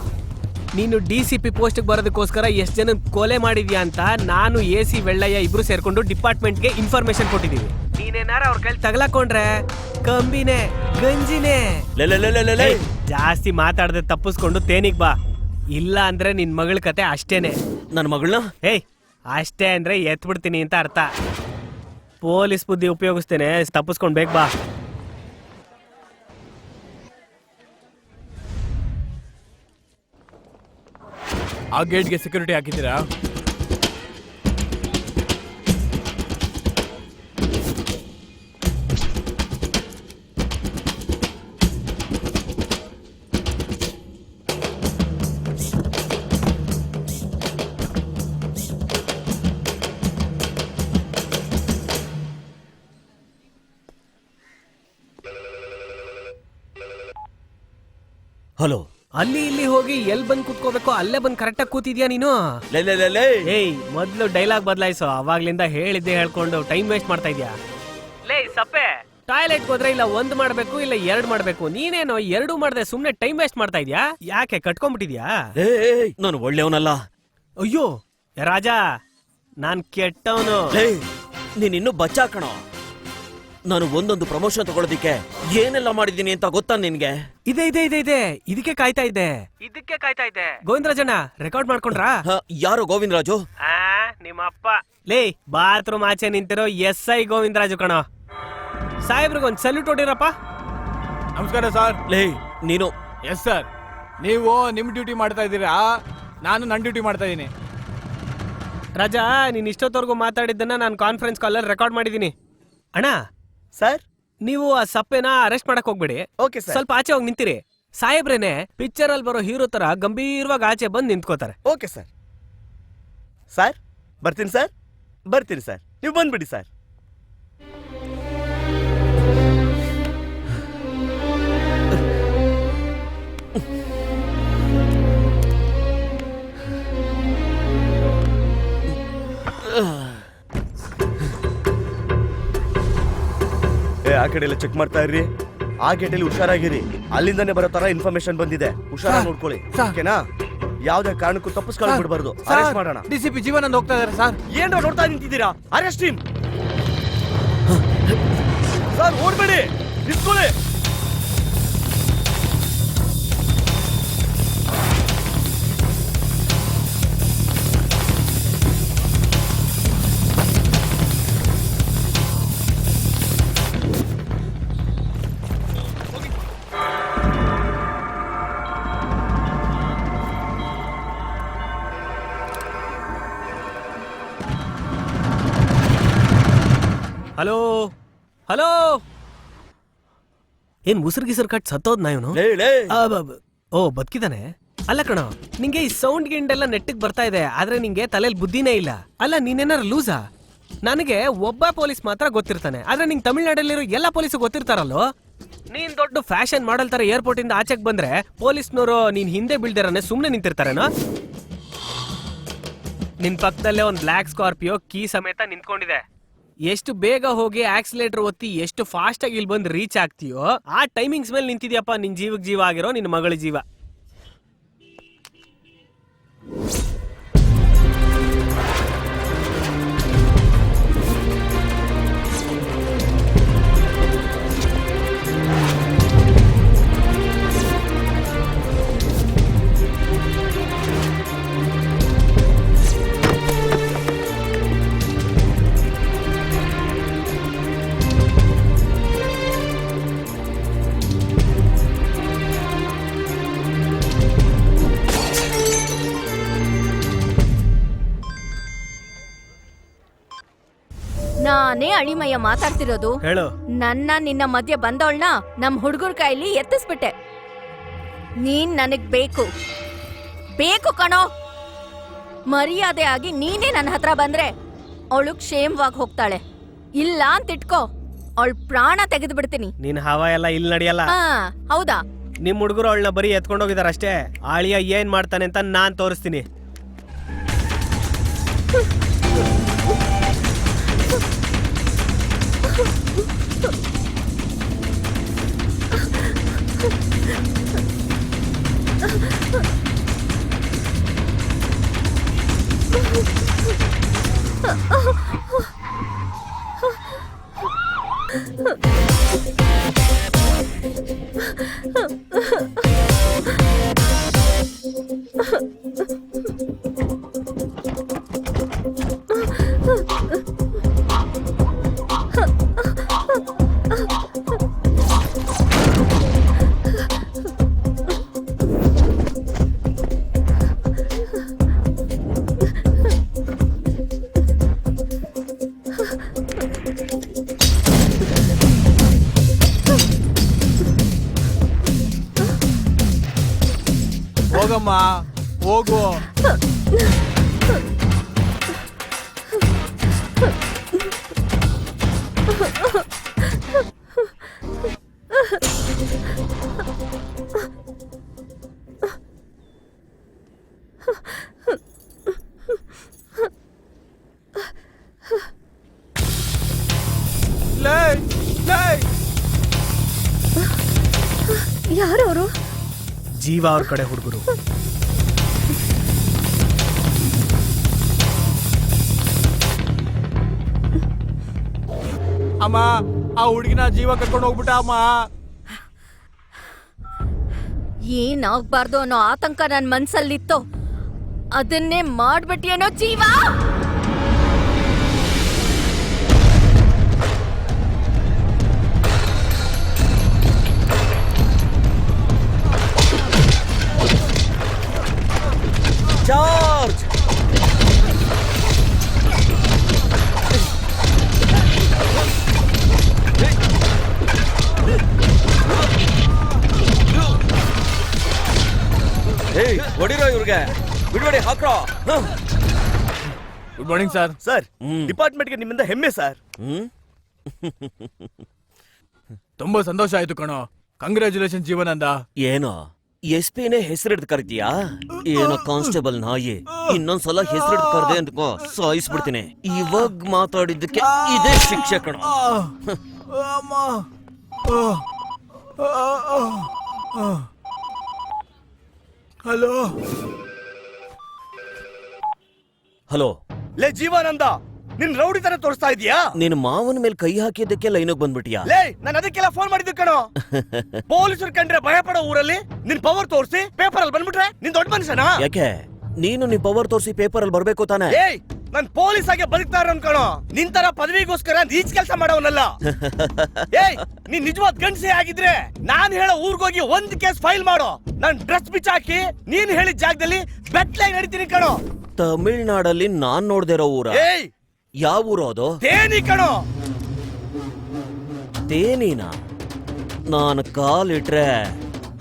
ನೀನು DCP ಪೋಸ್ಟ್ಗೆ ಬರೋದಕ್ಕೋಸ್ಕರ ಎಷ್ಟು ಜನ ಕೊಲೆ ಮಾಡಿದ್ಯಾ ಅಂತ ನಾನು AC ವೆಳ್ಳಯ್ಯ ಇಬ್ರು ಸೇರ್ಕೊಂಡು ಡಿಪಾರ್ಟ್ಮೆಂಟ್ಗೆ ಇನ್ಫಾರ್ಮೇಶನ್ ಕೊಟ್ಟಿದೀವಿ. ನೀನೇನಾರ ಅವ್ರ ಕೈಲಿ ತಗಲಾಕೊಂಡ್ರೆ ಕಂಬಿನೇ ಗಂಜಿನೇ. ಜಾಸ್ತಿ ಮಾತಾಡದೆ ತಪ್ಪಿಸ್ಕೊಂಡು ತೇನಿಗ್ ಬಾ, ಇಲ್ಲ ಅಂದ್ರೆ ನಿನ್ ಮಗಳ ಕತೆ ಅಷ್ಟೇನೆ. ನನ್ನ ಮಗಳನ್ನ ಅಷ್ಟೇ ಅಂದ್ರೆ ಎತ್ಬಿಡ್ತೀನಿ ಅಂತ ಅರ್ಥ. ಪೊಲೀಸ್ ಬುದ್ಧಿ ಉಪಯೋಗಿಸ್ತೇನೆ, ತಪ್ಪಿಸ್ಕೊಂಡ್ ಬೇಗ ಬಾ. ಆ ಗೇಟ್ಗೆ ಸೆಕ್ಯೂರಿಟಿ ಹಾಕಿದ್ದೀರಾ? ಹಲೋ. ಅಲ್ಲಿ ಇಲ್ಲಿ ಹೋಗಿ ಎಲ್ ಬಂದ್ ಕೂತ್ಕೋಬೇಕು ಅಲ್ಲೇ ಬಂದ್ ಕರೆಕ್ಟಾಗಿ ಕೂತಿದ್ಯಾ ನೀನು? ಮೊದ್ಲು ಡೈಲಾಗ್ ಬದಲಾಯಿಸೋ, ಅವಾಗ್ಲಿಂದ ಹೇಳಿದ್ದೆ ಹೇಳ್ಕೊಂಡು ಟೈಮ್ ವೇಸ್ಟ್ ಮಾಡ್ತಾ ಇದ್ಯಾ. ಸಪ್ಪೆ, ಟಾಯ್ಲೆಟ್ ಹೋದ್ರೆ ಇಲ್ಲ ಒಂದ್ ಮಾಡ್ಬೇಕು ಇಲ್ಲ 2 ಮಾಡ್ಬೇಕು, ನೀನೇನೋ 2 ಮಾಡ್ದೆ ಸುಮ್ನೆ ಟೈಮ್ ವೇಸ್ಟ್ ಮಾಡ್ತಾ ಇದ್ಯಾ. ಯಾಕೆ ಕಟ್ಕೊಂಡ್ಬಿಟ್ಟಿದ್ಯಾ? ನಾನು ಒಳ್ಳೆಯವನಲ್ಲ. ಅಯ್ಯೋ ರಾಜ, ನಾನ್ ಕೆಟ್ಟವನು. ನೀನಿನ್ನೂ ಬಚ್ಚಾ ಕಣೋ. ನಾನು ಒಂದೊಂದು ಪ್ರಮೋಷನ್ ತಗೊಳ್ಳೋದಿಕ್ಕೆ ಏನೆಲ್ಲ ಮಾಡಿದ್ದೀನಿ ಅಂತ ಗೊತ್ತಾ ನಿನ್ಗೆ? ಇದೆ ಇದಕ್ಕೆ ಕಾಯ್ತಾ ಇದ್ದೆ. ಗೋವಿಂದರಾಜಣ್ಣ ರೆಕಾರ್ಡ್ ಮಾಡ್ಕೊಂಡ್ರಾ? ಯಾರು ಗೋವಿಂದರಾಜು? ನಿಮ್ಮಪ್ಪ. ಬಾತ್ರೂಮ್ ಆಚೆ ನಿಂತಿರೋ SI ಗೋವಿಂದರಾಜು ಕಣೋ. ಸಾಹೇಬ್ರಿಗೊಂದ್ ಸಲ್ಯೂಟ್ ಹೊಡಿರಪ್ಪ. ನಮಸ್ಕಾರ ಸರ್. ನೀನು? Yes sir. ನೀವು ನಿಮ್ ಡ್ಯೂಟಿ ಮಾಡ್ತಾ ಇದ್ದೀರಾ, ನಾನು ನನ್ನ ಡ್ಯೂಟಿ ಮಾಡ್ತಾ ಇದ್ದೀನಿ. ರಾಜಾ, ನೀನ್ ಇಷ್ಟೊತ್ತವರೆಗೂ ಮಾತಾಡಿದ್ದನ್ನ ನಾನು ಕಾನ್ಫರೆನ್ಸ್ ಕಾಲಲ್ಲಿ ರೆಕಾರ್ಡ್ ಮಾಡಿದ್ದೀನಿ. ಅಣ್ಣ ಸರ್, ನೀವು ಆ ಸಪ್ಪೆನ ಅರೆಸ್ಟ್ ಮಾಡಕ್ ಹೋಗ್ಬೇಡಿ. Okay sir. ಸ್ವಲ್ಪ ಆಚೆ ಹೋಗಿ ನಿಂತಿರಿ. ಸಾಹೇಬ್ರೇನೆ ಪಿಕ್ಚರ್ ಅಲ್ಲಿ ಬರೋ ಹೀರೋ ತರ ಗಂಭೀರವಾಗಿ ಆಚೆ ಬಂದು ನಿಂತ್ಕೋತಾರೆ. Okay sir. ಸರ್ ಬರ್ತೀನಿ ಸರ್, ನೀವು ಬಂದ್ಬಿಡಿ ಸರ್. ಆ ಕಡೆ ಎಲ್ಲ ಚೆಕ್ ಮಾಡ್ತಾ ಇರ್ರಿ. ಆ ಗೇಟಲ್ಲಿ ಹುಷಾರಾಗಿರಿ, ಅಲ್ಲಿಂದಾನೆ ಬರೋ ತರ ಇನ್ಫಾರ್ಮೇಶನ್ ಬಂದಿದೆ, ಹುಷಾರಾಗಿ ನೋಡ್ಕೊಳ್ಳಿ. ಓಕೆನಾ? ಯಾವ್ದೇ ಕಾರಣಕ್ಕೂ ತಪ್ಪಿಸ್ಕೊಂಡು ಬಿಡಬಾರ್ದು. ಅರೆಸ್ಟ್ ಮಾಡೋಣ. DCP ಜೀವನ ಹೋಗ್ತಾ ಇದಾರೆ ಸರ್. ಏನ್ರ ನೋಡ್ತಾ ನಿಂತಿದ್ದೀರಾ? Arrest him. ಸರ್ ಓಡ್ಬೇಡಿ, ನಿಂತ್ಕೊಳ್ಳಿ. ಹಲೋ ಹಲೋ ಏನ್ ಉಸಿರು ಕಟ್ ಸತ್ತೋದ್ನ ಇವನು ಓ ಬದುಕಿದಾನೆ. ಅಲ್ಲ ಕಣ, ನಿಂಗೆ ಈ ಸೌಂಡ್ ಗಿಂಡೆಲ್ಲ ನೆಟ್ಟಿಗೆ ಬರ್ತಾ ಇದೆ, ಆದ್ರೆ ನಿಂಗೆ ತಲೆಯಲ್ಲಿ ಬುದ್ಧಿನೇ ಇಲ್ಲ. ಅಲ್ಲ ನೀನೇನಾರು ಲೂಸಾ? ನನಗೆ ಒಬ್ಬ ಪೊಲೀಸ್ ಮಾತ್ರ ಗೊತ್ತಿರ್ತಾನೆ, ಆದ್ರೆ ನಿಂಗೆ ತಮಿಳ್ನಾಡಲ್ಲಿರೋ ಎಲ್ಲ ಪೊಲೀಸ್ ಗೊತ್ತಿರ್ತಾರಲ್ಲೋ. ನೀನ್ ದೊಡ್ಡ ಫ್ಯಾಷನ್ ಮಾಡಲ್ ತರ ಏರ್ಪೋರ್ಟ್ ಇಂದ ಆಚೆಗೆ ಬಂದ್ರೆ ಪೊಲೀಸ್ನವರು ನೀನ್ ಹಿಂದೆ ಬೀಳ್ದಿರಾನೆ ಸುಮ್ನೆ ನಿಂತಿರ್ತಾರೇನೋ. ನಿನ್ ಪಕ್ಕದಲ್ಲೇ ಒಂದ್ ಬ್ಲಾಕ್ ಸ್ಕಾರ್ಪಿಯೋ ಕೀ ಸಮೇತ ನಿಂತ್ಕೊಂಡಿದೆ. ಎಷ್ಟು ಬೇಗ ಹೋಗಿ ಆಕ್ಸಿಲೇಟರ್ ಒತ್ತಿ ಎಷ್ಟು ಫಾಸ್ಟ್ ಆಗಿ ಇಲ್ಲಿ ಬಂದು ರೀಚ್ ಆಗ್ತೀಯೋ ಆ ಟೈಮಿಂಗ್ಸ್ ಮೇಲೆ ನಿಂತಿದ್ಯಪ್ಪ ನಿನ್ ಜೀವಕ್ಕೆ ಜೀವ ಆಗಿರೋ ನಿನ್ನ ಮಗಳ ಜೀವ. ನಾನೇ ಅಳಿಮಯ್ಯ ಮಾತಾಡ್ತಿರೋದು. ಹೇಳು. ನನ್ನ ನಿನ್ನ ಮಧ್ಯೆ ಬಂದವಳನ್ನ ನಮ್ ಹುಡುಗರ ಕೈಲಿ ಎತ್ತಿಸ್ಬಿಟ್ಟೆ. ನೀನ್ ನನಗ್ ಬೇಕು ಬೇಕು ಕಣೋ. ಮರ್ಯಾದೆ ಆಗಿ ನೀನೇ ನನ್ನ ಹತ್ರ ಬಂದ್ರೆ ಅವಳು ಕ್ಷೇಮವಾಗಿ ಹೋಗ್ತಾಳೆ. ಇಲ್ಲ ಅಂತ ಇಟ್ಕೋ, ಅವಳ ಪ್ರಾಣ ತೆಗೆದು ಬಿಡ್ತೀನಿ. ನಿನ್ ಹವಾ ಎಲ್ಲ ಇಲ್ಲಿ ನಡೆಯಲ್ಲ. ಹೌದಾ? ನಿಮ್ ಹುಡುಗರು ಅವಳನ್ನ ಬರೀ ಎತ್ಕೊಂಡೋಗಿದಾರ ಅಷ್ಟೇ. ಆಳಿಯ ಏನ್ ಮಾಡ್ತಾನೆ ಅಂತ ನಾನ್ ತೋರಿಸ್ತೀನಿ. ಹೋಗಮ್ಮ ಹೋಗು. ಯಾರವರು? ಜೀವ ಅವ್ರ ಕಡೆ ಹುಡುಗರು. ಅಮ್ಮ, ಆ ಹುಡುಗಿನ ಜೀವ ಕರ್ಕೊಂಡು ಹೋಗ್ಬಿಟ್ಟ ಅಮ್ಮ. ಏನಾಗ್ಬಾರ್ದು ಅನ್ನೋ ಆತಂಕ ನನ್ ಮನ್ಸಲ್ಲಿತ್ತು, ಅದನ್ನೇ ಮಾಡ್ಬಿಟ್ಟಿಯೇನೋ ಜೀವ. ಚಾರ್ಜ್! ಹೊಡಿರೋ ಇವ್ರಿಗೆ, ಬಿಡ್ಬೇಡಿ, ಹಾಕ್ರೋ. Good morning sir. ಸರ್, ಡಿಪಾರ್ಟ್ಮೆಂಟ್ಗೆ ನಿಮ್ಮಿಂದ ಹೆಮ್ಮೆ ಸರ್. ತುಂಬಾ ಸಂತೋಷ ಆಯ್ತು ಕಣೋ. ಕಂಗ್ರ್ಯಾಚುಲೇಷನ್ ಜೀವನಂದ. ಏನೋ SP-ನೇ ಹೆಸರಿಡ್ದು ಕರಿತೀಯಾ? ಏನೋ ಕಾನ್ಸ್ಟೇಬಲ್ ನಾಯಿ. ಇನ್ನೊಂದ್ಸಲ ಹೆಸರಿಡ್ದು ಕರ್ದೆ ಅಂದ್ಕೋ, ಸಾಯಿಸ್ಬಿಡ್ತೀನಿ. ಇವಾಗ ಮಾತಾಡಿದ್ದಕ್ಕೆ ಇದೇ ಶಿಕ್ಷೆ ಕಣ. Hello hello. ಲೇ ಜೀವಾನಂದ, ನಿನ್ ರೌಡಿ ತರ ತೋರಿಸ್ತಾ ಇದೀಯಾ? ನಿನ್ ಮಾವನ ಮೇಲೆ ಕೈ ಹಾಕಿದ್ದಕ್ಕೆ ಲೈನಿಗೆ ಬಂದ್ಬಿಟ್ಟಿಯಾ? ಲೇ, ನಾನು ಅದಕ್ಕೆಲ್ಲ ಫೋನ್ ಮಾಡಿದ್ದು ಕಣೋ. ಪೊಲೀಸರು ಕಂಡ್ರೆ ಭಯ ಪಡೋ ಊರಲ್ಲಿ ನಿನ್ ಪವರ್ ತೋರಿಸಿ ಪೇಪರ್ ಅಲ್ಲಿ ಬಂದ್ಬಿಟ್ರೆ ನಿನ್ ದೊಡ್ಡ ಮನುಷ್ಯನಾ? ಯಾಕೆ ನೀನು ನಿನ್ ಪವರ್ ತೋರಿಸಿ ಪೇಪರ್ ಅಲ್ಲಿ ಬರ್ಬೇಕು ತಾನೆ? ಏಯ್, ನಾನ್ ಪೊಲೀಸ್ ಆಗಿ ಬದುಕ್ತಾರ ಅನ್ಕಣೋ. ನಿನ್ ತರ ಪದವಿಗೋಸ್ಕರ ನೀಚ್ ಕೆಲಸ ಮಾಡವನಲ್ಲ. ಏಯ್, ನೀನ್ ನಿಜವಾದ ಗಂಡಸೆ ಆಗಿದ್ರೆ ನಾನ್ ಹೇಳೋ ಊರ್ಗೋಗಿ ಒಂದ್ ಕೇಸ್ ಫೈಲ್ ಮಾಡೋ. ನಾನ್ ಡ್ರೆಸ್ ಬಿಚ್ಚಾಕಿ ನೀನ್ ಹೇಳಿದ ಜಾಗದಲ್ಲಿ ಬೆಟ್ಲಾಗಿ ನಡೀತೀನಿ ಕಣೋ. ತಮಿಳ್ನಾಡಲ್ಲಿ ನಾನ್ ನೋಡ್ದಿರೋ ಊರ? ಏಯ್, ಯಾವ ಊರು ಅದು? ತೇನಿ ಕಣೋ. ತೇನೀನ ನಾನು ಕಾಲಿಟ್ರೆ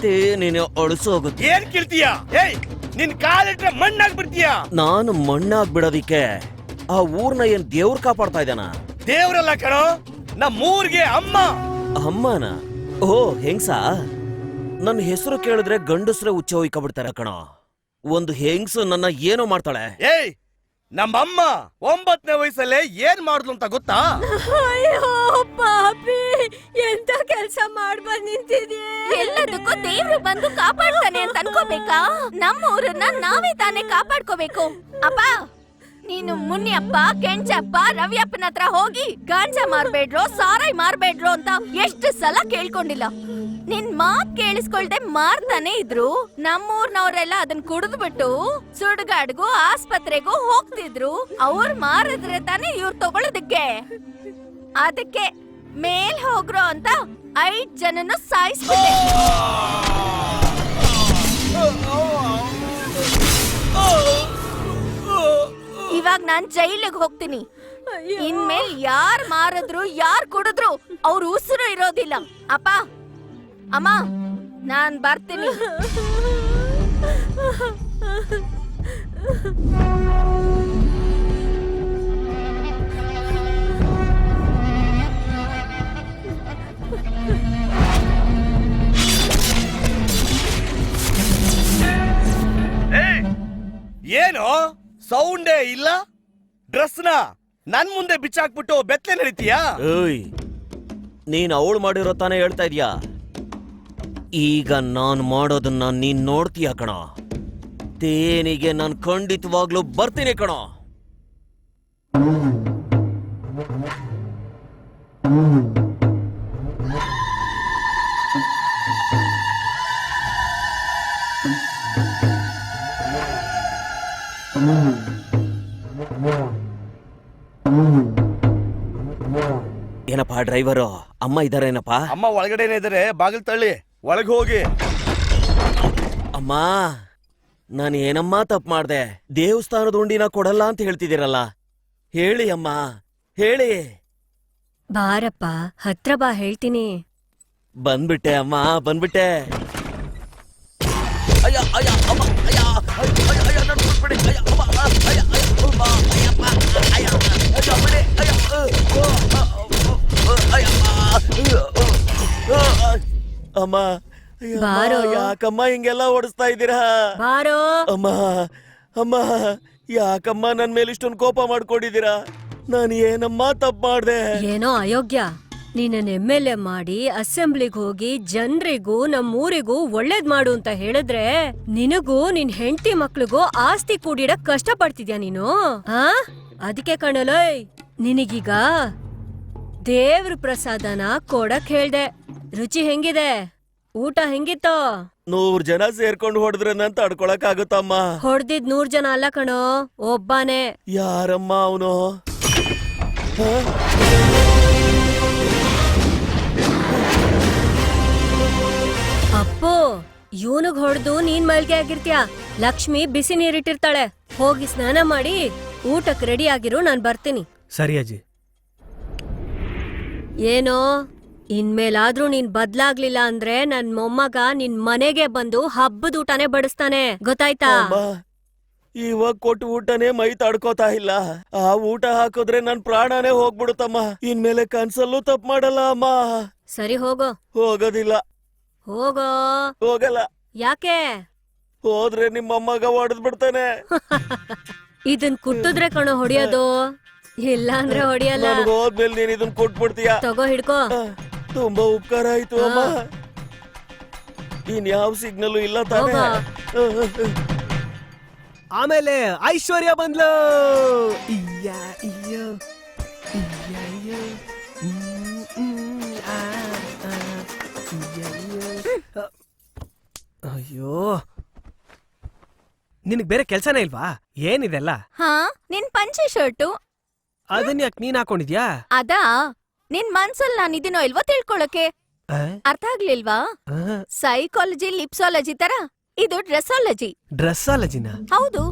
ತೇನಿನ ಅಳಿಸೋಗುತ್ತೆ. ಏನ್ ಕೇಳ್ತೀಯ? ಏಯ್, ನಿನ್ ಕಾಲಿಟ್ರೆ ಮಣ್ಣಾಗ್ಬಿಡ್ತೀಯ. ನಾನು ಮಣ್ಣಾಗ್ ಬಿಡೋದಿಕ್ಕೆ ಆ ಊರ್ನ ಏನ್ ದೇವ್ರು ಕಾಪಾಡ್ತಾ ಇದ್ದಾನ? ದೇವ್ರಲ್ಲ ಕಣೋ, ನಮ್ಮೂರ್ಗೆ ಅಮ್ಮ. ಅಮ್ಮನ? ಓ ಹೆಂಗ್ಸ? ನನ್ನ ಹೆಸರು ಕೇಳಿದ್ರೆ ಗಂಡಸ್ರೆ ಉಚ್ಚ ಹೊಯ್ಕೊಬಿಡ್ತಾರೆ ಕಣೋ. ಒಂದು ಹೆಂಗ್ಸು ನನ್ನ ಏನೋ ಮಾಡ್ತಾಳೆ. ಏಯ್, ನಮ್ಮಮ್ಮ 9ನೇ ವಯಸ್ಸಲ್ಲೇ ಏನ್ ಮಾಡಿದ್ಲು ಅಂತ ಗೊತ್ತಾ? ಅಯ್ಯೋ ಪಾಪಿ, ಎಂತ ಕೆಲ್ಸ ಮಾಡ್ಬಂದ್ ನಿಂತಿದ್ಯೆ. ಎಲ್ಲದಕ್ಕೂ ದೇವ್ರು ಬಂದು ಕಾಪಾಡ್ತಾನೆ ಅಂತ ಅನ್ಕೋಬೇಕಾ? ನಮ್ಮ ಊರನ್ನ ನಾವೇ ತಾನೇ ಕಾಪಾಡ್ಕೋಬೇಕು. ಅಪ್ಪ, ನೀನು ಮುನಿಯಪ್ಪ, ಕೆಂಚಪ್ಪ, ರವಿಯಪ್ಪನ ಹತ್ರ ಹೋಗಿ ಗಾಂಜಾ ಮಾರ್ಬೇಡ್ರೋ, ಸಾರಾಯಿ ಮಾರ್ಬೇಡ್ರೋ ಅಂತ ಎಷ್ಟು ಸಲ ಕೇಳ್ಕೊಂಡಿಲ್ಲ. ನಿನ್ ಮಾತ್ ಕೇಳಿಸ್ಕೊಳ್ದೆ ಮಾರ್ತಾನೆ ಇದ್ರು. ನಮ್ಮೂರ್ನವ್ರೆಲ್ಲ ಅದನ್ನ ಕುಡಿದ್ಬಿಟ್ಟು ಸುಡ್ಗಾಡ್ಗೂ ಆಸ್ಪತ್ರೆಗೂ ಹೋಗ್ತಿದ್ರು. ಅವ್ರು ಮಾರಿದ್ರೆ ತಾನೇ ಇವ್ರು ತಗೊಳ್ಳೋದಕ್ಕೆ. ಅದಕ್ಕೆ ಮೇಲ್ ಹೋಗ್ರೋ ಅಂತ 5 ಜನನು ಸಾಯಿಸ್ಬಿಟ್ಟೆ. ಇವಾಗ ನಾನ್ ಜೈಲಿಗೆ ಹೋಗ್ತೀನಿ. ಇನ್ಮೇಲ್ ಯಾರ್ ಮಾರಿದ್ರು ಯಾರ್ ಕುಡಿದ್ರು ಅವ್ರ ಉಸಿರು ಇರೋದಿಲ್ಲ. ಅಪ್ಪ, ಅಮ್ಮ, ನಾನ್ ಬರ್ತೀನಿ. ಏನು ಸೌಂಡೇ ಇಲ್ಲ? ಡ್ರೆಸ್ನ ನನ್ ಮುಂದೆ ಬಿಚ್ಚಾಕ್ಬಿಟ್ಟು ಬೆತ್ತಲೆ ನಡೀತೀಯಾ? ಏಯ್, ನೀನ್ ಅವಳು ಮಾಡಿರೋ ತಾನೇ ಹೇಳ್ತಾ ಇದ್ಯಾ? ಈಗ ನಾನ್ ಮಾಡೋದನ್ನ ನೀನ್ ನೋಡ್ತೀಯ ಕಣ. ತೇನಿಗೆ ನಾನ್ ಖಂಡಿತವಾಗ್ಲೂ ಬರ್ತೀನಿ ಕಣ. ಏನಪ್ಪಾ ಡ್ರೈವರು, ಅಮ್ಮ ಇದಾರೇನಪ್ಪ? ಅಮ್ಮ ಒಳಗಡೆನೆ ಇದಾರೆ, ಬಾಗಿಲು ತಳ್ಳಿ ಒಳಗೆ ಹೋಗಿ. ಅಮ್ಮ, ನಾನು ಏನಮ್ಮ ತಪ್ಪು ಮಾಡ್ದೆ? ದೇವಸ್ಥಾನದ ಉಂಡಿನ ಕೊಡಲ್ಲ ಅಂತ ಹೇಳ್ತಿದ್ದೀರಲ್ಲ, ಹೇಳಿ ಅಮ್ಮ, ಹೇಳಿ. ಬಾರಪ್ಪ, ಹತ್ರ ಬಾ, ಹೇಳ್ತೀನಿ. ಬಂದ್ಬಿಟ್ಟೆ ಅಮ್ಮ, ಬಂದ್ಬಿಟ್ಟೆ. ಅಯ್ಯ ಅಯ್ಯ ಅಮ್ಮ, ಅಯ್ಯ ಅಯ್ಯ ಅಯ್ಯ, ನನ್ ಬಿಟ್ಬಿಡಿ. ಅಯ್ಯ ಅಮ್ಮ, ಅಯ್ಯ ಅಯ್ಯ ಅಮ್ಮ, ಅಯ್ಯಪ್ಪ, ಅಯ್ಯ ಅಯ್ಯ ಬಿಡಿ. ಅಯ್ಯ ಅಮ್ಮ, ಬಾರೋ. ಯಾಕಮ್ಮ ಹಿಂಗೆಲ್ಲ ಓಡಿಸ್ತಾ ಇದ್ದೀರಾ? ಬಾರೋ. ಅಮ್ಮ, ಅಮ್ಮ, ಯಾಕಮ್ಮ ನನ್ ಮೇಲೆ ಇಷ್ಟೊಂದು ಕೋಪ ಮಾಡ್ಕೊಂಡಿದ್ದೀರಾ? ನಾನು ಏನಮ್ಮ ತಪ್ಪು ಮಾಡ್ದೆ? ಏನೋ ಅಯೋಗ್ಯ, ನೀನನ್ನ MLA ಮಾಡಿ ಅಸೆಂಬ್ಲಿಗ್ ಹೋಗಿ ಜನರಿಗೂ ನಮ್ಮೂರಿಗೂ ಒಳ್ಳೇದ್ ಮಾಡು ಅಂತ ಹೇಳಿದ್ರೆ ನಿನಗೂ ನಿನ್ ಹೆಂಡತಿ ಮಕ್ಳಿಗೂ ಆಸ್ತಿ ಕೂಡಿಡಕ್ ಕಷ್ಟ ಪಡ್ತಿದ್ಯಾ ನೀನು? ಆ ಅದಕ್ಕೆ ಕಣಲೋಯ್, ನಿನಗೀಗ ದೇವ್ರ ಪ್ರಸಾದನ ಕೊಡಕ್ ಹೇಳ್ದೆ. ರುಚಿ ಹೆಂಗಿದೆ? ಊಟ ಹೆಂಗಿತ್ತೋ? 100 ಜನ ಸೇರ್ಕೊಂಡು ಹೊಡೆದ್ರೆ ನಾನು ತಡ್ಕೊಳಕ್ ಆಗುತ್ತಮ್ಮ? ಹೊಡ್ದಿದ್ 100 ಜನ ಅಲ್ಲ ಕಣೋ, ಒಬ್ಬನೇ. ಯಾರಮ್ಮ ಅವನು? ಅಪ್ಪು, ಇವನಿಗ್ ಹೊಡೆದು ನೀನ್ ಮಲ್ಗೆ ಆಗಿರ್ತೀಯ. ಲಕ್ಷ್ಮಿ ಬಿಸಿ ನೀರಿಟ್ಟಿರ್ತಾಳೆ, ಹೋಗಿ ಸ್ನಾನ ಮಾಡಿ ಊಟಕ್ ರೆಡಿ ಆಗಿರು, ನಾನ್ ಬರ್ತೀನಿ. ಸರಿ ಅಜ್ಜಿ. ಏನೋ, ಇನ್ಮೇಲಾದ್ರೂ ನೀನ್ ಬದ್ಲಾಗ್ಲಿಲ್ಲ ಅಂದ್ರೆ ನನ್ ಮೊಮ್ಮಗ ನಿನ್ ಮನೆಗೆ ಬಂದು ಹಬ್ಬದ ಊಟನೇ ಬಡಿಸ್ತಾನೆ, ಗೊತ್ತಾಯ್ತಾ? ಅಮ್ಮ, ಇವಾಗ ಕೊಟ್ಟು ಊಟನೇ ಮೈ ತಡ್ಕೋತಾ ಇಲ್ಲ. ಆ ಊಟ ಹಾಕಿದ್ರೆ ನನ್ ಪ್ರಾಣನೇ ಹೋಗ್ಬಿಡುತ್ತಮ್ಮ. ಇನ್ಮೇಲೆ ಕನ್ಸಲ್ಲೂ ತಪ್ಪು ಮಾಡಲ್ಲ ಅಮ್ಮ. ಸರಿ ಹೋಗೋ. ಹೋಗೋದಿಲ್ಲ. ಹೋಗೋ. ಹೋಗಲ್ಲ. ಯಾಕೆ? ಹೋದ್ರೆ ನಿಮ್ಮ ಅಮ್ಮಗ ಹೊಡೆದ್ ಬಿಡ್ತಾನೆ. ಇದನ್ ಕುಟ್ಟಿದ್ರೆ ಕಣೋ ಹೊಡಿಯೋದು, ಇಲ್ಲ ಅಂದ್ರೆ ಹೊಡಿಯಲ್ಲ. ನನ್ಗ್ ಹೋದ್ಮೇಲೆ ನೀನ್ ಇದನ್ ಕೊಟ್ಬಿಡ್ತೀಯ. ತಗೋ, ಹಿಡ್ಕೋ. ತುಂಬಾ ಉಪಕಾರ ಆಯ್ತು ಅಮ್ಮ. ಇನ್ ಯಾವ ಸಿಗ್ನಲ್ ಇಲ್ಲ ತಾನೆ. ಆಮೇಲೆ ಐಶ್ವರ್ಯ ಬಂದ್ಲು. ಇಯ್ಯ ಅಯ್ಯೋ, ಇಯ್ಯ ಅಯ್ಯೋ, ಅಯ್ಯೋ, ನಿನಗ್ ಬೇರೆ ಕೆಲ್ಸನೇ ಇಲ್ವಾ? ಏನಿದೆಲ್ಲ? ಹಾ, ನಿನ್ ಪಂಚೆ ಶರ್ಟು ಅದನ್ನ ಯಾಕೆ ನೀನ್ ಹಾಕೊಂಡಿದ್ಯಾ? ಅದಾ, ನಿನ್ ಮನ್ಸಲ್ ನಾನಿದ್ದೀನೋ ಇಲ್ವೋ ತಿಳ್ಕೊಳಕ್ಕೆ. ಅರ್ಥ ಆಗ್ಲಿಲ್ವಾ? ಸೈಕಾಲಜಿ ಲಿಪ್ಸಾಲಜಿ ತರ ಇದು ಡ್ರೆಸ್ಸಾಲಜಿ. ಡ್ರೆಸ್ಸಾಲಜಿನ? ಹೌದು.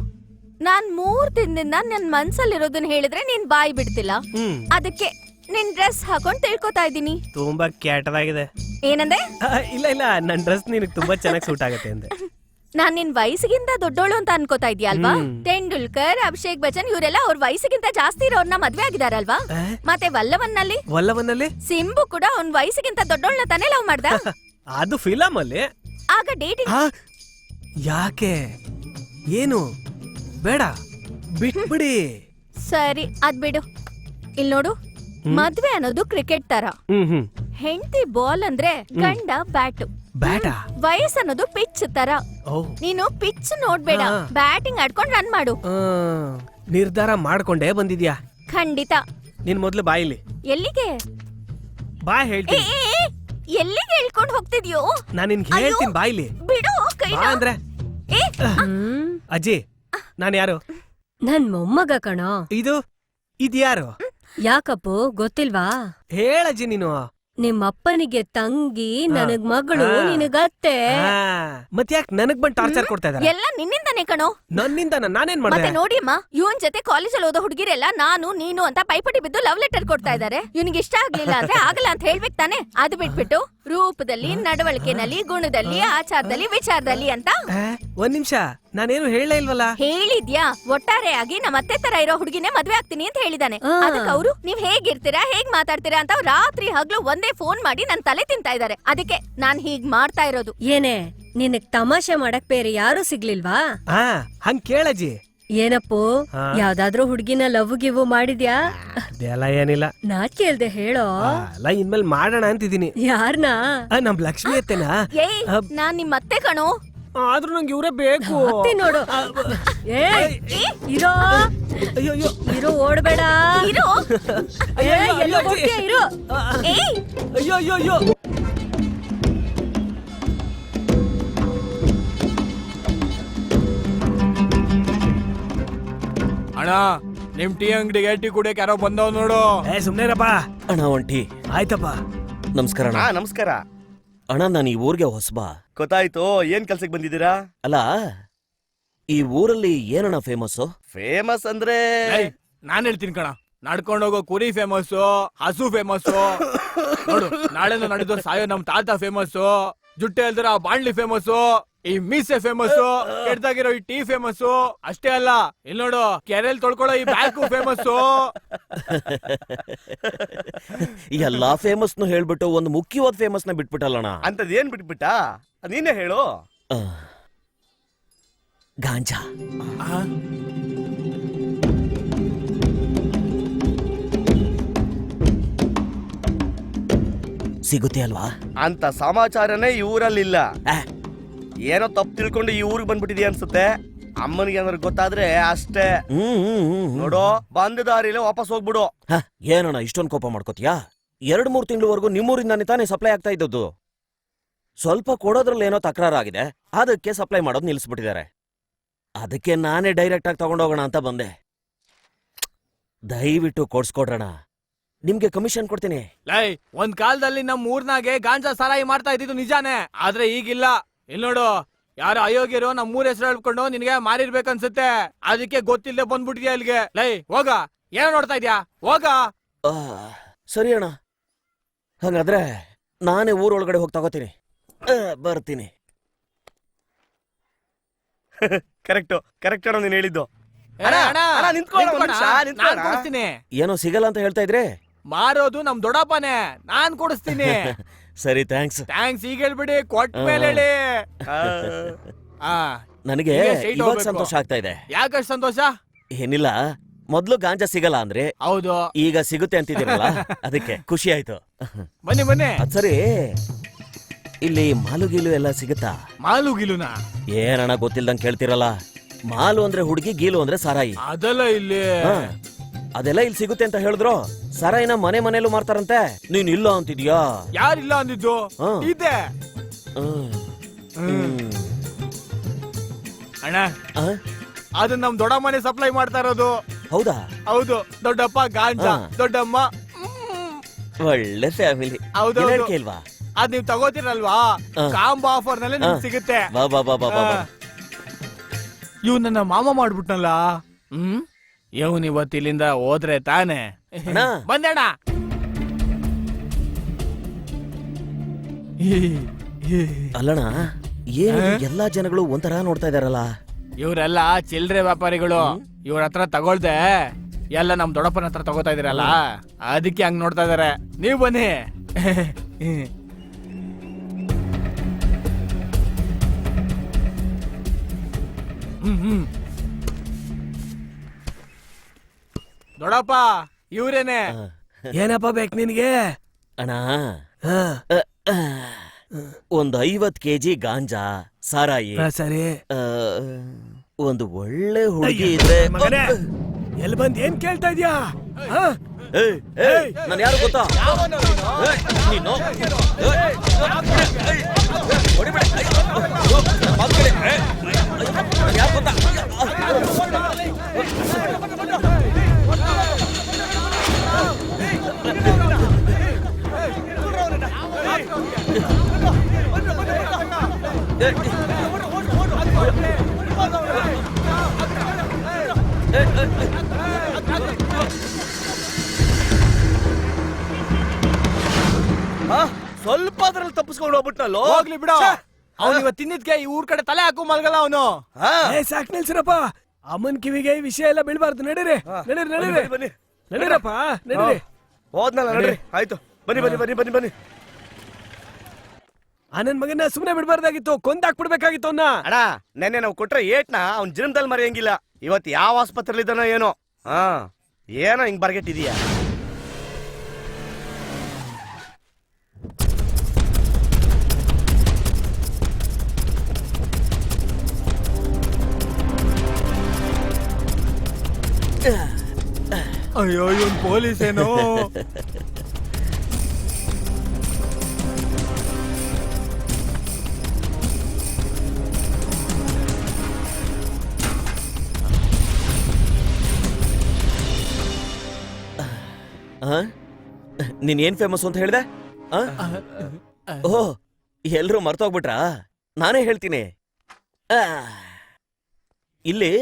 ನಾನ್ 3 ದಿನದಿಂದ ನನ್ ಮನ್ಸಲ್ಲಿರೋದನ್ನ ಹೇಳಿದ್ರೆ ನೀನ್ ಬಾಯಿ ಬಿಡ್ತಿಲ್ಲ. ಅದಕ್ಕೆ ನಿನ್ ಡ್ರೆಸ್ ಹಾಕೊಂಡ್ ತಿಳ್ಕೊತಾ ಇದ್ದೀನಿ. ತುಂಬಾ ಕೆಟ್ಟದಾಗಿದೆ. ಏನಂದೆ? ಇಲ್ಲ ಇಲ್ಲ, ನನ್ ಡ್ರೆಸ್ ನಿನಗೆ ತುಂಬಾ ಚೆನ್ನಾಗಿ ಸೂಟ್ ಆಗತ್ತೆ ಅಂದೆ. ನಾನ್ ನಿನ್ ವಯಸ್ಸಿಗಿಂತ ದೊಡ್ಡೋಳು ಅಂತ ಅನ್ಕೋತಾ ಇದ್ಯಾ ಅಲ್ವಾ? ತೆಂಡೂಲ್ಕರ್, ಅಭಿಷೇಕ್ ಬಚ್ಚನ್ ಇವರೆಲ್ಲ ಅವ್ರ ವಯಸ್ಸಿಗಿಂತ ಜಾಸ್ತಿ ಇರೋರ್ನ ಮದ್ವೆ ಆಗಿದಾರಲ್ವಾ? ಮತ್ತೆ ವಲ್ಲವನ್ನಲ್ಲಿ ಸಿಂಬು ಕೂಡ ಅವ್ನ್ ವಯಸ್ಸಿಗಿಂತ ದೊಡ್ಡೋಳ್ನ ತಾನೇ ಲವ್ ಮಾಡ್ದ. ಅದು ಫಿಲಮ್ ಅಲ್ಲಿ. ಆಗ ಡೇಟಿಂಗ್. ಯಾಕೆ? ಏನು ಬೇಡ, ಬಿಟ್ಬಿಡಿ. ಸರಿ ಅದ್ ಬಿಡು. ಇಲ್ ನೋಡು, ಮದ್ವೆ ಅನ್ನೋದು ಕ್ರಿಕೆಟ್ ತರ. ಹೆಂಡತಿ ಬಾಲ್ ಅಂದ್ರೆ ಗಂಡ ಬ್ಯಾಟು. ಬ್ಯಾಟಾ? ವಯಸ್ಸನ್ನೋದು ಪಿಚ್ ತರ. ನೀನು ಪಿಚ್ ನೋಡ್ಬೇಡ, ಬ್ಯಾಟಿಂಗ್ ಆಡ್ಕೊಂಡ್ ರನ್ ಮಾಡು. ನಿರ್ಧಾರ ಮಾಡ್ಕೊಂಡೇ ಬಂದಿದ್ಯಾ? ಖಂಡಿತ. ನಿನ್ ಮೊದ್ಲು ಬಾಯಿಲಿ. ಎಲ್ಲಿಗೆ? ಬಾ ಹೇಳ್ತೀನಿ. ಎಲ್ಲಿಗೆ ಹೇಳ್ಕೊಂಡ್ ಹೋಗ್ತಿದ್ಯೋ? ನಾನ್ ನಿನ್ಗೆ ಹೇಳ್ತೀನಿ, ಬಾಯಿಲಿ. ಬಿಡು ಕೈ. ಬಾ ಅಂದ್ರೆ. ಅಜ್ಜಿ, ನಾನ್ ಯಾರು? ನನ್ ಮೊಮ್ಮಗ ಕಣೋ. ಇದ್ಯಾರು? ಯಾಕಪ್ಪು ಗೊತ್ತಿಲ್ವಾ? ಹೇಳಜ್ಜಿ ನೀನು. ನಿಮ್ಮಪ್ಪನಿಗೆ ತಂಗಿ, ನನಗ್ ಮಗಳು, ನಿನಗತ್ತೆ. ಮತ್ತ್ಯಾಕ್ ನನಗ್ ಬಂದ್ ಟಾರ್ಚರ್ ಕೊಡ್ತಾ ಇದಾರೆ? ಎಲ್ಲ ನಿನ್ನಿಂದಾನೇ ಕಣೋ. ನನ್ನಿಂದ? ನಾನೇನ್ ಮತ್ತೆ ಮಾಡ್ದೆ? ನೋಡಿಯಮ್ಮ, ಇವನ್ ಜೊತೆ ಕಾಲೇಜಲ್ಲಿ ಓದೋ ಹುಡುಗಿರೆಲ್ಲ ನಾನು ನೀನು ಅಂತ ಪೈಪೋಟಿ ಬಿದ್ದು ಲವ್ ಲೆಟರ್ ಕೊಡ್ತಾ ಇದಾರೆ. ಇವನಿಗೆ ಇಷ್ಟ ಆಗ್ಲಿಲ್ಲ ಅಂದ್ರೆ ಆಗಲ್ಲ ಅಂತ ಹೇಳ್ಬೇಕು ತಾನೆ. ಅದು ಬಿಟ್ಬಿಟ್ಟು ರೂಪದಲ್ಲಿ, ನಡವಳಿಕೆನಲ್ಲಿ, ಗುಣದಲ್ಲಿ, ಆಚಾರದಲ್ಲಿ, ವಿಚಾರದಲ್ಲಿ ಅಂತ. ಒಂದ್ ನಿಮಿಷ, ನಾನೇನು ಹೇಳೇ ಇಲ್ವಲ್ಲ. ಹೇಳಿದ್ಯಾ? ಒಟ್ಟಾರೆಯಾಗಿ ನಮ್ಮ ಅತ್ತೆ ತರ ಇರೋ ಹುಡುಗಿನೇ ಮದ್ವೆ ಆಗ್ತೀನಿ ಅಂತ ಹೇಳಿದಾನೆ. ಅದಕ್ಕೆ ಅವರು ನೀವ್ ಹೇಗಿರ್ತೀರಾ, ಹೇಗ್ ಮಾತಾಡ್ತೀರಾ ಅಂತ ರಾತ್ರಿ ಹಗ್ಲು ಒಂದೇ ಫೋನ್ ಮಾಡಿ ನನ್ ತಲೆ ತಿಂತಾ ಇದಾರೆ. ಅದಕ್ಕೆ ನಾನ್ ಹೀಗ್ ಮಾಡ್ತಾ ಇರೋದು. ಏನೇ, ನಿನಗ್ ತಮಾಷೆ ಮಾಡಕ್ ಬೇರೆ ಯಾರು ಸಿಗ್ಲಿಲ್ವಾ? ಹಂಗ್ ಕೇಳಜ್ಜಿ. ಏನಪ್ಪು, ಯಾವ್ದಾದ್ರೂ ಹುಡ್ಗಿನ ಲವ್ ಗಿವ್ ಮಾಡಿದ್ಯಾ? ಅದೆಲ್ಲ ಏನಿಲ್ಲ. ನಾ ಕೇಳ್ದೆ ಹೇಳೋ. ಅಲ್ಲ, ಇನ್ಮೇಲೆ ಮಾಡೋಣ ಅಂತಿದೀನಿ. ಯಾರ್ನಾ? ನಮ್ ಲಕ್ಷ್ಮಿ ಅತ್ತೆನಾ? ಏಯ್, ನಾನ್ ನಿಮ್ ಅತ್ತೆ ಕಣೋ. ಆದ್ರೂ ನಂಗೆ ಇವ್ರೇ ಬೇಕು. ಅತ್ತೆ ನೋಡು. ಇರೋ ಅಯ್ಯೋ, ಇರೋ, ಓಡ್ಬೇಡ. ಇರೋ. ಎಲ್ಲೋ ಹೋಗ್ತೀಯ, ಇರೋ. ಏಯ್, ಅಯ್ಯೋ. ಅಣ್ಣ, ನಿಮ್ ಟೀ ಅಂಗಡಿಗೆ ಟೀ ಕುಡಿಯಕ್ ಯಾರೋ ಬಂದವ್ ನೋಡು. ಸುಮ್ನೆರಪ್ಪ. ಅಣ್ಣ ಒಂಟಿ. ಆಯ್ತಪ್ಪ. ನಮಸ್ಕಾರ ಅಣ್ಣ. ನಮಸ್ಕಾರ ಅಣ್ಣ, ನಾನು ಈ ಊರಿಗೆ ಹೊಸಬ. ಗೊತ್ತಾಯ್ತು. ಏನ್ ಕೆಲ್ಸಕ್ಕೆ ಬಂದಿದ್ದೀರಾ? ಅಲ್ಲ, ಈ ಊರಲ್ಲಿ ಏನಣ್ಣ ಫೇಮಸ್? ಫೇಮಸ್ ಅಂದ್ರೆ ಏಯ್, ನಾನ್ ಹೇಳ್ತೀನಿ ಕಣ. ನಡ್ಕೊಂಡೋಗೋ ಕುರಿ ಫೇಮಸ್, ಹಸು ಫೇಮಸ್. ನೋಡು, ನಾಳೆನೋ ನಡೆದೋ ಸಾಯೋ ನಮ್ ತಾತ ಫೇಮಸ್. ಜುಟ್ಟೆ ಎಲ್ದಿರ ಬಾಣ್ಲಿ ಫೇಮಸ್. ಈ ಮೀಸೆ ಫೇಮಸ್. ಕೆಡ್ದಾಗಿರೋ ಈ ಟೀ ಫೇಮಸ್. ಅಷ್ಟೇ ಅಲ್ಲ, ಇಲ್ಲಿ ನೋಡು, ಕೆರೆಲ್ ತೊಳ್ಕೊಳ್ಳೋ ಈ ಬ್ಯಾಕು ಫೇಮಸ್. ಎಲ್ಲಾ ಫೇಮಸ್ನು ಹೇಳ್ಬಿಟ್ಟು ಒಂದು ಮುಖ್ಯವಾದ ಫೇಮಸ್ನ ಬಿಟ್ಬಿಟ್ಟಲ್ಲಣ್ಣ. ಅಂತದ್ ಏನ್ ಬಿಟ್ಬಿಟ್ಟ? ನೀನೇ ಹೇಳು. ಗಾಂಜಾ. ಸಿಗುತ್ತೆ ಅಲ್ವಾ? ಅಂತ ಸಮಾಚಾರನೇ ಈ ಊರಲ್ಲಿಲ್ಲ. ಏನೋ ತಪ್ಪು ತಿಳ್ಕೊಂಡು ಈ ಊರಿಗೆ ಬಂದ್ಬಿಟ್ಟಿದ್ಯಾ ಅನ್ಸುತ್ತೆ. ಅಮ್ಮನಿಗೆ ಏನಾದ್ರು ಗೊತ್ತಾದ್ರೆ ಅಷ್ಟೇ. ನೋಡು, ಬಂದ ದಾರಿಲೇ ವಾಪಸ್ ಹೋಗ್ಬಿಡು. ಏನಣ್ಣ ಇಷ್ಟೊಂದು ಕೋಪ ಮಾಡ್ಕೋತೀಯಾ? 2-3 ತಿಂಗಳವರೆಗೂ ನಿಮ್ಮೂರಿಂದಾನೆ ತಾನೇ ಸಪ್ಲೈ ಆಗ್ತಾ ಇದ್ದದ್ದು. ಸ್ವಲ್ಪ ಕೊಡೋದ್ರಲ್ಲಿ ಏನೋ ತಕರಾರಾಗಿದೆ, ಅದಕ್ಕೆ ಸಪ್ಲೈ ಮಾಡೋದು ನಿಲ್ಲಿಸ್ಬಿಟ್ಟಿದ್ದಾರೆ. ಅದಕ್ಕೆ ನಾನೇ ಡೈರೆಕ್ಟ್ ಆಗಿ ತಗೊಂಡೋಗೋಣ ಅಂತ ಬಂದೆ. ದಯವಿಟ್ಟು ಕೊಡ್ಸ್ಕೊಡ್ರಣ, ನಿಮ್ಗೆ ಕಮಿಷನ್ ಕೊಡ್ತೀನಿ. ಲೈ, ಒಂದ್ ಕಾಲದಲ್ಲಿ ನಮ್ ಊರ್ನಾಗೆ ಗಾಂಜಾ ಸಾರಾಯಿ ಮಾಡ್ತಾ ಇದ್ದಿದ್ದು ನಿಜಾನೇ. ಆದ್ರೆ ಈಗಿಲ್ಲ. ಇಲ್ಲಿ ನೋಡು, ಯಾರೋ ಅಯೋಗ್ಯರು ನಮ್ ಊರ್ ಹೆಸರು ಹೇಳ್ಕೊಂಡು ನಿನ್ಗೆ ಮಾರಿರ್ಬೇಕನ್ಸುತ್ತೆ. ಅದಕ್ಕೆ ಗೊತ್ತಿಲ್ಲದೆ ಬಂದ್ಬಿಟ್ಟಿದ್ಯಾ ಇಲ್ಲಿಗೆ. ಲೈ, ಹೋಗ. ಏನೋ ನೋಡ್ತಾ ಇದ್ಯಾ? ಹೋಗ. ಸರಿ ಅಣ್ಣ, ಹಂಗಾದ್ರೆ ನಾನೇ ಊರೊಳಗಡೆ ಹೋಗಿ ತಗೋತೀನಿ. ಬರ್ತೀನಿ. ಕರೆಕ್ಟ್ ಅಣ್ಣ ನೀನ್ ಹೇಳಿದ್ದು. ಅಣ್ಣ, ಅಣ್ಣ, ಅಣ್ಣ, ನಿಂತ್ಕೊಳ್ಳ, ಒಂದ್ ನಿಮಿಷ, ನಿಂತ್ಕೊಳ್ಳ. ನಾನ್ ಕೊಡಿಸ್ತೀನಿ. ಏನೋ ಸಿಗಲ್ಲ ಅಂತ ಹೇಳ್ತಾ ಇದ್ರೆ? ಮಾರೋದು ನಮ್ ದೊಡ್ಡಪ್ಪನೇ, ನಾನ್ ಕೊಡಿಸ್ತೀನಿ. ಸರಿ, ಥ್ಯಾಂಕ್ಸ್. ಈಗ ಹೇಳ್ಬಿಡಿ, ಕೊಟ್ಟ ಮೇಲೆ ಹೇಳಿ. ನನಗೆ ಈಗ straight ಇವಾಗ ಹೋಗ್ಬೇಕು. ಸಂತೋಷ ಆಗ್ತಾ ಇದೆ. ಯಾಕಷ್ಟು ಸಂತೋಷ? ಏನಿಲ್ಲ, ಮೊದ್ಲು ಗಾಂಜಾ ಸಿಗಲ್ಲ ಅಂದ್ರೆ ಹೌದು, ಈಗ ಸಿಗುತ್ತೆ ಅಂತಿದ್ದೀರಲ್ಲ, ಅದಕ್ಕೆ ಖುಷಿ ಆಯ್ತು. ಬನ್ನಿ ಬನ್ನಿ. ಅದ್ ಸರಿ, ಇಲ್ಲಿ ಮಾಲು ಗೀಲು ಎಲ್ಲ ಸಿಗುತ್ತಾ? ಮಾಲು ಗಿಲುನ ಏನಣ್ಣ ಗೊತ್ತಿಲ್ದಂಗ್ ಕೇಳ್ತಿರಲ್ಲ. ಮಾಲು ಅಂದ್ರೆ ಹುಡುಗಿ, ಗೀಲು ಅಂದ್ರೆ ಸಾರಾಯಿ. ಅದೆಲ್ಲ ಇಲ್ಲಿ ಅದೆಲ್ಲ ಇಲ್ಲಿ ಸಿಗುತ್ತೆ ಅಂತ ಹೇಳಿದ್ರು. ಸಾರಾಯಿನ ಮನೆ ಮನೇಲೂ ಮಾರ್ತಾರಂತೆ. ನೀನ್ ಇಲ್ಲ ಅಂತಿದ್ಯಾ? ಯಾರಿಲ್ಲ ಅಂದಿದ್ದು? ಇದೆ. ಅಣ್ಣ, ಅದು ನಮ್ ದೊಡ್ಡ ಮನೆ ಸಪ್ಲೈ ಮಾಡ್ತಾ ಇರೋದು. ಹೌದಾ? ಹೌದು, ದೊಡ್ಡಪ್ಪ ಗಾಂಜಾ, ದೊಡ್ಡಮ್ಮ. ಒಳ್ಳೆ ಫ್ಯಾಮಿಲಿ. ಹೌದು, ಕೇಳ್ವಾ? ಅದ್ ನೀವ್ ತಗೋತಿರಲ್ವಾ, ಕಾಂಬೋ ಆಫರ್ ನಲ್ಲಿ ನಿಮ್ಗೆ ಸಿಗುತ್ತೆ. ಬಾ ಬಾ ಬಾ ಬಾ ಬಾ. ಇವ್ ನನ್ನ ಮಾಮ ಮಾಡ್ಬಿಟ್ನಲ್ಲ. ಇವನ್ ಇವತ್ತು ಇಲ್ಲಿಂದ ಹೋದ್ರೆ ತಾನೆ. ಬಂದೇಣ. ಅಲ್ಲಣ್ಣ ಏನು ಎಲ್ಲಾ ಜನಗಳು ಒಂಥರ ನೋಡ್ತಾ ಇದಾರಲ್ಲ. ಇವರೆಲ್ಲ ಚಿಲ್ಡ್ರೆ ವ್ಯಾಪಾರಿಗಳು. ಇವ್ರ ಹತ್ರ ತಗೊಳ್ದೆ ಎಲ್ಲ ನಮ್ ದೊಡ್ಡಪ್ಪನ ಹತ್ರ ತಗೋತಾ ಇದೀರಲ್ಲ, ಅದಕ್ಕೆ ಹಂಗ್ ನೋಡ್ತಾ ಇದಾರೆ. ನೀವ್ ಬನ್ನಿ. ದೊಡ್ಡಪ್ಪ ಇವ್ರೇನೆ. ಏನಪ್ಪ ಬೇಕು ನಿನ್ಗೆ? ಅಣ್ಣ ಒಂದು 50 ಕೆಜಿ ಗಾಂಜಾ ಸಾರಾಯಿ, ಸರಿ. ಒಂದು ಒಳ್ಳೆ ಹುಡುಗಿ ಇದ್ರೆ. ಮಗನೇ ಎಲ್ಲಿ ಬಂದ್ ಏನ್ ಕೇಳ್ತಾ ಇದ್ಯಾ? ನಾನು ಯಾರು ಗೊತ್ತಾ? ನೀನು ಹೊಡಿಬೇಡ. ನಾನ್ ಯಾರು ಗೊತ್ತಾ? ಸ್ವಲ್ಪ ಅದ್ರಲ್ಲಿ ತಪ್ಪಿಸ್ಕೊಂಡು ಹೋಗ್ಬಿಟ್ನಲ್ಲೋ. ಹೋಗ್ಲಿ ಬಿಡ. ಅವ್ನು ಇವತ್ತು ತಿನ್ನಿದ್ಕೆ ಈ ಊರ್ ಕಡೆ ತಲೆ ಹಾಕು ಮಲ್ಗಲ್ಲ ಅವನು. ಸಾಕ್ ನಿಲ್ಸಿರಪ್ಪ. ಅಮ್ಮನ್ ಕಿವಿಗೆ ಈ ವಿಷಯ ಎಲ್ಲ ಬೀಳ್ಬಾರ್ದು. ನಡೀರಿ ನಡೀರಿ ನಡೀರಿ ಬನ್ನಿ ನಡೀರಪ್ಪ ನಡೀರಿ. ಹೋದ್ನಲ್ಲ ನಡ್ರಿ. ಆಯ್ತು ಬನ್ನಿ ಬನ್ನಿ ಬನ್ನಿ ಬನ್ನಿ ಬನ್ನಿ. ನನ್ ಮಗನ ಸುಮ್ನೆ ಬಿಡ್ಬಾರ್ದಾಗಿತ್ತು, ಕೊಂದಾಕ್ಬಿಡ್ಬೇಕಾಗಿತ್ತು ಅವ್ನ. ಅಣ್ಣ ನೆನ್ನೆ ನಾವು ಕೊಟ್ರೆ ಏಟ್ನ ಅವ್ನ್ ಜನ್ಮದಲ್ಲಿ ಮರೆಯಂಗಿಲ್ಲ. ಇವತ್ತು ಯಾವ ಆಸ್ಪತ್ರೆಲಿ ಇದ್ದಾನೋ ಏನೋ. ಏನೋ ಹಿಂಗ್ ಬರ್ಗೆಟ್ಟಿದೀಯ. ಅಯ್ಯೋ ಇವನ್ ಪೊಲೀಸ್ ಏನೋ. ನೀನ್ ಏನ್ ಫೇಮಸ್ ಅಂತ ಹೇಳ್ದೆ? ಓಹ್, ಎಲ್ರು ಮರ್ತೋಗ್ಬಿಟ್ರಾ? ನಾನೇ ಹೇಳ್ತೀನಿ. ಇಲ್ಲಿ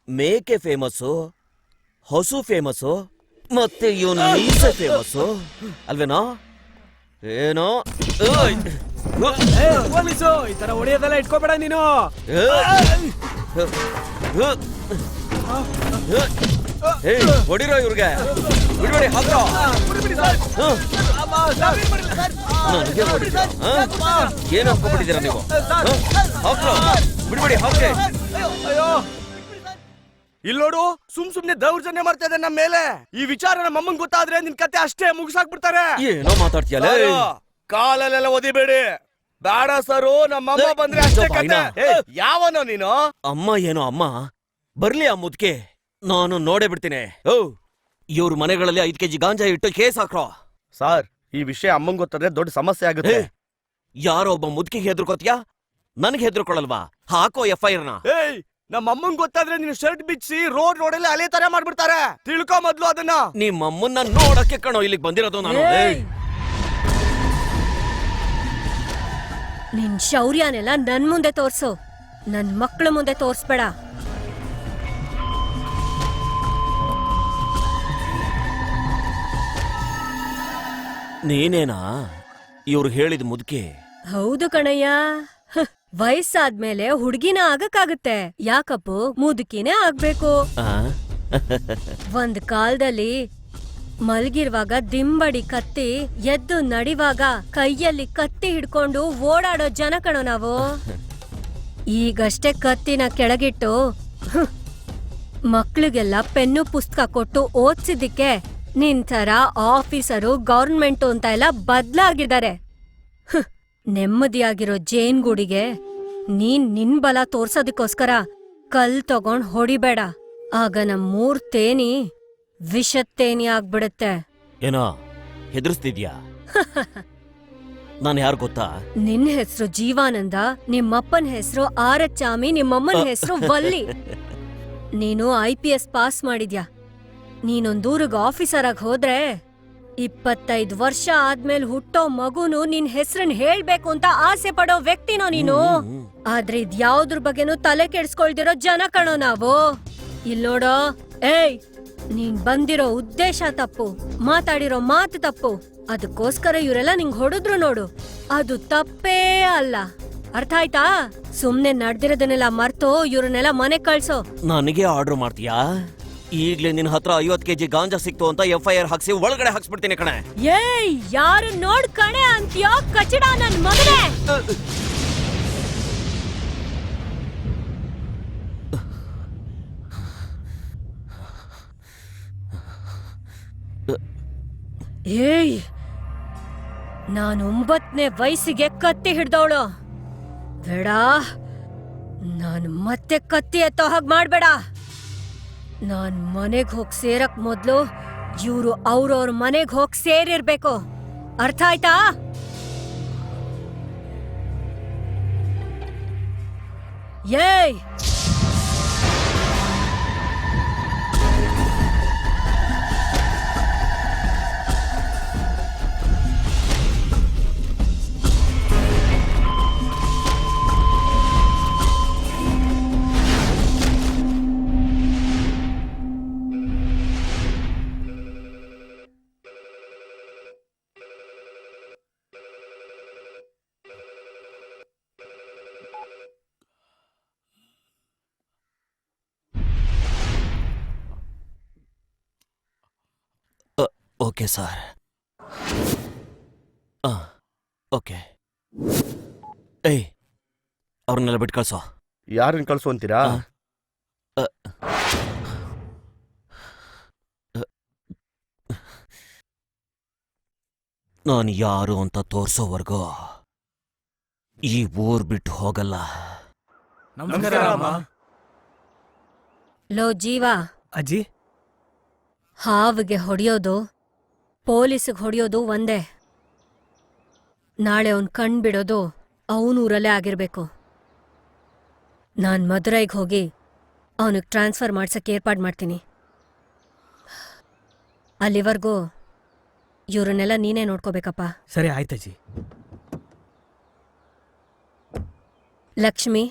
ಮೇಕೆ ಫೇಮಸ್ಸು, ಹಸು ಫೇಮಸ್ಸು, ಮತ್ತೆ ಇವನ್ ಮೀಸೆ ಫೇಮಸ್ಸು ಅಲ್ವೇನೋ? ಏನೋ ಪೊಲೀಸು ಈ ತರ ಹೊಡೆಯೋದೆಲ್ಲ ಇಟ್ಕೋಬೇಡ ನೀನು. ಹೊಡಿರೋ ಇವ್ರಿಗೆ, ಬಿಡ್ಬೇಡಿ, ಹಾಕ್ರೋ. ನನಗೆ ಹೊಡಿತೀರಾ? ಏನ್ ಹಾಕೋಬಿಟ್ಟಿದ್ದೀರಾ ನೀವು? ಹಾಕ್ರೋ, ಬಿಡ್ಬೇಡಿ, ಹಾಕ್ರೆ. ಇಲ್ಲಿ ನೋಡು, ಸುಮ್ನೆ ದೌರ್ಜನ್ಯ ಮಾಡ್ತಾ ಇದ್ದಾನೆ ನಮ್ಮ ಮೇಲೆ. ಈ ವಿಚಾರ ನಮ್ಮ ಅಮ್ಮಂಗ್ ಗೊತ್ತಾದ್ರೆ ನಿನ್ ಕತೆ ಅಷ್ಟೇ ಮುಗಿಸಾಕ್ಬಿಡ್ತಾರೆ. ಏನೋ ಮಾತಾಡ್ತೀಯಲ್ಲ. ಕಾಲಲ್ಲೆಲ್ಲ ಒದಿಬೇಡಿ. ಬೇಡ ಸರು, ನಮ್ಮ ಅಮ್ಮ ಬಂದ್ರೆ ಅಷ್ಟೇ ಕತೆ. ಯಾವನೋ ನೀನು? ಅಮ್ಮ ಏನೋ ಅಮ್ಮ, ಬರ್ಲಿ ಆ ಮುದ್ಕೆ, ನಾನು ನೋಡೇ ಬಿಡ್ತೀನಿ. ಓ, ಇವ್ರ ಮನೆಗಳಲ್ಲಿ 5 ಕೆಜಿ ಗಾಂಜಾ ಇಟ್ಟು ಕೇಸ್ ಹಾಕ್ರೋ. ಸರ್, ಈ ವಿಷಯ ಅಮ್ಮಂಗ್ ಗೊತ್ತಾದ್ರೆ ದೊಡ್ಡ ಸಮಸ್ಯೆ ಆಗುತ್ತೆ. ಯಾರೋ ಒಬ್ಬ ಮುದ್ಕಿಗೆ ಹೆದರ್ಕೋತಿಯಾ? ನನಗೆ ಹೆದರ್ಕೊಳಲ್ವಾ? ಹಾಕೋ FIR ನ. ನಮ್ಮ ಅಮ್ಮಂಗ್ ಗೊತ್ತಾದ್ರೆ ನೀನು ಶರ್ಟ್ ಬಿಚ್ಚಿ ರೋಡಲ್ಲಿ ಅಲೆ ತರ ಮಾಡ್ಬಿಡ್ತಾರೆ. ತಿಳ್ಕೊ ಮೊದ್ಲು ಅದನ್ನ. ನಿಮ್ಮಮ್ಮನ್ನ ನೋಡಕ್ಕೆ ಕಣೋ ಇಲ್ಲಿಗೆ ಬಂದಿರೋದು ನಾನು. ನಿನ್ ಶೌರ್ಯನೆಲ್ಲ ನನ್ ಮುಂದೆ ತೋರ್ಸು, ನನ್ ಮಕ್ಳ ಮುಂದೆ ತೋರ್ಸ್ಬೇಡ. ನೀನೇನಾ ಇವ್ರು ಹೇಳಿದ ಮುದುಕಿ? ಹೌದು ಕಣಯ್ಯ. ವಯಸ್ಸಾದ್ಮೇಲೆ ಹುಡ್ಗಿನ ಆಗಕ್ಕಾಗತ್ತೆ, ಯಾಕಪ್ಪು ಮುದುಕಿನೇ ಆಗ್ಬೇಕು. ಒಂದ್ ಕಾಲದಲ್ಲಿ ಮಲ್ಗಿರುವಾಗ ದಿಂಬಡಿ ಕತ್ತಿ, ಎದ್ದು ನಡಿವಾಗ ಕೈಯಲ್ಲಿ ಕತ್ತಿ ಹಿಡ್ಕೊಂಡು ಓಡಾಡೋ ಜನ ಕಣೋ ನಾವು. ಈಗಷ್ಟೇ ಕತ್ತಿನ ಕೆಳಗಿಟ್ಟು ಮಕ್ಳಿಗೆಲ್ಲ ಪೆನ್ನು ಪುಸ್ತಕ ಕೊಟ್ಟು ಓದ್ಸಿದ್ದಕ್ಕೆ ನಿನ್ ತರ ಆಫೀಸರು, ಗೌರ್ಮೆಂಟು ಅಂತ ಎಲ್ಲ ಬದ್ಲಾಗಿದ್ದಾರೆ. ನೆಮ್ಮದಿಯಾಗಿರೋ ಜೇನ್ಗೂಡಿಗೆ ನೀನ್ ನಿನ್ ಬಲ ತೋರ್ಸೋದಕ್ಕೋಸ್ಕರ ಕಲ್ ತಗೊಂಡ್ ಹೊಡಿಬೇಡ. ಆಗ ನಮ್ 3 ತೇನಿ ವಿಷತ್ತೇನಿ ಆಗ್ಬಿಡುತ್ತೆ. ಏನೋ ಹೆದರ್ಸ್ತಿದ್ಯಾ? ನಾನು ಯಾರು ಗೊತ್ತಾ? ನಿನ್ ಹೆಸರು ಜೀವಾನಂದ, ನಿಮ್ಮಪ್ಪನ ಹೆಸರು ಆರಚ್ಚಾಮಿ, ನಿಮ್ಮಮ್ಮನ ಹೆಸರು ವಲ್ಲಿ. ನೀನು IPS ಪಾಸ್ ಮಾಡಿದ್ಯಾ. ನೀನೊಂದೂರಿಗೆ ಆಫೀಸರ್ ಆಗಿ ಹೋದ್ರೆ 25 ವರ್ಷ ಆದ್ಮೇಲೆ ಹುಟ್ಟೋ ಮಗುನು ನಿನ್ ಹೆಸರನ್ನ ಹೇಳ್ಬೇಕು ಅಂತ ಆಸೆ ಪಡೋ ವ್ಯಕ್ತಿನೋ ನೀನು. ಆದ್ರೆ ಇದ್ಯಾವ್ದ್ರ ಬಗ್ಗೆನೂ ತಲೆ ಕೆಡ್ಸ್ಕೊಳ್ದಿರೋ ಜನ ಕಣೋ ನಾವು. ಇಲ್ ನೋಡೋ, ಏಯ್, ನೀನ್ ಬಂದಿರೋ ಉದ್ದೇಶ ತಪ್ಪು, ಮಾತಾಡಿರೋ ಮಾತು ತಪ್ಪು. ಅದಕ್ಕೋಸ್ಕರ ಇವರೆಲ್ಲ ನಿಂಗ್ ಹೊಡೆದ್ರು ನೋಡು, ಅದು ತಪ್ಪೇ ಅಲ್ಲ. ಅರ್ಥ ಆಯ್ತಾ? ಸುಮ್ನೆ ನಡ್ದಿರೋದನ್ನೆಲ್ಲ ಮರ್ತು ಇವ್ರನ್ನೆಲ್ಲ ಮನೆ ಕಳ್ಸೋ. ನನಗೆ ಆರ್ಡರ್ ಮಾಡ್ತೀಯಾ? ಈಗ್ಲೇ ನಿನ್ ಹತ್ರ 50 kg ಗಾಂಜಾ ಸಿಕ್ತು ಅಂತ FIR ಹಾಕ್ಸಿ ಒಳಗಡೆ ಹಾಕ್ಸ್ಬಿಡ್ತೀನಿ ಕಣೆ. ಏಯ್, ಯಾರು ನೋಡ್ ಕಣೆ ಅಂತ್ಯೋ ಕಚಡ ನನ್ ಮಗನೇ. ಏಯ್, ನಾನು 9ನೇ ವಯಸ್ಸಿಗೆ ಕತ್ತಿ ಹಿಡ್ದವಳು. ಬೇಡ, ನಾನು ಮತ್ತೆ ಕತ್ತಿ ಎತ್ತೋ ಹಾಗೆ ಮಾಡ್ಬೇಡ. ನಾನ್ ಮನೆಗ್ ಹೋಗ್ ಸೇರಕ್ ಮೊದ್ಲು ಇವ್ರು ಅವ್ರವ್ರ ಮನೆಗ್ ಹೋಗ್ ಸೇರಿರ್ಬೇಕು. ಅರ್ಥ ಆಯ್ತಾ? ಏಯ್, ಓಕೆ ಸರ್. ಓಕೆ. ಏಯ್, ಅವ್ರನ್ನೆಲ್ಲ ಬಿಟ್ಟು ಕಳ್ಸೋ. ಯಾರನ್ನ ಕಳ್ಸು ಅಂತೀರಾ? ನಾನು ಯಾರು ಅಂತ ತೋರ್ಸೋವರೆಗೂ ಈ ಊರ್ ಬಿಟ್ಟು ಹೋಗಲ್ಲ. ನಮಸ್ಕಾರ ಅಮ್ಮ. ಲೋ ಜೀವ, ಅಜ್ಜಿ, ಹಾವಿಗೆ ಹೊಡೆಯೋದು ಪೊಲೀಸಿಗೆ ಹೊಡೆಯೋದು ಒಂದೇ. ನಾಳೆ ಅವನ್ ಕಣ್ ಬಿಡೋದು ಅವನೂರಲ್ಲೇ ಆಗಿರ್ಬೇಕು. ನಾನ್ ಮದುರೈಗೆ ಹೋಗಿ ಅವನಿಗೆ ಟ್ರಾನ್ಸ್ಫರ್ ಮಾಡ್ಸಕ್ಕೆ ಏರ್ಪಾಡು ಮಾಡ್ತೀನಿ. ಅಲ್ಲಿವರೆಗೂ ಇವ್ರನ್ನೆಲ್ಲ ನೀನೇ ನೋಡ್ಕೋಬೇಕಪ್ಪ. ಸರಿ ಆಯ್ತಜ್ಜಿ. ಲಕ್ಷ್ಮಿ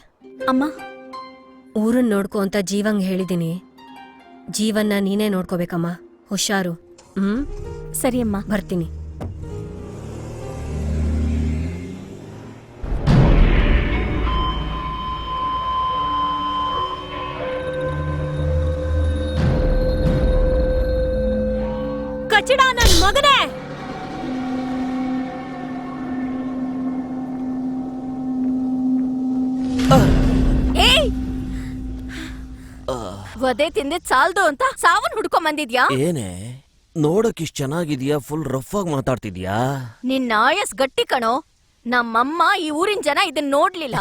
ಅಮ್ಮ, ಊರನ್ನ ನೋಡ್ಕೋ ಅಂತ ಜೀವಂಗ್ ಹೇಳಿದೀನಿ. ಜೀವನ್ನ ನೀನೇ ನೋಡ್ಕೋಬೇಕಮ್ಮ. ಹುಷಾರು. ಸರಿ ಅಮ್ಮ. ಬರ್ತೀನಿ. ಕಚಡ ನನ್ ಮಗನೇ. ಏಯ್, ವಧೆ ತಿಂದಿದ್ ಸಾಲ್ದು ಅಂತ ಸಾವನ್ ಹುಡ್ಕೊಂಡ್ ಬಂದಿದ್ಯಾ? ಏನೇ ನೋಡಕ್ ಇಷ್ಟ್ ಚೆನ್ನಾಗಿದ್ಯಾ? ಫುಲ್ ರಫ್ ಆಗಿ ಮಾತಾಡ್ತಿದ್ಯಾ? ನಿನ್ನ ಆಯಸ್ ಗಟ್ಟಿ ಕಣೋ. ನಮ್ಮಮ್ಮ ಈ ಊರಿನ ಜನ ಇದನ್ ನೋಡ್ಲಿಲ್ಲ.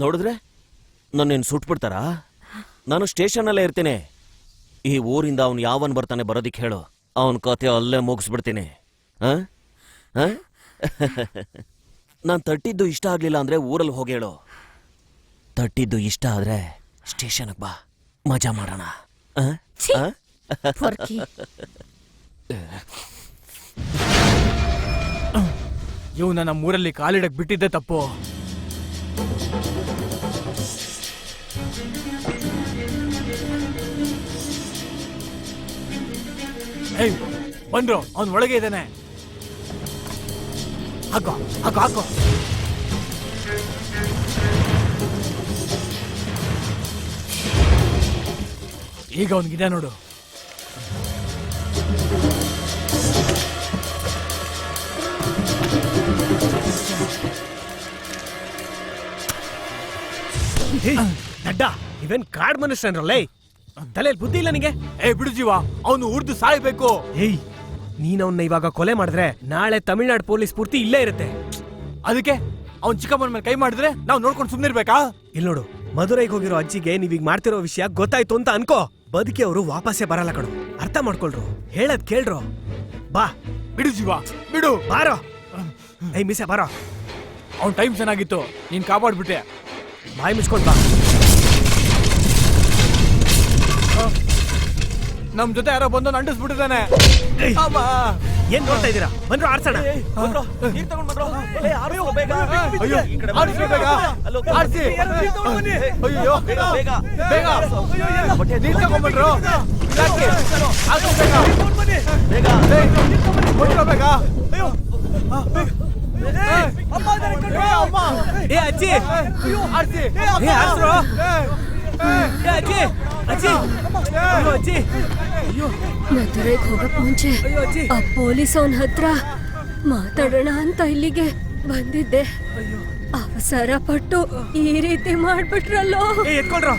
ನೋಡಿದ್ರೆ ನನ್ನೇನ್ ಸುಟ್ಬಿಡ್ತಾರಾ? ನಾನು ಸ್ಟೇಷನ್ ಅಲ್ಲೇ ಇರ್ತೀನಿ. ಈ ಊರಿಂದ ಅವ್ನು ಯಾವನ್ ಬರ್ತಾನೆ ಬರೋದಿಕ್ ಹೇಳು, ಅವನ್ ಕತೆ ಅಲ್ಲೇ ಮುಗಿಸ್ಬಿಡ್ತೀನಿ. ನಾನ್ ತಟ್ಟಿದ್ದು ಇಷ್ಟ ಆಗ್ಲಿಲ್ಲ ಅಂದ್ರೆ ಊರಲ್ಲಿ ಹೋಗಿ ಹೇಳು. ತಟ್ಟಿದ್ದು ಇಷ್ಟ ಆದ್ರೆ ಸ್ಟೇಷನ್ಗೆ ಬಾ, ಮಜಾ ಮಾಡೋಣ. ಛೀ, ಪೊರ್ಕಿ. ಇವ್ನ ನಮ್ಮೂರಲ್ಲಿ ಕಾಲಿಡಕ್ ಬಿಟ್ಟಿದ್ದೆ ತಪ್ಪು. ಏಯ್, ಬಂದ್ರು, ಅವನ್ ಒಳಗೆ ಇದ್ದಾನೆ. ಹಾಕೋ ಹಾಕೋ ಹಾಕೋ. ಈಗ ಅವನಿಗಿದೆ ನೋಡು. ದಡ್ಡ, ಇವೇನ್ ಕಾಡ್ ಮನುಷ್ಯನ್ರಲ್ಲೇ? ತಲೆಯಲ್ಲಿ ಬುದ್ಧಿ ಇಲ್ಲ ನಿಂಗೆ? ಏ ಬಿಡು ಜೀವ, ಅವನು ಉರ್ದು ಸಾಯ್ಬೇಕು. ಏಯ್, ನೀನ್ ಅವನ್ನ ಇವಾಗ ಕೊಲೆ ಮಾಡಿದ್ರೆ ನಾಳೆ ತಮಿಳ್ನಾಡು ಪೊಲೀಸ್ ಪೂರ್ತಿ ಇಲ್ಲೇ ಇರುತ್ತೆ. ಅದಕ್ಕೆ ಅವ್ನ್ ಚಿಕ್ಕಮ್ಮನ ಮೇಲೆ ಕೈ ಮಾಡಿದ್ರೆ ನಾವು ನೋಡ್ಕೊಂಡು ಸುಮ್ನಿರ್ಬೇಕಾ? ಇಲ್ಲಿ ನೋಡು, ಮದುರೈಗೆ ಹೋಗಿರೋ ಅಜ್ಜಿಗೆ ನೀವೀಗ ಮಾಡ್ತಿರೋ ವಿಷಯ ಗೊತ್ತಾಯ್ತು ಅಂತ ಅನ್ಕೋ. ಬದುಕಿ ಅವರು ವಾಪಸ್ಸೇ ಬರಲ್ಲ ಕಣು. ಅರ್ಥ ಮಾಡ್ಕೊಳ್ರು, ಹೇಳದ್ ಕೇಳ್ರು. ಬಾ, ಬಿಡು ಜೀವ, ಬಿಡು. ಬಾರೋ. ಏಯ್ ಮಿಸೆ ಬಾರೋ. ಅವ್ನ್ ಟೈಮ್ ಚೆನ್ನಾಗಿತ್ತು, ನೀನ್ ಕಾಪಾಡ್ಬಿಟ್ಟೆ. ಬಾಯಿ ಮುಚ್ಕೊಂಡ್ ಬಾ. ನಮ್ ಜೊತೆ ಯಾರೋ ಬಂದು ಅಂಟಿಸ್ಬಿಟ್ಟಿದ್ದಾನೆ. ಅಮ್ಮ ಏನ್ ನೋಡ್ತಾ ಇದೀರಾ? ಬಂದ್ರು ಆರ್ಸೋಣ. ನೀರ್ ತಗೊಂಡ್ ಬಂದ್ರು. ಏ, ಆರ್ಸು ಬೇಗ. ಅಯ್ಯೋ, ಈ ಕಡೆ ಆರ್ಸಿ ಬೇಗ. ಅಲ್ಲೋ, ಆರ್ಸಿ. ನೀರ್ ತಗೊಂಡ್ ಬನ್ನಿ. ಅಯ್ಯೋ, ಬೇಗ, ಬೇಗ. ಬೇಗ. ನೀರ್ ತಗೊಂಡ್ಬಿಟ್ರು. ಯಾಕೆ? ಆರ್ಸು ಬೇಗ. ಬೇಗ. ಕೊಟ್ರು ಬೇಗ. ಅಮ್ಮ. ಏ ಅಜ್ಜಿ, ಆರ್ಸಿ. ಏ ಆರ್ಸ್ರು. ಏ ಅಜ್ಜಿ, ಅಜ್ಜಿ, ಅಯ್ಯೋ ಅಜ್ಜಿ, ಮದುವೆಗೆ ಹೋಗಕ್ ಮುಂಚೆ ಅಯ್ಯೋ ಅಜ್ಜಿ. ಆ ಪೊಲೀಸ್ ಅವನ ಹತ್ರ ಮಾತಾಡೋಣ ಅಂತ ಇಲ್ಲಿಗೆ ಬಂದಿದ್ದೆ. ಅವಸರ ಪಟ್ಟು ಈ ರೀತಿ ಮಾಡ್ಬಿಟ್ರಲ್ಲೋ. ಏ ಎತ್ಕೊಳ್ರ.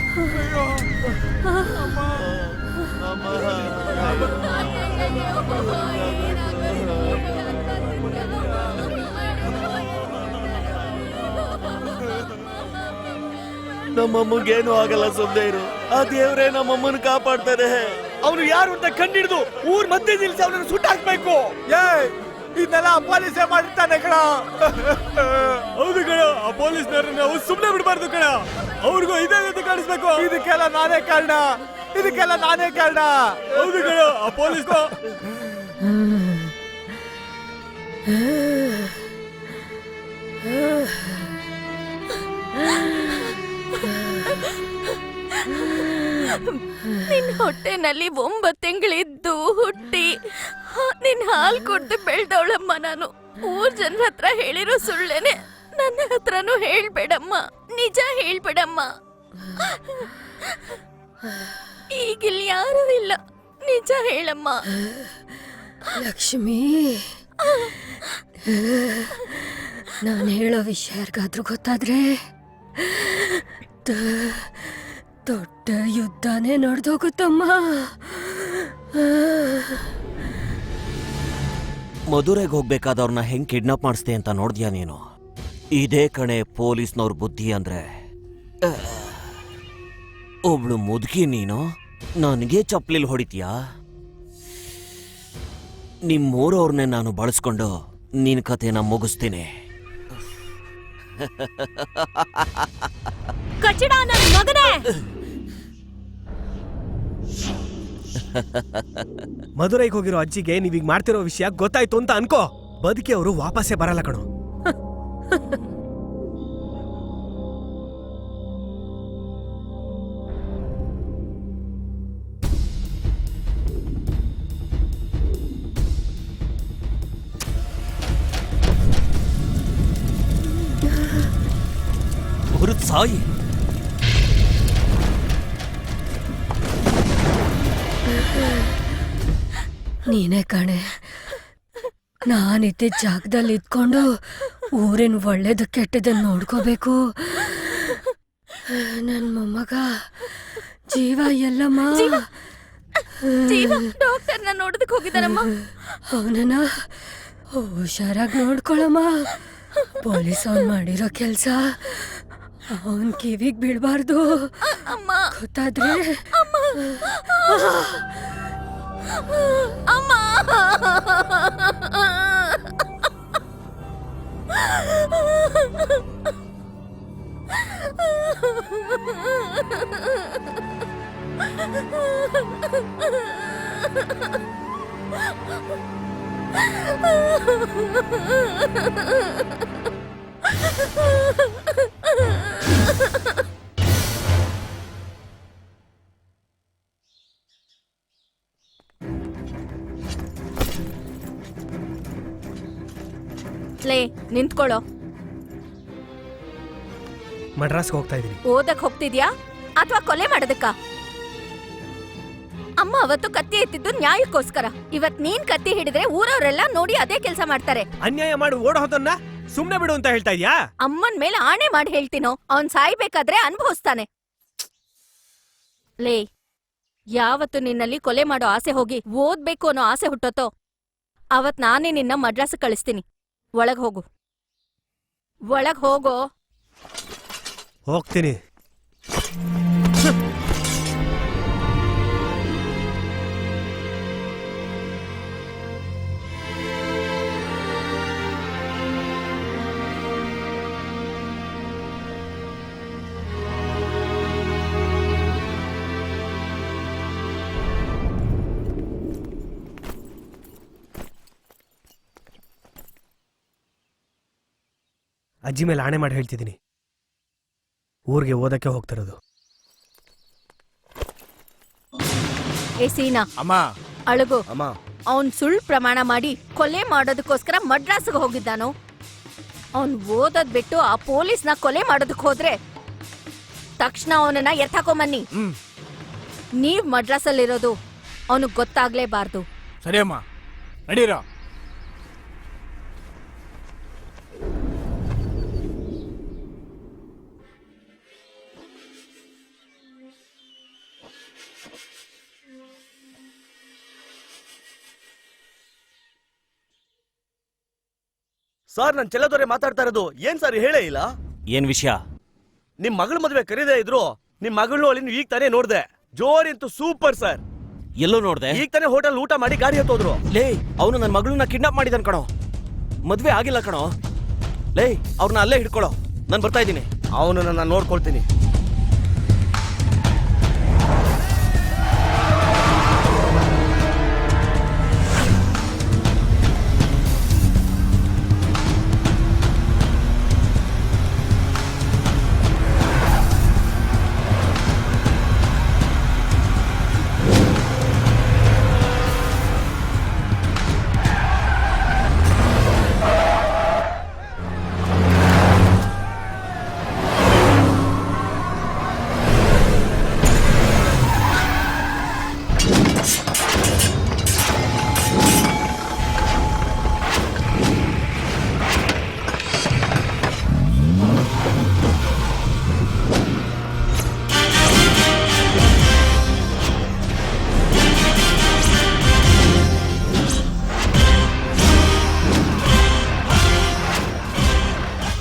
ನಮ್ಮಮ್ಮಗೇನು ಆಗಲ್ಲ, ಸುಮ್ಮನೆ ಇರು. ಆ ದೇವ್ರೇ ನಮ್ಮಮ್ಮನ ಕಾಪಾಡ್ತಾರೆ. ಅವನು ಯಾರು ಅಂತ ಕಂಡಿಡ್ದು ಊರ್ ಮಧ್ಯೆ ನಿಲ್ಸಿ ಅವನನ್ನು ಸುಟ್ಟಾಕ್ಬೇಕು. ಇದನ್ನೆಲ್ಲ ಪೊಲೀಸೇ ಮಾಡಿರ್ತಾನೆ ಕಣ. ಹೌದು ಕಣ, ಆ ಪೊಲೀಸ್ನವ್ರನ್ನ ನಾವು ಸುಮ್ನೆ ಬಿಡಬಾರ್ದು ಕಣ. ಅವ್ರಿಗೂ ಇದೇ ರೀತಿ ಕಾಣಿಸ್ಬೇಕು. ಇದಕ್ಕೆಲ್ಲ ನಾನೇ ಕಾರಣ. ಇದಕ್ಕೆಲ್ಲ ನಾನೇ ಕಾರಣ. ಹೌದು ಕಣ, ಆ ಪೊಲೀಸ್ ನಿನ್ ಹೊಟ್ಟೆನಲ್ಲಿ 9 ತಿಂಗಳಿದ್ದು ಹುಟ್ಟಿ ನಿನ್ ಹಾಲ್ ಕೊಡ್ದು ಬೆಳ್ದವಳಮ್ಮ ನಾನು. ಊರ್ ಜನರ ಹತ್ರ ಹೇಳಿರೋ ಸುಳ್ಳೇನೆ ನನ್ನ ಹತ್ರನೂ ಹೇಳ್ಬೇಡಮ್ಮ. ನಿಜ ಹೇಳ್ಬೇಡಮ್ಮ. ಈಗಿಲ್ ಯಾರೂ ಇಲ್ಲ. ನಿಜ ಹೇಳಮ್ಮ. ಲಕ್ಷ್ಮಿ, ನಾನು ಹೇಳೋ ವಿಷಯ ಯಾರಿಗಾದ್ರೂ ಗೊತ್ತಾದ್ರೆ ದೊಡ್ಡ ಯುದ್ಧನೇ ನಡೆದೋಗುತ್ತಮ್ಮ. ಮಧುರೆಗೆ ಹೋಗ್ಬೇಕಾದವ್ರನ್ನ ಹೆಂಗ್ ಕಿಡ್ನಾಪ್ ಮಾಡಿಸ್ದೆ ಅಂತ ನೋಡ್ದ್ಯಾ ನೀನು? ಇದೇ ಕಣೆ ಪೊಲೀಸ್ನವ್ರ ಬುದ್ಧಿ ಅಂದ್ರೆ. ಒಬ್ಳು ಮುದುಕಿ ನೀನು ನನಗೆ ಚಪ್ಲಿಲ್ ಹೊಡಿತೀಯಾ? ನಿಮ್ಮೂರವ್ರನ್ನೇ ನಾನು ಬಳಸ್ಕೊಂಡು ನಿನ್ ಕಥೆನ ಮುಗಿಸ್ತೀನಿ. ಕಚಡ ನನ್ನ ಮಗನೇ! ಮಧುರೈಗೆ ಹೋಗಿರೋ ಅಜ್ಜಿಗೆ ನೀವೀಗ ಮಾಡ್ತಿರೋ ವಿಷಯ ಗೊತ್ತಾಯ್ತು ಅಂತ ಅನ್ಕೋ. ಬದುಕಿ ಅವರು ವಾಪಸ್ಸೇ ಬರಲ್ಲ ಕಣೋ. ಹುರಿದ್ ಸಾಯಿ. ನೀನೇ ಕಣೆ, ನಾನಿದ್ದ ಜಾಗದಲ್ಲಿ ಇದ್ಕೊಂಡು ಊರಿನ ಒಳ್ಳೇದು ಕೆಟ್ಟದನ್ನ ನೋಡ್ಕೋಬೇಕು. ನನ್ ಮೊಮ್ಮಗ ಜೀವ ಎಲ್ಲಮ್ಮ? ಜೀವ ಡಾಕ್ಟರ್ನ ನೋಡೋದಕ್ಕೆ ಹೋಗಿದ್ದಾರಮ್ಮ. ಅವನನ್ನ ಹುಷಾರಾಗಿ ನೋಡ್ಕೊಳಮ್ಮ. ಪೊಲೀಸ್ ಅವ್ನ್ ಮಾಡಿರೋ ಕೆಲ್ಸ ಅವನ್ ಕಿವಿಗ್ ಬೀಳ್ಬಾರ್ದು. ಅಮ್ಮ, ಗೊತ್ತಾದ್ರೆ ಅಮ್ಮ, ಅಮ್ಮ. ಲೇ, ನಿಂತ್ಕೊಳ್ಳೋ. ಮಡ್ರಾಸ್ಗೆ ಹೋಗ್ತಾ ಇದೀನಿ. ಓದಕ್ ಹೋಗ್ತಿದ್ಯಾ ಅಥವಾ ಕೊಲೆ ಮಾಡೋದಕ್ಕ? ಅಮ್ಮ ಅವತ್ತು ಕತ್ತಿ ಎತ್ತಿದ್ದು ನ್ಯಾಯಕ್ಕೋಸ್ಕರ. ಇವತ್ ನೀನ್ ಕತ್ತಿ ಹಿಡಿದ್ರೆ ಊರವರೆಲ್ಲ ನೋಡಿ ಅದೇ ಕೆಲಸ ಮಾಡ್ತಾರೆ. ಅನ್ಯಾಯ ಮಾಡಿ ಓಡೋದನ್ನ ಸುಮ್ನೆ ಬಿಡು ಅಂತ ಹೇಳ್ತಾ ಇದ್ಯಾ? ಅಮ್ಮನ್ ಮೇಲೆ ಆಣೆ ಮಾಡಿ ಹೇಳ್ತೀನೋ, ಅವನ್ ಸಾಯ್ಬೇಕಾದ್ರೆ ಅನುಭವಿಸ್ತಾನೆ. ಲೇ, ಯಾವತ್ತು ನಿನ್ನಲ್ಲಿ ಕೊಲೆ ಮಾಡೋ ಆಸೆ ಹೋಗಿ ಓದ್ಬೇಕು ಅನ್ನೋ ಆಸೆ ಹುಟ್ಟೋತೋ ಅವತ್ ನಾನೇ ನಿನ್ನ ಮಡ್ರಾಸ್ ಕಳಿಸ್ತೀನಿ. ಒಳಗ್ ಹೋಗು. ಒಳಗ್ ಹೋಗೋ. ಹೋಗ್ತೀನಿ. ಅಜ್ಜಿ ಮೇಲೆ ಆಣೆ ಮಾಡಿ ಹೇಳ್ತಿದ್ದೀನಿ, ಊರಿಗೆ ಓದಕ್ಕೆ ಹೋಗ್ತಿರೋದು. ಏ ಸೀನಾ, ಅಮ್ಮ ಅಳಗು. ಅಮ್ಮ, ಅವನ್ ಸುಳ್ಳು ಪ್ರಮಾಣ ಮಾಡಿ ಕೊಲೆ ಮಾಡೋದಕ್ಕೋಸ್ಕರ ಮಡ್ರಾಸ್ಗೆ ಹೋಗಿದ್ದಾನು. ಅವನ್ ಓದೋದ್ ಬಿಟ್ಟು ಆ ಪೊಲೀಸ್ನ ಕೊಲೆ ಮಾಡೋದಕ್ ಹೋದ್ರೆ ತಕ್ಷಣ ಅವನನ್ನ ಎತ್ತಾಕೊಂಬನ್ನಿ. ನೀವ್ ಮಡ್ರಾಸಲ್ಲಿರೋದು ಅವನಿಗೆ ಗೊತ್ತಾಗ್ಲೇಬಾರ್ದು. ಸರಿ ಅಮ್ಮ, ನಡೀರೋ. ಸರ್ ನನ್ ಚೆಲ್ಲದವ್ರೆ ಮಾತಾಡ್ತಾ ಇರೋದು. ಏನ್ ಸರ್ ಹೇಳೇ ಇಲ್ಲ? ಏನ್ ವಿಷಯ? ನಿಮ್ ಮಗಳ ಮದ್ವೆ ಕರೀದೇ ಇದ್ರು ನಿಮ್ ಮಗಳನ್ನೂ ಅಲ್ಲಿ ಈಗ ತಾನೇ ನೋಡ್ದೆ. ಜೋರಿ ಅಂತೂ ಸೂಪರ್ ಸರ್. ಎಲ್ಲೋ ನೋಡ್ದೆ? ಈಗ ತಾನೇ ಹೋಟೆಲ್ ಊಟ ಮಾಡಿ ಗಾಡಿ ಹತ್ತೋದ್ರು. ಲೇ, ಅವನು ನನ್ನ ಮಗಳನ್ನ ಕಿಡ್ನಾಪ್ ಮಾಡಿದನ್ ಕಣೋ. ಮದ್ವೆ ಆಗಿಲ್ಲ ಕಣೋ. ಲೇ, ಅವ್ರನ್ನ ಅಲ್ಲೇ ಹಿಡ್ಕೊಳ್ಳೋ, ನಾನು ಬರ್ತಾ ಇದ್ದೀನಿ. ಅವನು ನಾನು ನೋಡ್ಕೊಳ್ತೀನಿ.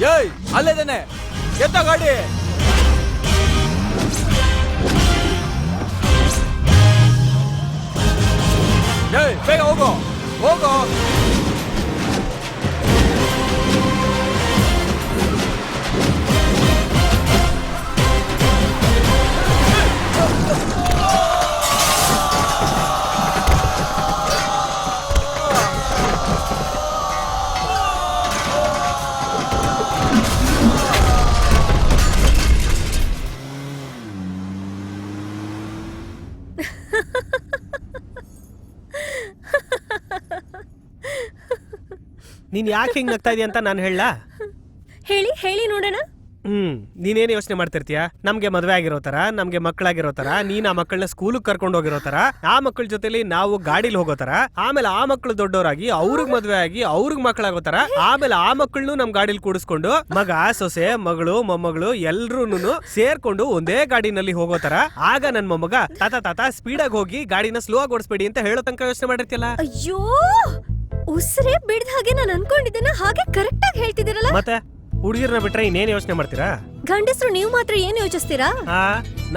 ಏಯ್, ಅಲ್ಲೇದಾನೆ, ಎತ್ತ ಗಾಡಿ. ಏಯ್, ಬೇಗ ಹೋಗೋ ಹೋಗೋ. ನೀನ್ ಯಾಕೆ ಹಿಂಗ್ ನಗ್ತಾ ಇದೀಯ ಅಂತ ನಾನು ಹೇಳಲಾ? ಹೇಳಿ ಹೇಳಿ ನೋಡೋಣ. ನೀನೇನು ಯೋಚನೆ ಮಾಡ್ತಿರ್ತೀಯ? ನಮ್ಗೆ ಮದ್ವೆ ಆಗಿರೋ ತರ, ನಮ್ಗೆ ಮಕ್ಕಳಾಗಿರೋ ತರ, ನೀನ್ ಆ ಮಕ್ಕಳನ್ನ ಸ್ಕೂಲಿಗೆ ಕರ್ಕೊಂಡು ಹೋಗಿರೋ ತರ, ಆ ಮಕ್ಕಳ ಜೊತೆಲಿ ನಾವು ಗಾಡಿಲಿ ಹೋಗೋ ತರ, ಆಮೇಲೆ ಆ ಮಕ್ಕಳು ದೊಡ್ಡವರಾಗಿ ಅವ್ರಿಗೆ ಮದ್ವೆ ಆಗಿ ಅವ್ರಿಗೆ ಮಕ್ಕಳಾಗೋ ತರ, ಆಮೇಲೆ ಆ ಮಕ್ಕಳನ್ನು ನಮ್ ಗಾಡಿಲಿ ಕೂಡಿಸ್ಕೊಂಡು ಮಗ, ಸೊಸೆ, ಮಗಳು, ಮೊಮ್ಮಗಳು ಎಲ್ರೂನು ಸೇರ್ಕೊಂಡು ಒಂದೇ ಗಾಡಿನಲ್ಲಿ ಹೋಗೋ ತರ. ಆಗ ನನ್ ಮೊಮ್ಮಗ ತಾತ ತಾತ ಸ್ಪೀಡಾಗಿ ಹೋಗಿ ಗಾಡಿನ ಸ್ಲೋ ಆಗಿ ಓಡಿಸ್ಬೇಡಿ ಅಂತ ಹೇಳೋ ತನಕ ಯೋಚನೆ ಮಾಡಿರ್ತಿಯಲ್ಲ. ಅಯ್ಯೋ, ಉಸಿರೇ ಬಿಡ್ದ ಹಾಗೆ ನಾನು ಅನ್ಕೊಂಡಿದ್ದೇನೆ, ಹಾಗೆ ಕರೆಕ್ಟ್ ಆಗಿ ಹೇಳ್ತಿದ್ದೀರಲ್ಲ. ಮತ್ತೆ ಹುಡುಗಿರ್ನ ಬಿಟ್ರೆ ಇನ್ನೇನ್ ಯೋಚನೆ ಮಾಡ್ತೀರಾ? ಗಂಡಸ್ರು ನೀವು ಮಾತ್ರ ಏನ್ ಯೋಚಿಸ್ತೀರಾ?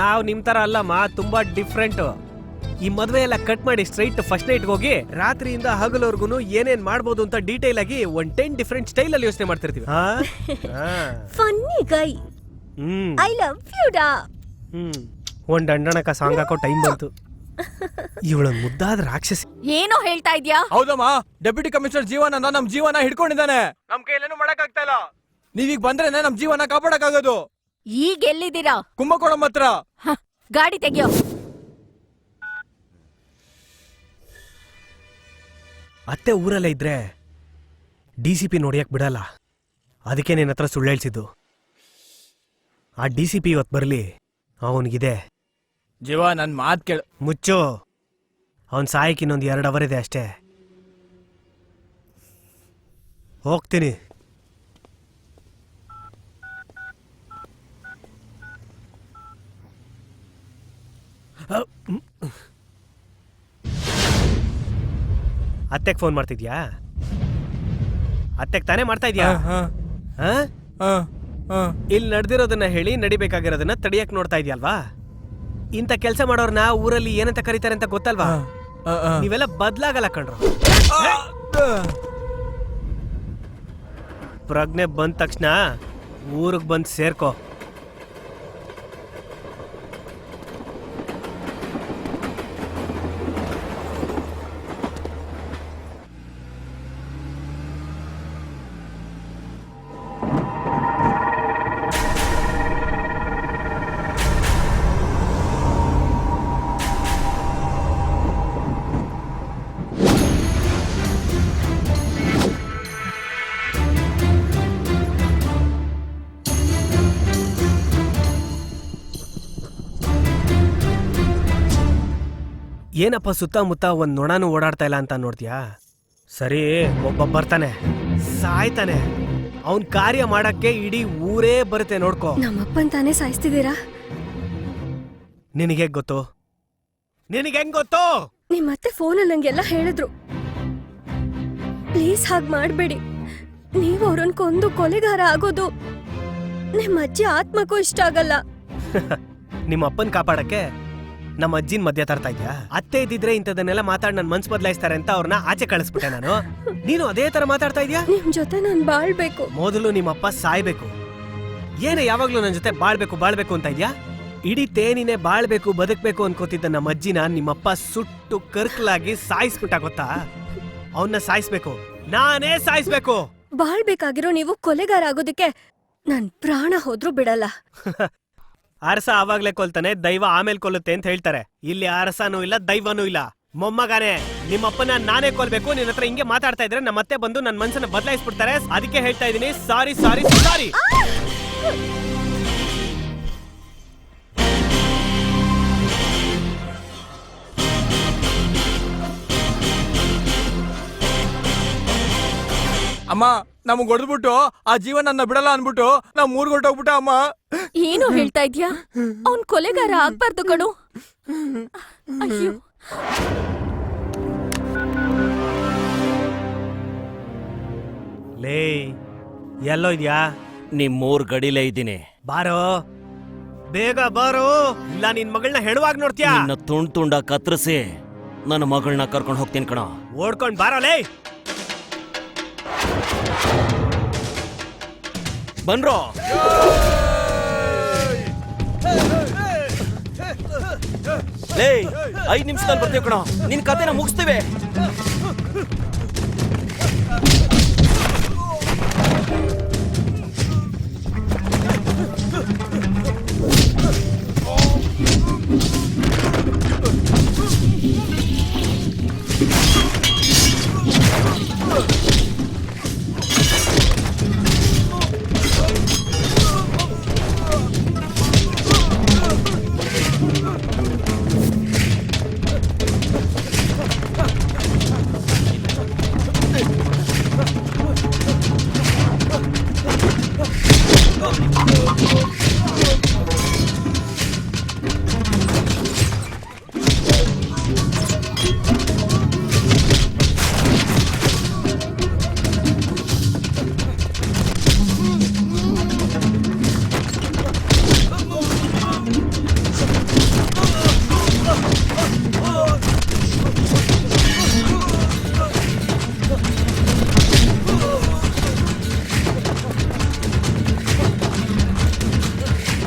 ನಾವ್ ನಿಮ್ ತರ ಅಲ್ಲಮ್ಮ, ತುಂಬಾ ಡಿಫ್ರೆಂಟ್. ಈ ಮದ್ವೆ ಎಲ್ಲ ಕಟ್ ಮಾಡಿ ಸ್ಟ್ರೈಟ್ ಫಸ್ಟ್ ನೈಟ್ ಹೋಗಿ ರಾತ್ರಿಯಿಂದ ಹಗಲವರೆಗೂ ಏನೇನ್ ಮಾಡ್ಬೋದು ಅಂತ ಡೀಟೇಲ್ ಆಗಿ 10 ಡಿಫ್ರೆಂಟ್ ಸ್ಟೈಲ್ ಅಲ್ಲಿ ಯೋಚನೆ ಮಾಡ್ತಿರ್ತೀವಿ. Funny guy, I love you ಡಾ. ಒಂದ್ ಅಂಡಣಕ ಸಾಂಗ್ ಹಾಕೋ ಟೈಮ್ ಬಂತು. ಇವಳೊಂದ್ ಮುದ್ದಾದ ರಾಕ್ಷಸಿ. ಏನೋ ಹೇಳ್ತಾ ಇದ್ಯಾ? ಹೌದಮ್ಮ, ಡೆಪ್ಯೂಟಿ ಕಮಿಷನರ್ ಜೀವನ ನಮ್ ಜೀವನ ಹಿಡ್ಕೊಂಡಿದ್ದಾನೆ. ನಮ್ ಕೈಲೇನು ಮಾಡಕ್ ಆಗ್ತಾ ಇಲ್ಲ. ನೀವೀಗ ಬಂದ್ರೇನೆ ನಮ್ ಜೀವನ ಕಾಪಾಡಕ್ಕಾಗೋದು. ಈಗ ಎಲ್ಲಿದ್ದೀರಾ? ಕುಂಭಕೋಣಂ ಹತ್ರ. ಗಾಡಿ ತೆಗಿಯೋ. ಅತ್ತೆ ಊರಲ್ಲೇ ಇದ್ರೆ DCP ನೋಡಿಯಕ್ ಬಿಡಲ್ಲ, ಅದಕ್ಕೆ ನಿನ್ನ ಹತ್ರ ಸುಳ್ಳು ಹೇಳ್ಸಿದ್ದು. ಆ DCP ಇವತ್ತು ಬರ್ಲಿ, ಅವನಿಗಿದೆ. ಜೀವ, ನನ್ ಮಾತ್ ಕೇಳು. ಮುಚ್ಚು, ಅವನ್ ಸಾಯಕ್ ಇನ್ನೊಂದು 2 ಅವರ್ ಇದೆ ಅಷ್ಟೇ. ಹೋಗ್ತೀನಿ. ಅತ್ತೆಗೆ ಫೋನ್ ಮಾಡ್ತಿದ್ಯಾ? ಅತ್ತೆಗೆ ತಾನೇ ಮಾಡ್ತಾ ಇದ್ಯಾ? ಇಲ್ಲಿ ನಡೆದಿರೋದನ್ನ ಹೇಳಿ ನಡಿಬೇಕಾಗಿರೋದನ್ನ ತಡಿಯಕ್ ನೋಡ್ತಾ ಇದ್ಯಲ್ವಾ? ಇಂಥ ಕೆಲಸ ಮಾಡೋರ್ನ ಊರಲ್ಲಿ ಏನಂತ ಕರೀತಾರೆ ಅಂತ ಗೊತ್ತಲ್ವಾ? ನೀವೆಲ್ಲ ಬದ್ಲಾಗಲ್ಲ ಕಣ್ರು. ಪ್ರಜ್ಞೆ ಬಂದ ತಕ್ಷಣ ಊರಿಗೆ ಬಂದು ಸೇರ್ಕೋ. ಏನಪ್ಪ ಸುತ್ತಮುತ್ತ ಒಂದ್ ನೊಣನು ಓಡಾಡ್ತಾ ಇಲ್ಲ ಅಂತ ನೋಡ್ತೀಯಾ? ಸರಿ, ಒಬ್ಬ ಬರ್ತಾನೆ, ಸಾಯ್ತಾನೆ. ಅವನ್ ಕಾರ್ಯ ಮಾಡಕ್ಕೆ ಇಡೀ ಊರೇ ಬರುತ್ತೆ, ನೋಡ್ಕೋ. ನಮ್ಮಪ್ಪನ್ ತಾನೇ ಸಾಯಿಸ್ತಿದ್ದೀರಾ? ನಿನಗೆ ಗೊತ್ತು? ನಿನಗೆ ಹೆಂಗ್ ಗೊತ್ತು? ನಿಮ್ಮತ್ತೆ ಫೋನಲ್ಲಿ ನಂಗೆಲ್ಲ ಹೇಳಿದ್ರು. ಪ್ಲೀಸ್ ಹಾಗ್ ಮಾಡ್ಬೇಡಿ. ನೀವು ಅವ್ರನ್ ಕೊಂದು ಕೊಲೆಗಾರ ಆಗೋದು ನಿಮ್ಮ ಅಜ್ಜಿ ಆತ್ಮಕ್ಕೂ ಇಷ್ಟ ಆಗಲ್ಲ. ನಿಮ್ಮ ಅಪ್ಪನ್ ಕಾಪಾಡಕ್ಕೆ ನಮ್ಮ ಅಜ್ಜಿನ ಮಧ್ಯ ತರ್ತಾ ಇದ್ಯಾ? ಅತ್ತೆ ಇದ್ದಿದ್ರೆ ಇಂಥದನ್ನೆಲ್ಲ ಮಾತಾಡ್ ನನ್ ಮನ್ಸ್ ಬದಲಾಯಿಸ್ತಾರೆ ಅಂತ ಅವ್ರನ್ನ ಆಚೆ ಕಳಿಸ್ಬಿಟ್ಟೆ ನಾನು. ನೀನು ಅದೇ ತರ ಮಾತಾಡ್ತಾ ಇದ್ಯಾ? ನಿಮ್ ಜೊತೆ ನಾನ್ ಬಾಳ್ಬೇಕು. ಮೊದಲು ನಿಮ್ಮಪ್ಪ ಸಾಯ್ಬೇಕು. ಏನೇ ಯಾವಾಗ್ಲೂ ನನ್ ಜೊತೆ ಬಾಳ್ಬೇಕು ಅಂತ ಇದ್ಯಾ? ಇಡೀ ತೇನಿನೇ ಬಾಳ್ಬೇಕು ಬದುಕ್ಬೇಕು ಅನ್ಕೋತಿದ್ದ ನಮ್ಮ ಅಜ್ಜಿನ ನಿಮ್ಮಪ್ಪ ಸುಟ್ಟು ಕರ್ಕಲಾಗಿ ಸಾಯಿಸ್ಬಿಟ್ಟ, ಗೊತ್ತಾ? ಅವನ್ನ ಸಾಯಿಸ್ಬೇಕು, ನಾನೇ ಸಾಯಿಸ್ಬೇಕು. ಬಾಳ್ಬೇಕಾಗಿರೋ ನೀವು ಕೊಲೆಗಾರ ಆಗೋದಕ್ಕೆ ನನ್ ಪ್ರಾಣ ಹೋದ್ರೂ ಬಿಡಲ್ಲ. ಅರಸ ಆವಾಗ್ಲೇ ಕೊಲ್ತಾನೆ, ದೈವ ಆಮೇಲೆ ಕೊಲ್ಲುತ್ತೆ ಅಂತ ಹೇಳ್ತಾರೆ. ಇಲ್ಲಿ ಅರಸನೂ ಇಲ್ಲ, ದೈವನೂ ಇಲ್ಲ. ಮೊಮ್ಮಗಾನೆ, ನಿಮ್ಮಪ್ಪನ ನಾನೇ ಕೊಲ್ಬೇಕು. ನಿನ್ನ ಹತ್ರ ಹಿಂಗೆ ಮಾತಾಡ್ತಾ ಇದ್ರೆ ನಮ್ಮತ್ತೆ ಬಂದು ನನ್ನ ಮನ್ಸನ್ನ ಬದಲಾಯಿಸ್ಬಿಡ್ತಾರೆ. ಅದಕ್ಕೆ ಹೇಳ್ತಾ ಇದೀನಿ, ಸಾರಿ ಸಾರಿ ಸಾರಿ. ಅಮ್ಮ, ನಮಗ್ ಹೊಡೆದ್ಬಿಟ್ಟು ಆ ಜೀವನ ನನ್ನ ಬಿಡಲ್ಲ ಅನ್ಬಿಟ್ಟು ನಾವ್ ಮೂರ್ ಹೊರಟೋಗ್ಬಿಟ್ಟ ಅಮ್ಮ. ಏನು ಹೇಳ್ತಾ ಇದ್ಯಾ? ಅವ್ನ್ ಕೊಲೆಗಾರ ಆಗ್ಬಾರ್ದು ಕಣು. ಅಯ್ಯೋ, ಲೇ, ಎಲ್ಲೋ ಇದ್ಯಾ? ನಿಮ್ಮೂರ್ ಗಡಿಲೇ ಇದ್ದೀನಿ. ಬಾರೋ, ಬೇಗ ಬಾರೋ, ಇಲ್ಲ ನಿನ್ ಮಗಳನ್ನ ಹೆಣುವಾಗ ನೋಡ್ತೀಯಾ? ನಿನ್ನ ತುಂಡ ಕತ್ತರಿಸಿ ನನ್ನ ಮಗಳನ್ನ ಕರ್ಕೊಂಡು ಹೋಗ್ತೀನಿ ಕಣ. ಓಡ್ಕೊಂಡ್ ಬಾರೋ ಲೇ. ಬನ್ರೋ. ಲೇ, 5 ನಿಮಿಷದಲ್ಲಿ ಬರ್ತೀವಿ ಕಣ. ನಿನ್ ಕತೆನ ಮುಗಿಸ್ತೀವಿ.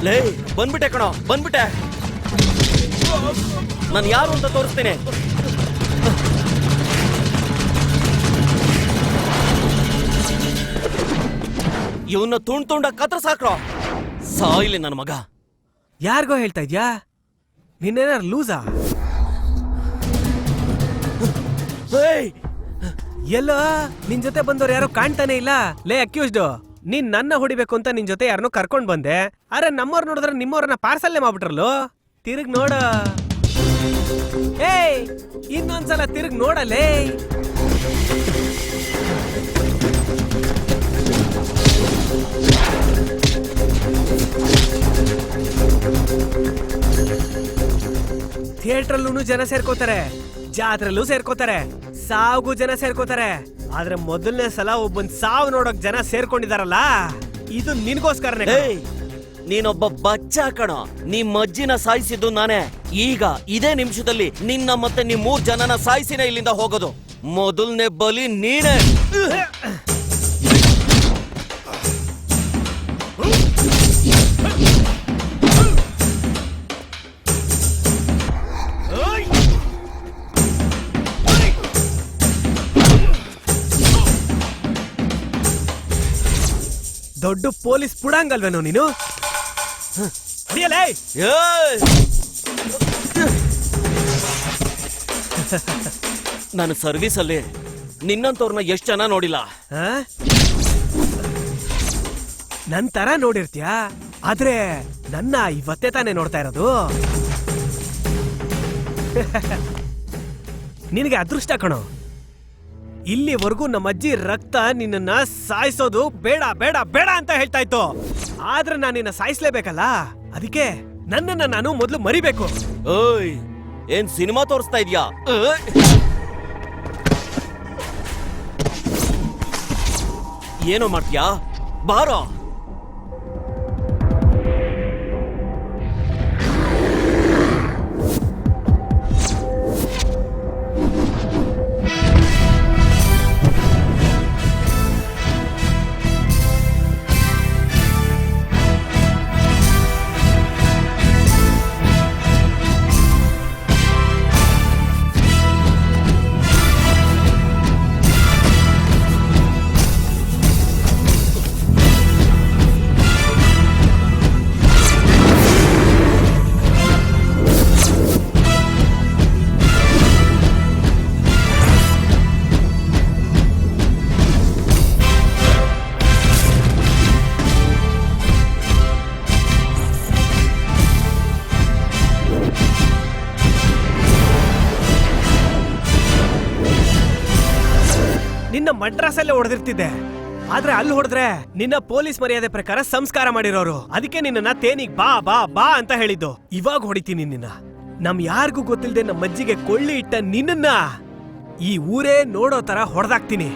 ಲೇ, ಬಂದ್ಬಿಟ್ಟೆ ಕಣೋ, ಬಂದ್ಬಿಟ್ಟೆ. ನಾನು ಯಾರು ಅಂತ ತೋರಿಸ್ತೇನೆ. ಇವನ್ನ ತುಂಡ ಕತ್ರ ಸಾಕ್ರೋ. ಸಾಯಿಲಿ ನನ್ನ ಮಗ. ಯಾರಿಗೋ ಹೇಳ್ತಾ ಇದ್ಯಾ? ನಿನ್ನೇನಾರು ಲೂಸಾ? ಎಲ್ಲೋ ನಿನ್ ಜೊತೆ ಬಂದವ್ರು ಯಾರು ಕಾಣ್ತಾನೆ ಇಲ್ಲ. ಲೇ ಅಕ್ಯೂಸ್ಡ್, ನೀನ್ ನನ್ನ ಹೊಡಿಬೇಕು ಅಂತ ನಿನ್ ಜೊತೆ ಯಾರನ್ನೋ ಕರ್ಕೊಂಡ್ ಬಂದೆ. ಅರೆ ನಮ್ಮವ್ರು ನೋಡಿದ್ರೆ ನಿಮ್ಮವ್ರನ್ನ ಪಾರ್ಸಲ್ನೇ ಮಾಡ್ಬಿಟ್ರಲ್ಲೋ. ತಿರುಗ್ ನೋಡ. ಏಯ್, ಇನ್ನೊಂದ್ಸಲ ತಿರುಗ್ ನೋಡಲೇ. ಥಿಯೇಟ್ರಲ್ಲೂ ಜನ ಸೇರ್ಕೋತಾರೆ, ಜಾತ್ರೆಲ್ಲೂ ಸೇರ್ಕೋತಾರೆ, ಸಾವ್ಗೂ ಜನ ಸೇರ್ಕೋತಾರೆ. ಆದ್ರೆ ಮೊದಲನೇ ಸಲ ಒಬ್ಬನ್ ಸಾವು ನೋಡೋಕ್ ಜನ ಸೇರ್ಕೊಂಡಿದಾರಲ್ಲ, ಇದು ನಿನ್ಗೋಸ್ಕರನೇ. ನೀನೊಬ್ಬ ಬಚ್ಚ ಕಣೋ. ನಿಮ್ಮ ಅಜ್ಜಿನ ಸಾಯಿಸಿದ್ದು ನಾನೇ. ಈಗ ಇದೇ ನಿಮಿಷದಲ್ಲಿ ನಿನ್ನ ಮತ್ತೆ ನಿಮ್ 3 ಜನನ ಸಾಯಿಸಿನೇ ಇಲ್ಲಿಂದ ಹೋಗೋದು. ಮೊದಲನೇ ಬಲಿ ನೀನೇ. ದೊಡ್ಡ ಪೊಲೀಸ್ ಪುಡಂಗಲ್ವೇನೋ ನೀನು? ನಾನು ಸರ್ವಿಸ್ ಅಲ್ಲಿ ನಿನ್ನಂತವ್ರನ್ನ ಎಷ್ಟು ಜನ ನೋಡಿಲ್ಲ. ನನ್ ತರ ನೋಡಿರ್ತೀಯ, ಆದ್ರೆ ನನ್ನ ಇವತ್ತೇ ತಾನೇ ನೋಡ್ತಾ ಇರೋದು. ನಿನಗೆ ಅದೃಷ್ಟ ಕಣೋ. ಇಲ್ಲಿವರೆಗೂ ನಮ್ಮ ಅಜ್ಜಿ ರಕ್ತ ನಿನ್ನನ್ನ ಸಾಯಿಸೋದು ಬೇಡ ಬೇಡ ಬೇಡ ಅಂತ ಹೇಳ್ತಾ ಇತ್ತು. ಆದ್ರೆ ನಾನು ನಿನ್ನ ಸಾಯಿಸ್ಲೇಬೇಕಲ್ಲ, ಅದಕ್ಕೆ ನನ್ನನ್ನ ನಾನು ಮೊದಲು ಮರಿಬೇಕು. ಓಯ್, ಏನ್ ಸಿನಿಮಾ ತೋರಿಸ್ತಾ ಇದ್ಯಾ? ಏನೋ ಮಾಡ್ತೀಯಾ? ಬಾರೋ. ನಿನ್ನ ಮಡ್ರಾಸಲ್ಲೇ ಹೊಡೆದಿರ್ತಿದ್ದೆ, ಆದ್ರೆ ಅಲ್ಲಿ ಹೊಡೆದ್ರೆ ನಿನ್ನ ಪೊಲೀಸ್ ಮರ್ಯಾದೆ ಪ್ರಕಾರ ಸಂಸ್ಕಾರ ಮಾಡಿರೋರು. ಅದಕ್ಕೆ ನಿನ್ನ ತೇನಿಗ್ ಬಾ ಬಾ ಬಾ ಅಂತ ಹೇಳಿದ್ದು. ಇವಾಗ ಹೊಡಿತೀನಿ ನಿನ್ನ. ನಮ್ ಯಾರಿಗೂ ಗೊತ್ತಿಲ್ಲದೆ ನಮ್ಮ ಅಜ್ಜಿಗೆ ಕೊಳ್ಳಿ ಇಟ್ಟ ನಿನ್ನ ಈ ಊರೇ ನೋಡೋ ತರ ಹೊಡೆದಾಕ್ತೀನಿ.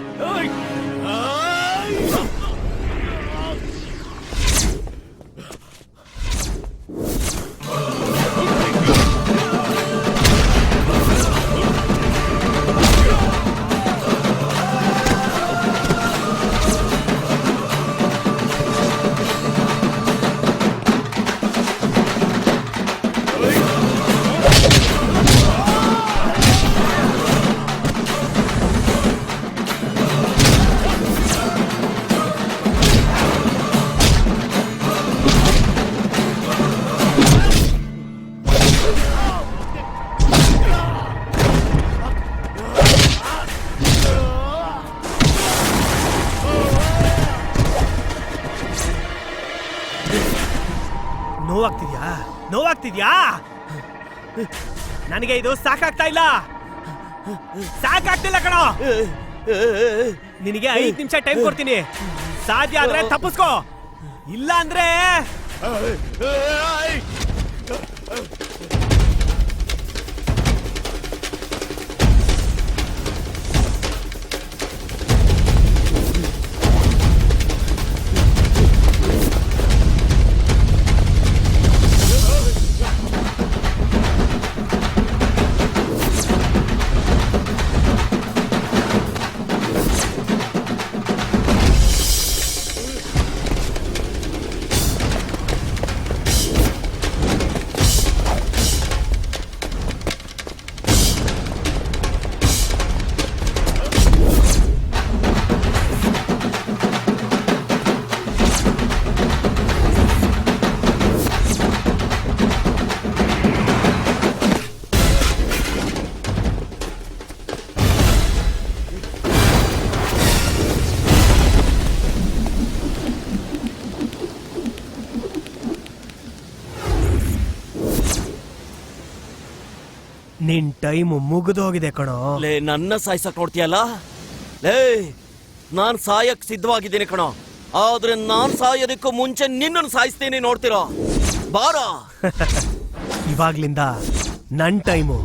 ನೋವಾಗ್ತಿದ್ಯಾ? ನೋವಾಗ್ತಿದ್ಯಾ? ನನಗೆ ಇದು ಸಾಕಾಗ್ತಾ ಇಲ್ಲ, ಸಾಕಾಗ್ತಿಲ್ಲ ಕಣೋ. ನಿನಗೆ 5 ನಿಮಿಷ ಟೈಮ್ ಕೊಡ್ತೀನಿ. ಸಾಧ್ಯ ಆದ್ರೆ ತಪ್ಪಿಸ್ಕೋ, ಇಲ್ಲ ಅಂದ್ರೆ ನಿನ್ ಟೈಮ್ ಮುಗಿದೋಗಿದೆ ಕಣೋ. ಲೇ, ನನ್ನ ಸಾಯ್ಸಕ್ ನೋಡ್ತೀಯಲ್ಲ? ಲೇ, ನಾನ್ ಸಾಯಕ್ ಸಿದ್ಧವಾಗಿದ್ದೀನಿ ಕಣೋ. ಆದ್ರೆ ನಾನ್ ಸಾಯೋದಕ್ಕೂ ಮುಂಚೆ ನಿನ್ನನ್ನು ಸಾಯಿಸ್ತೀನಿ, ನೋಡ್ತಿರೋ. ಬಾರೋ. ಇವಾಗ್ಲಿಂದ ನನ್ ಟೈಮು.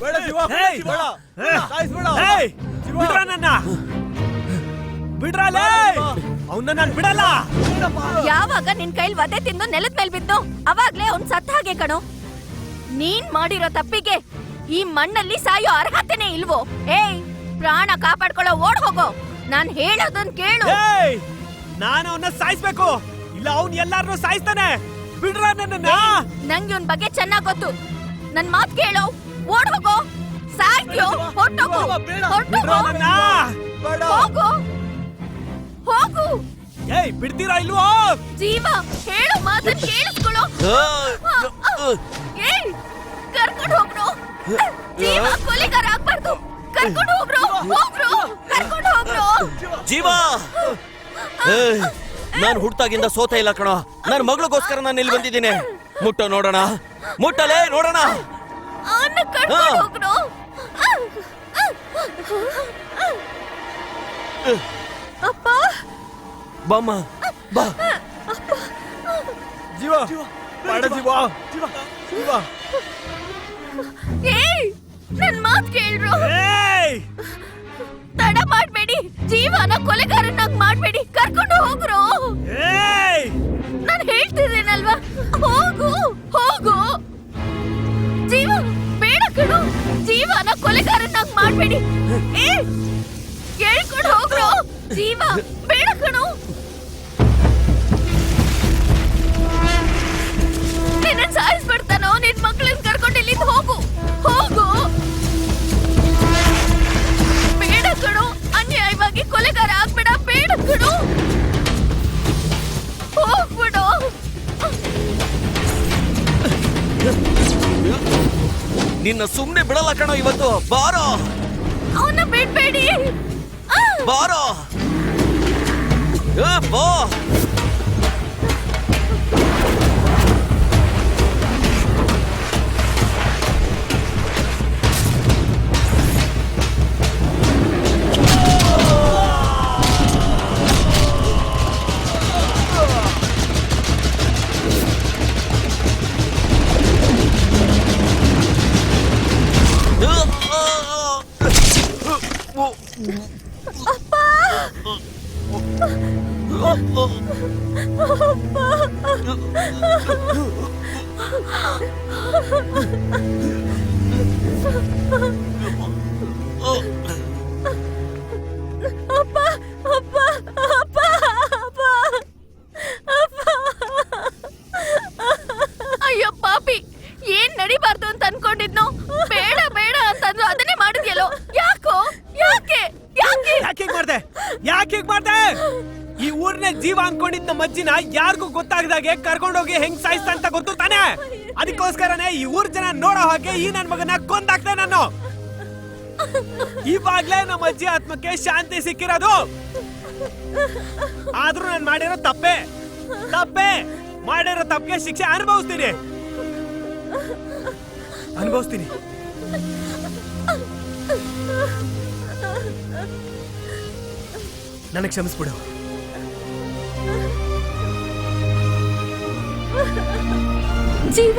ಬೇಡ ಜೀವ, ಏಯ್! ಬೇಡ, ಸಾಯಿಸ್ಬೇಡ. ಏಯ್! ಜೀವ. ಬಿಡ್ರ ನನ್ನ ಬಿಡ್ರಲೇ ಅವನ್ನ ನಾನು ಬಿಡಲ್ಲ. ಯಾವಾಗ ನಿನ್ ಕೈಲ್ ವಧೆ ತಿಂದು ನೆಲದ ಮೇಲ್ ಬಿದ್ದು ಅವಾಗ್ಲೇ ಅವ್ನ್ ಸತ್ತ ಹಾಗೆ ಕಣೋ. ನೀನ್ ಮಾಡಿರೋ ತಪ್ಪಿಗೆ ಈ ಮಣ್ಣಲ್ಲಿ ಸಾಯೋ ಅರ್ಹತೆನೇ ಇಲ್ವೋ? ಏಯ್, ಪ್ರಾಣ ಕಾಪಾಡ್ಕೊಳ್ಳೋ, ಓಡ್ ಹೋಗೋ. ನಾನ್ ಹೇಳೋದನ್ ಕೇಳು. ಏಯ್! ನಾನು ಅವನ್ನ ಸಾಯಿಸ್ಬೇಕು, ಇಲ್ಲ ಅವ್ನ್ ಎಲ್ಲಾರನ್ನೂ ಸಾಯಿಸ್ತಾನೆ. ಬಿಡ್ರ ನನ್ನ. ನಂಗೆ ಇವನ್ ಬಗ್ಗೆ ಚೆನ್ನಾಗ್ ಗೊತ್ತು. ನನ್ ಮಾತ್ ಕೇಳು, ಓಡ್ ಹೋಗೋ. ಸಾಯ್ತ್ಯೋ, ಹೊರ್ಟೋಗು, ಹೊರ್ಟೋಗು, ಬೇಡ. ಹೋಗು, ಹೋಗು. ಏಯ್, ಬಿಡ್ತೀರಾ ಇಲ್ವೋ? ಜೀವ, ಹೇಳು ಮಾತನ್ ಕೇಳಿಸ್ಕೊಳ್ಳೋ. ಏಯ್, ಕರ್ಕೊಂಡು ಹೋಗ್ರು. ಜೀವ ಕೊಲೆಗಾರ ಆಗ್ಬಾರ್ದು. ಕರ್ಕೊಂಡು ಹೋಗ್ರು, ಹೋಗ್ರು, ಕರ್ಕೊಂಡು ಹೋಗ್ರು. ಜೀವ, ನಾನು ಹುಟ್ಟಾಗಿಂದ ಸೋತ ಇಲ್ಲ ಕಣೋ. ನನ್ನ ಮಗಳಿಗೋಸ್ಕರ ನಾನು ಇಲ್ಲಿ ಬಂದಿದ್ದೀನಿ. ಮುಟ್ಟೋ ನೋಡೋಣ, ಮುಟ್ಟಲೇ ನೋಡೋಣ. ಅವನ್ನ ಕರ್ಕೊಂಡು ಹೋಗ್ರು. ಅಪ್ಪ, ಬಾಮ್ಮ, ಬಾ. ಜೀವ, ಬೇಡ ಜೀವ, ಜೀವ. ಏಯ್, ನನ್ ಮಾತ್ ಕೇಳ್ರು. ಏಯ್! ತಡ ಮಾಡ್ಬೇಡಿ. ಜೀವನ ಕೊಲೆಗಾರನಾಗ್ ಮಾಡ್ಬೇಡಿ. ಕರ್ಕೊಂಡು ಹೋಗ್ರು. ಏಯ್! ನಾನ್ ಹೇಳ್ತಿದ್ದೇನಲ್ವಾ, ಹೋಗು, ಹೋಗು. ಜೀವ, ಬೇಡ ಕಣು. ಜೀವನ ಕೊಲೆಗಾರನಾಗ್ ಮಾಡ್ಬೇಡಿ. ಏ, ಕೇಳ್ಕೊಂಡು ಹೋಗ್ರು. ಜೀವ, ಬೇಡ ಕಣು. ನಿನ್ನ ಸಾಯಿಸ್ಬಿಡ್ತಾನೋ. ನಿನ್ ಮಕ್ಳನ್ನ ಕರ್ಕೊಂಡು ಇಲ್ಲಿಂದ ಹೋಗು, ಹೋಗು. ಬೇಡ ಕಣು. ಅನ್ಯಾಯವಾಗಿ ಕೊಲೆಗಾರ ಆಗ್ಬೇಡ. ಬೇಡ ಕಣು, ಹೋಗ್ಬಿಡು. ನಿನ್ನ ಸುಮ್ನೆ ಬಿಡಲ್ಲ ಕಣೋ ಇವತ್ತು. ಬಾರೋ, ಅವನ್ನ ಬಿಡ್ಬೇಡಿ. ಬಾರೋ. ಬಾ. ಅಯ್ಯೋ ಪಾಪಿ, ಏನ್ ನಡಿಬಾರ್ದು ಅಂತ ಅನ್ಕೊಂಡಿದ್ನೋ. ಬೇಡ ಬೇಡ ಅಂತಂದ್ರು ಅದನ್ನೇ ಮಾಡಿದ್ಯಲ್ಲೋ. ಯಾಕೋ? ಯಾಕೆ? ಯಾಕೆ? ಯಾಕೆ ಮಾಡ್ದೆ? ಯಾಕೆ ಮಾಡ್ದೆ? ಈ ಊರ್ನ ಜೀವ ಅನ್ಕೊಂಡಿದ್ ನಮ್ಮ ಅಜ್ಜಿನ ಯಾರಿಗೂ ಗೊತ್ತಾಗದಾಗೆ ಕರ್ಕೊಂಡೋಗಿ ಹೆಂಗ್ ಸಾಯಿಸ್ತಾ ಅಂತ ಗೊತ್ತು ತಾನೆ. ಅದಕ್ಕೋಸ್ಕರನೇ ಈ ಊರ್ ಜನ ನೋಡೋ ಹಾಗೆ ಈ ನನ್ ಮಗನ ಕೊಂದಾಕ್ತೆ ನಾನು. ಇವಾಗ್ಲೇ ನಮ್ಮ ಅಜ್ಜಿ ಆತ್ಮಕ್ಕೆ ಶಾಂತಿ ಸಿಕ್ಕಿರೋದು. ಆದ್ರೂ ನಾನು ಮಾಡಿರೋ ತಪ್ಪೆ, ಮಾಡಿರೋ ತಪ್ಪಿಗೆ ಶಿಕ್ಷೆ ಅನುಭವಿಸ್ತೀನಿ. ನನಗೆ ಕ್ಷಮಿಸ್ಬಿಡು. ಜೀವ,